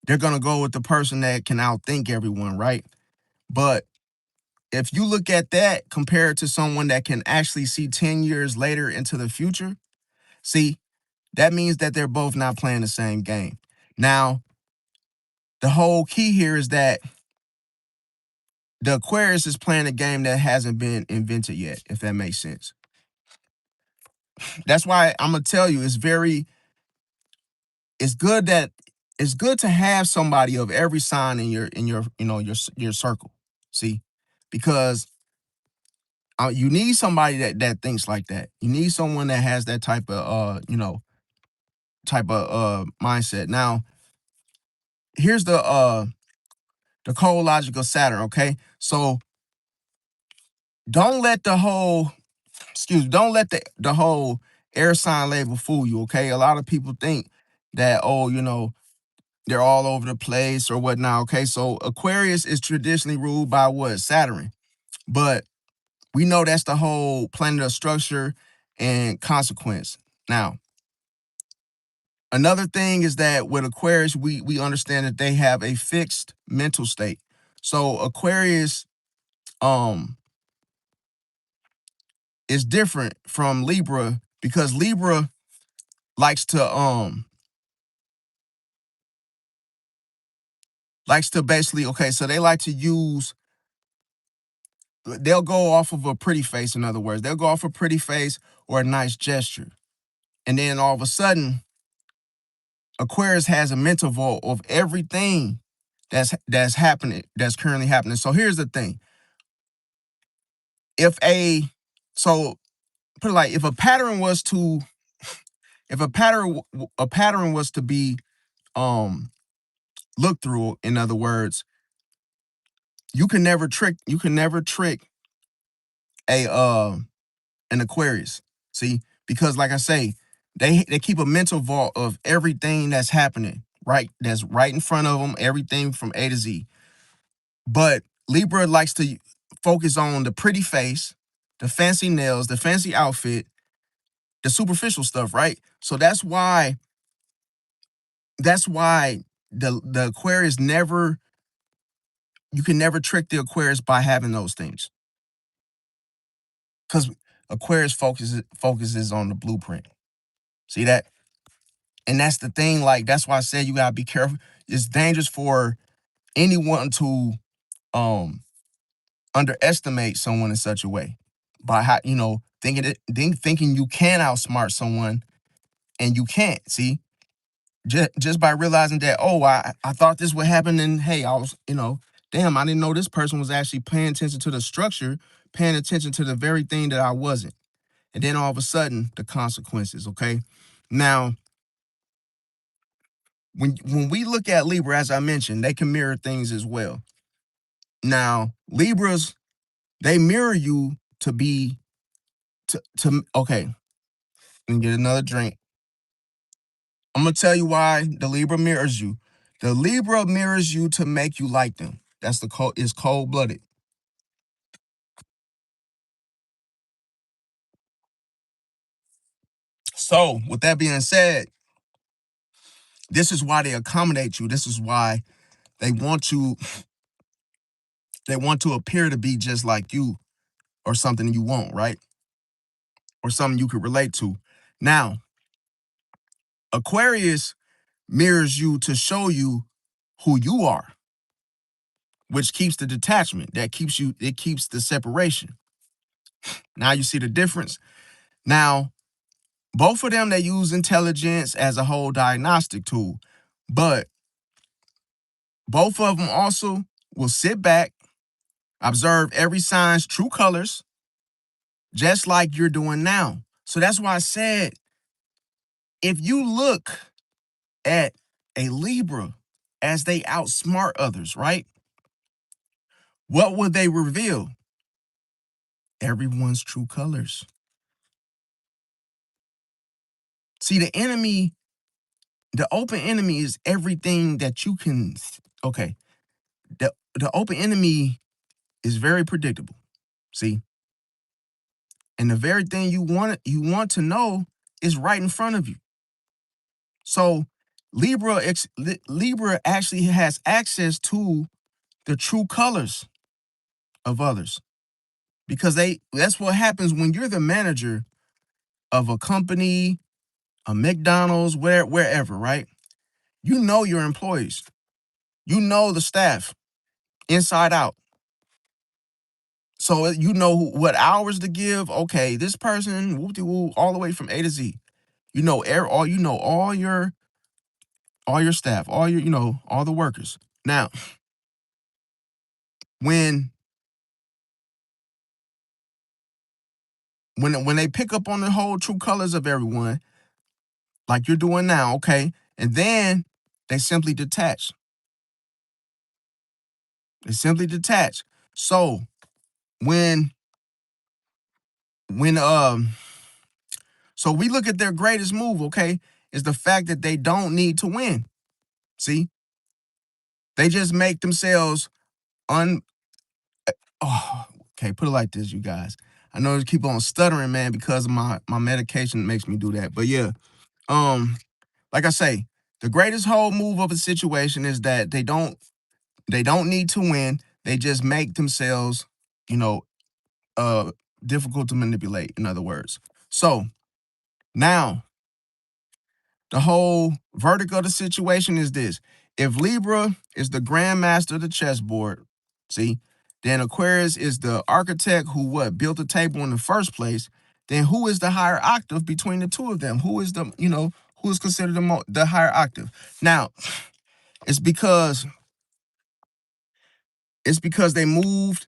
they're gonna go with the person that can outthink everyone, right? But if you look at that compared to someone that can actually see 10 years later into the future, see, that means that they're both not playing the same game. Now, the whole key here is that the Aquarius is playing a game that hasn't been invented yet, if that makes sense. That's why I'm gonna tell you, it's good that it's good to have somebody of every sign in your your circle. See, because you need somebody that thinks like that. You need someone that has that type of type of mindset. Now, here's the cold logic of Saturn. Okay, so don't let the whole don't let the whole air sign label fool you. Okay, a lot of people think that, oh, they're all over the place or whatnot. Okay, so Aquarius is traditionally ruled by what? Saturn. But we know that's the whole planet of structure and consequence. Now, another thing is that with Aquarius, we understand that they have a fixed mental state. So Aquarius um is different from Libra because Libra likes to basically, okay, so they like to use, they'll go off of a pretty face. In other words, they'll go off a pretty face or a nice gesture. And then all of a sudden, Aquarius has a mental vault of everything that's happening, that's currently happening. So here's the thing. If a so put it like, if a pattern was to, if a pattern was to be um looked through, in other words, you can never trick a an Aquarius. See, because like I say, they keep a mental vault of everything that's happening, right? That's right in front of them, everything from A to Z. But Libra likes to focus on the pretty face, the fancy nails, the fancy outfit, the superficial stuff, right? So that's why the Aquarius never, you can never trick the Aquarius by having those things. Because Aquarius focuses on the blueprint. See that? And that's the thing, like that's why I said you gotta be careful. It's dangerous for anyone to um underestimate someone in such a way by how, thinking you can outsmart someone and you can't. See, just by realizing that, oh, I thought this would happen, and hey, I was, damn, I didn't know this person was actually paying attention to the structure, paying attention to the very thing that I wasn't. And then all of a sudden, the consequences. Okay, now when we look at Libra, as I mentioned, they can mirror things as well. Now, Libras, they mirror you to be to okay, and get another drink. I'm gonna tell you why the Libra mirrors you. The Libra mirrors you to make you like them. That's the cold, is cold-blooded. So, with that being said, this is why they accommodate you. This is why they want you, they want to appear to be just like you or something you want, right? Or something you could relate to. Now, Aquarius mirrors you to show you who you are, which keeps the detachment. That keeps you, it keeps the separation. Now you see the difference. Now, both of them, they use intelligence as a whole diagnostic tool, but both of them also will sit back, observe every sign's true colors, just like you're doing now. So that's why I said, if you look at a Libra as they outsmart others, right? What would they reveal? Everyone's true colors. See, the enemy, the open enemy is everything that you can, okay. The open enemy is very predictable. See, and the very thing you want to know is right in front of you. So Libra actually has access to the true colors of others, because that's what happens when you're the manager of a company, a McDonald's, wherever, right? You know your employees. You know the staff inside out. So you know what hours to give. Okay, this person, whoop-de-woo, all the way from A to Z. You know all your all your staff, all your, all the workers. Now, when when they pick up on the whole true colors of everyone, like you're doing now, okay, and then they simply detach. They simply detach. So when when so we look at their greatest move, okay, is the fact that they don't need to win. See, they just make themselves un. Oh, okay. Put it like this, you guys. I know I keep on stuttering, man, because of my medication makes me do that. But yeah, um, like I say, the greatest whole move of a situation is that they don't need to win. They just make themselves, you know, uh, difficult to manipulate. In other words, so now the whole verdict of the situation is this: if Libra is the grandmaster of the chessboard, see, then Aquarius is the architect who what built the table in the first place. Then who is the higher octave between the two of them? Who is the who is considered the higher octave? Now it's because they moved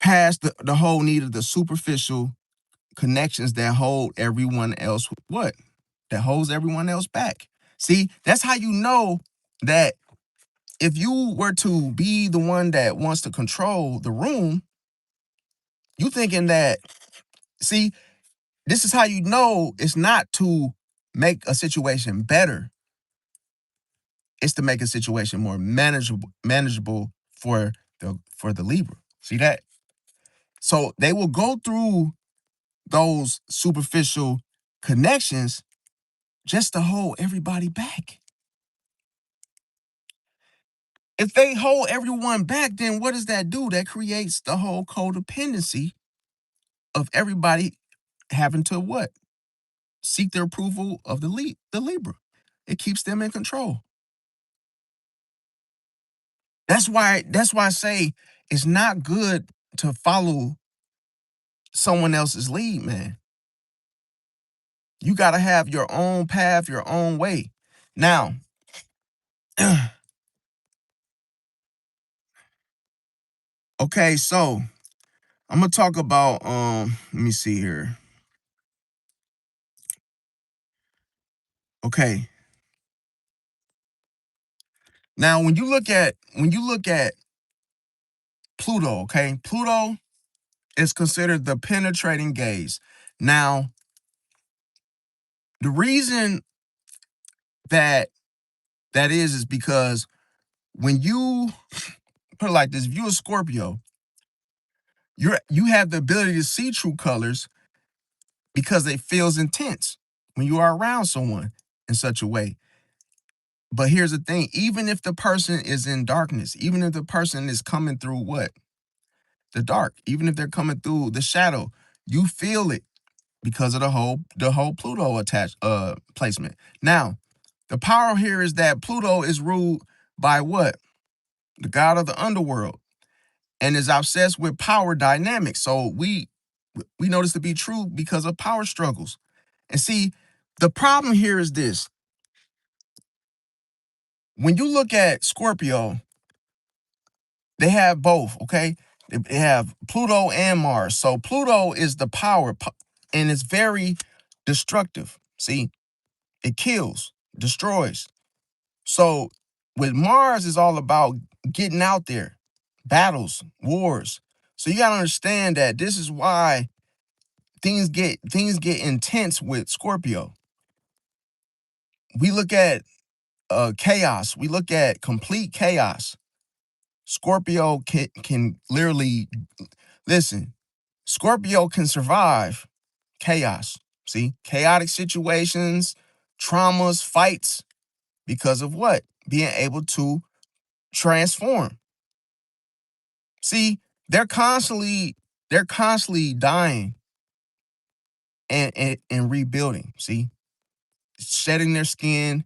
past the whole need of the superficial connections that hold everyone else what that holds everyone else back. See, that's how you know that if you were to be the one that wants to control the room, you thinking that, see, this is how you know it's not to make a situation better. It's to make a situation more manageable for the Libra. See that? So they will go through those superficial connections just to hold everybody back. If they hold everyone back, then what does that do? That creates the whole codependency of everybody having to what? Seek the approval of the Libra. It keeps them in control. That's why I say it's not good to follow someone else's lead, man. You got to have your own path, your own way. Now, okay, so I'm gonna talk about let me see here. Okay. Now when you look at Pluto, okay? Pluto is considered the penetrating gaze. Now, the reason that is because when you put it like this, if you're a Scorpio, you have the ability to see true colors because it feels intense when you are around someone in such a way. But here's the thing, even if the person is in darkness, even if the person is coming through what? The dark, even if they're coming through the shadow, you feel it because of the whole Pluto attached placement. Now, the power here is that Pluto is ruled by what? The god of the underworld, and is obsessed with power dynamics. So we know this to be true because of power struggles. And see, the problem here is this. When you look at Scorpio, they have both, okay? They have Pluto and Mars. So Pluto is the power and it's very destructive. See, it kills, destroys. So with Mars is all about getting out there, battles, wars. So you got to understand that this is why things get intense with Scorpio. We look at chaos. We look at complete chaos. Scorpio can literally listen. Scorpio can survive chaos. See, chaotic situations, traumas, fights because of what? Being able to transform. See, they're constantly dying and rebuilding. See, shedding their skin,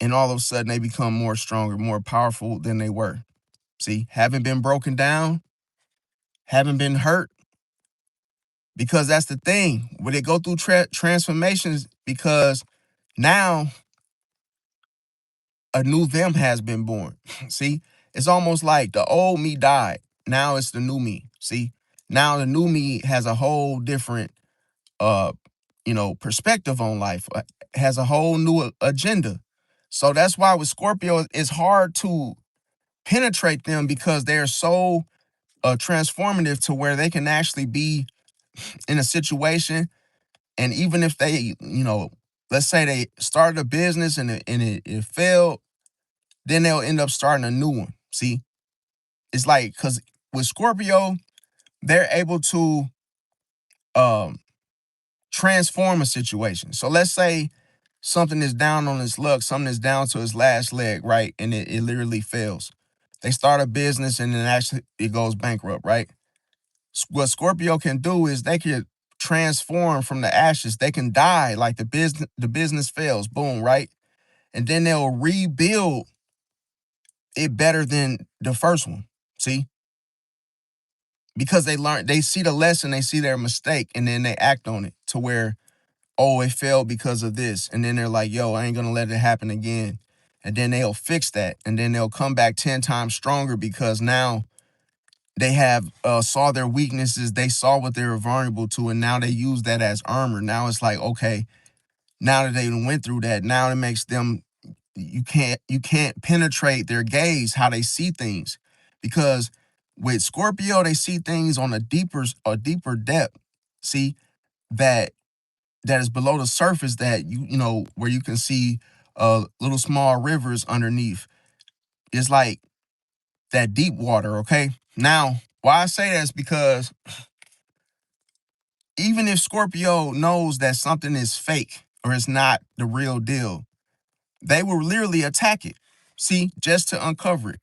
and all of a sudden they become more stronger, more powerful than they were. See, haven't been broken down, haven't been hurt, because that's the thing. When they go through transformations, because now a new them has been born. See, it's almost like the old me died. Now it's the new me. See, now the new me has a whole different, uh, perspective on life, has a whole new agenda. So that's why with Scorpio, it's hard to penetrate them because they're so transformative to where they can actually be in a situation. And even if they, let's say they started a business and it failed, then they'll end up starting a new one. See, it's like, because with Scorpio, they're able to um, transform a situation. So let's say something is down on its luck, something is down to its last leg, right? And it literally fails. They start a business and then actually it goes bankrupt, right? What Scorpio can do is they can transform from the ashes. They can die like the business fails, boom, right? And then they'll rebuild it better than the first one. See? Because they see the lesson, they see their mistake, and then they act on it to where, oh, it failed because of this. And then they're like, yo, I ain't gonna let it happen again. And then they'll fix that. And then they'll come back 10 times stronger because now they have saw their weaknesses, they saw what they were vulnerable to, and now they use that as armor. Now it's like, okay, now that they went through that, now it makes them, you can't penetrate their gaze, how they see things. Because with Scorpio, they see things on a deeper depth. See, that that is below the surface, that where you can see little small rivers underneath. It's like that deep water, okay? Now, why I say that is because even if Scorpio knows that something is fake or it's not the real deal, they will literally attack it. See, just to uncover it.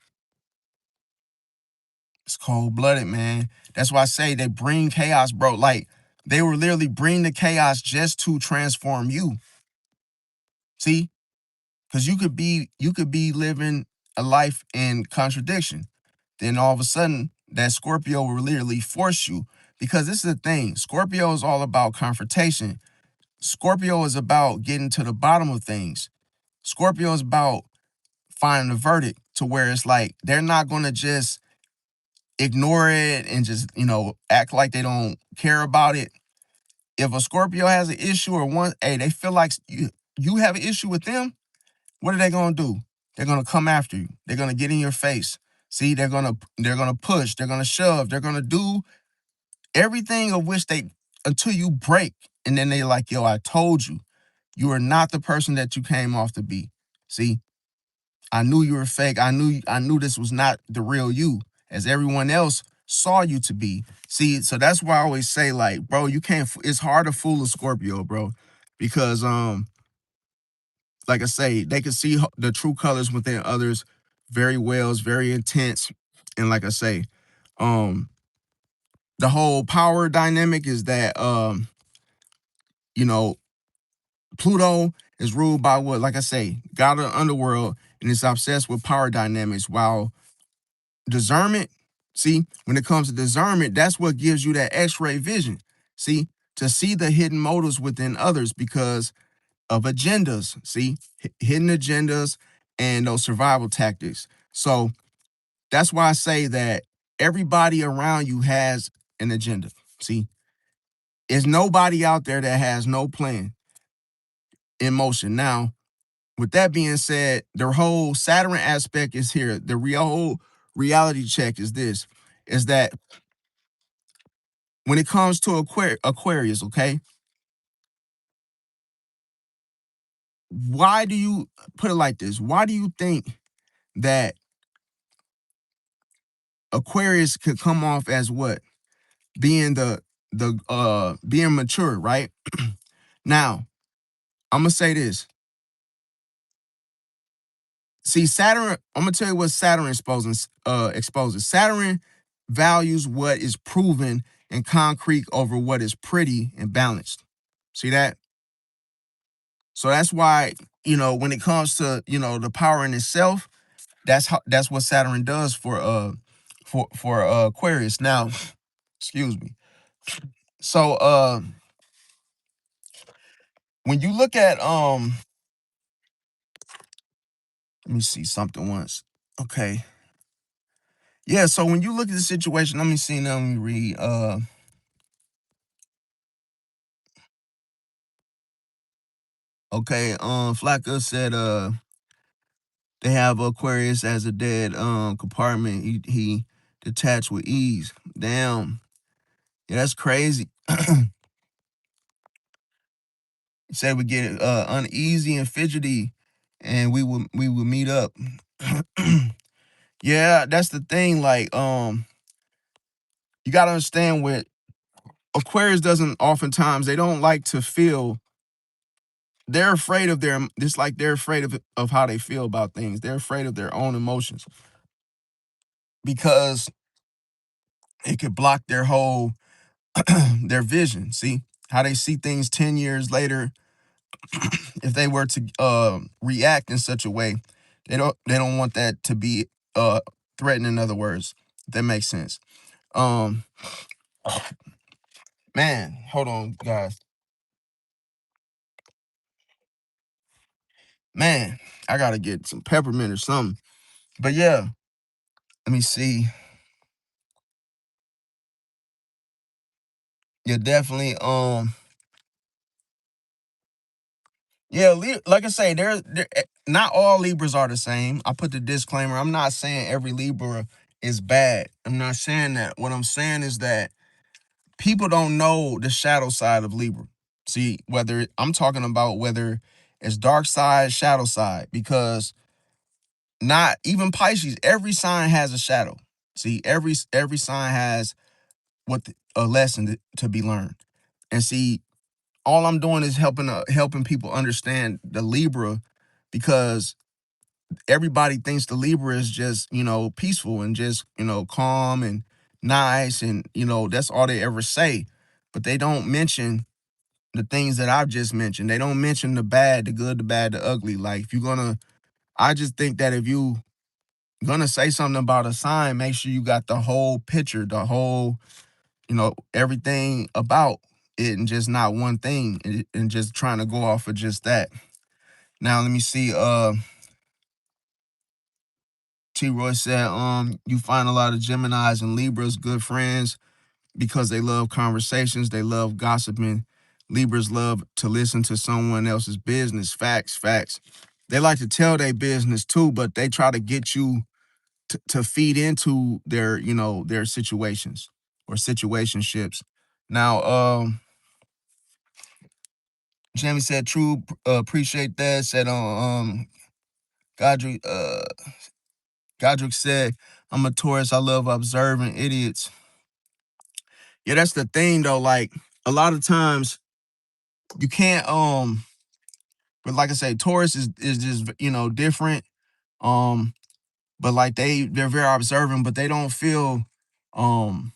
It's cold blooded, man. That's why I say they bring chaos, bro. Like, they will literally bring the chaos just to transform you. See, because you could be living a life in contradiction. Then all of a sudden, that Scorpio will literally force you. Because this is the thing, Scorpio is all about confrontation. Scorpio is about getting to the bottom of things. Scorpio is about finding a verdict to where it's like they're not going to just ignore it and just, act like they don't care about it. If a Scorpio has an issue, or one, hey, they feel like you have an issue with them, what are they going to do? They're going to come after you. They're going to get in your face. See, they're going to push, they're going to shove, they're going to do everything of which they, until you break. And then they like, yo, I told you, you are not the person that you came off to be. See, I knew you were fake. I knew this was not the real you, as everyone else saw you to be. See, so that's why I always say, like, bro, you can't. It's hard to fool a Scorpio, bro, because like I say, they can see the true colors within others very well. It's very intense, and like I say, um, the whole power dynamic is that you know, Pluto is ruled by what, like I say, God of the underworld, and it's obsessed with power dynamics, while discernment, see, when it comes to discernment, that's what gives you that x-ray vision. See, to see the hidden motives within others because of agendas. See, hidden agendas and those survival tactics. So that's why I say that everybody around you has an agenda. See, there's nobody out there that has no plan in motion. Now, with that being said, the whole Saturn aspect is here. The whole reality check is this, is that when it comes to Aquarius, okay, why do you put it like this? Why do you think that Aquarius could come off as what? Being the being mature, right? Now, I'm gonna say this. See, Saturn, I'm gonna tell you what Saturn exposes. Saturn values what is proven and concrete over what is pretty and balanced. See that? So that's why, when it comes to, the power in itself, that's what Saturn does for Aquarius. Now, excuse me. So when you look at Let me see something once. Okay. Yeah, so when you look at the situation, let me see now, let me read. Okay, Flacco said they have Aquarius as a dead compartment. He detached with ease. Damn. Yeah, that's crazy. He said we get uneasy and fidgety and we will meet up. Yeah, that's the thing. Like, you gotta understand what Aquarius doesn't oftentimes they don't like to feel they're afraid of their just like they're afraid of how they feel about things. They're afraid of their own emotions because it could block their whole their vision. See how they see things 10 years later. If they were to react in such a way, they don't want that to be threatened. In other words, if that makes sense. Um, man, hold on, guys. Man, I gotta get some peppermint or something. But yeah, let me see. Yeah, definitely. Yeah, like I say, not all Libras are the same. I put the disclaimer. I'm not saying every Libra is bad. I'm not saying that. What I'm saying is that people don't know the shadow side of Libra. See, whether I'm talking about whether it's dark side, shadow side, because not even Pisces, every sign has a shadow. See, every sign has a lesson to be learned. And see, all I'm doing is helping people understand the Libra because everybody thinks the Libra is just, peaceful and just, calm and nice and, that's all they ever say. But they don't mention the things that I've just mentioned. They don't mention the bad, the good, the bad, the ugly. Like if you're gonna I just think that if you gonna say something about a sign, make sure you got the whole picture, the whole, everything about it and just not one thing and just trying to go off of just that. Now let me see. T Roy said, you find a lot of Geminis and Libras good friends because they love conversations, they love gossiping. Libras love to listen to someone else's business. Facts, facts. They like to tell their business too, but they try to get you to feed into their situations or situationships. Now, Jamie said, "True, appreciate that." Said, Godric, Godric said, "I'm a Taurus. I love observing idiots." Yeah, that's the thing though. Like a lot of times you can't but like I say, Taurus is just different. Um, but like they're very observant, but they don't feel um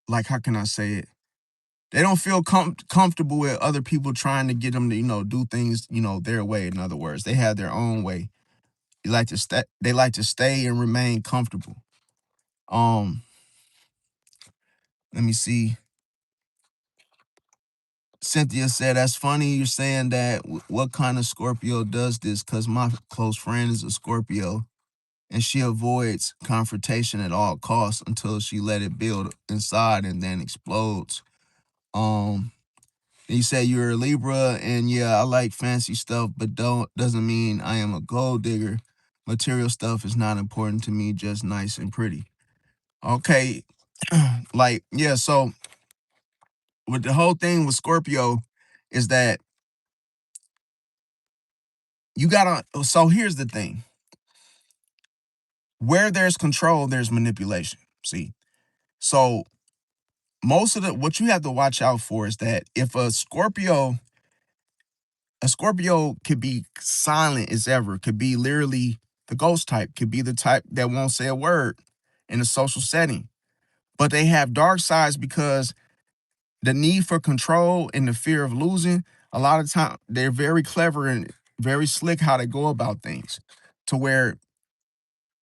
like how can I say it? They don't feel comfortable with other people trying to get them to do things their way. In other words, they have their own way. They like to stay and remain comfortable. Um, let me see. Cynthia said, "That's funny you're saying that. What kind of Scorpio does this? Because my close friend is a Scorpio, and she avoids confrontation at all costs until she let it build inside and then explodes." Um, you say you're a Libra, and yeah, I like fancy stuff, but doesn't mean I am a gold digger. Material stuff is not important to me, just nice and pretty. Okay, like yeah, so with the whole thing with Scorpio is that you gotta. So here's the thing: where there's control, there's manipulation. See, so most of what you have to watch out for is that if a Scorpio could be silent as ever, could be literally the ghost type, could be the type that won't say a word in a social setting. But they have dark sides because the need for control and the fear of losing, a lot of time they're very clever and very slick how they go about things to where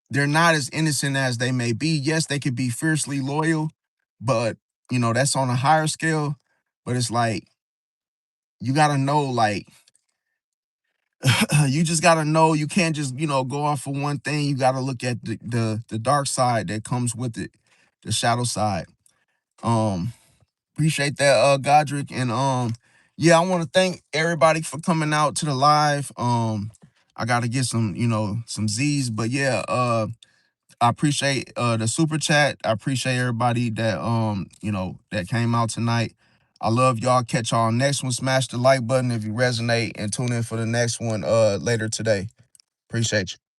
they're not as innocent as they may be. Yes, they could be fiercely loyal, but that's on a higher scale. But it's like you gotta know, like You just gotta know you can't just, go off for one thing. You gotta look at the dark side that comes with it, the shadow side. Um, Appreciate that, Godric. And yeah, I want to thank everybody for coming out to the live. I gotta get some, some Z's, but yeah, I appreciate the super chat. I appreciate everybody that that came out tonight. I love y'all. Catch y'all next one. Smash the like button if you resonate and tune in for the next one later today. Appreciate you.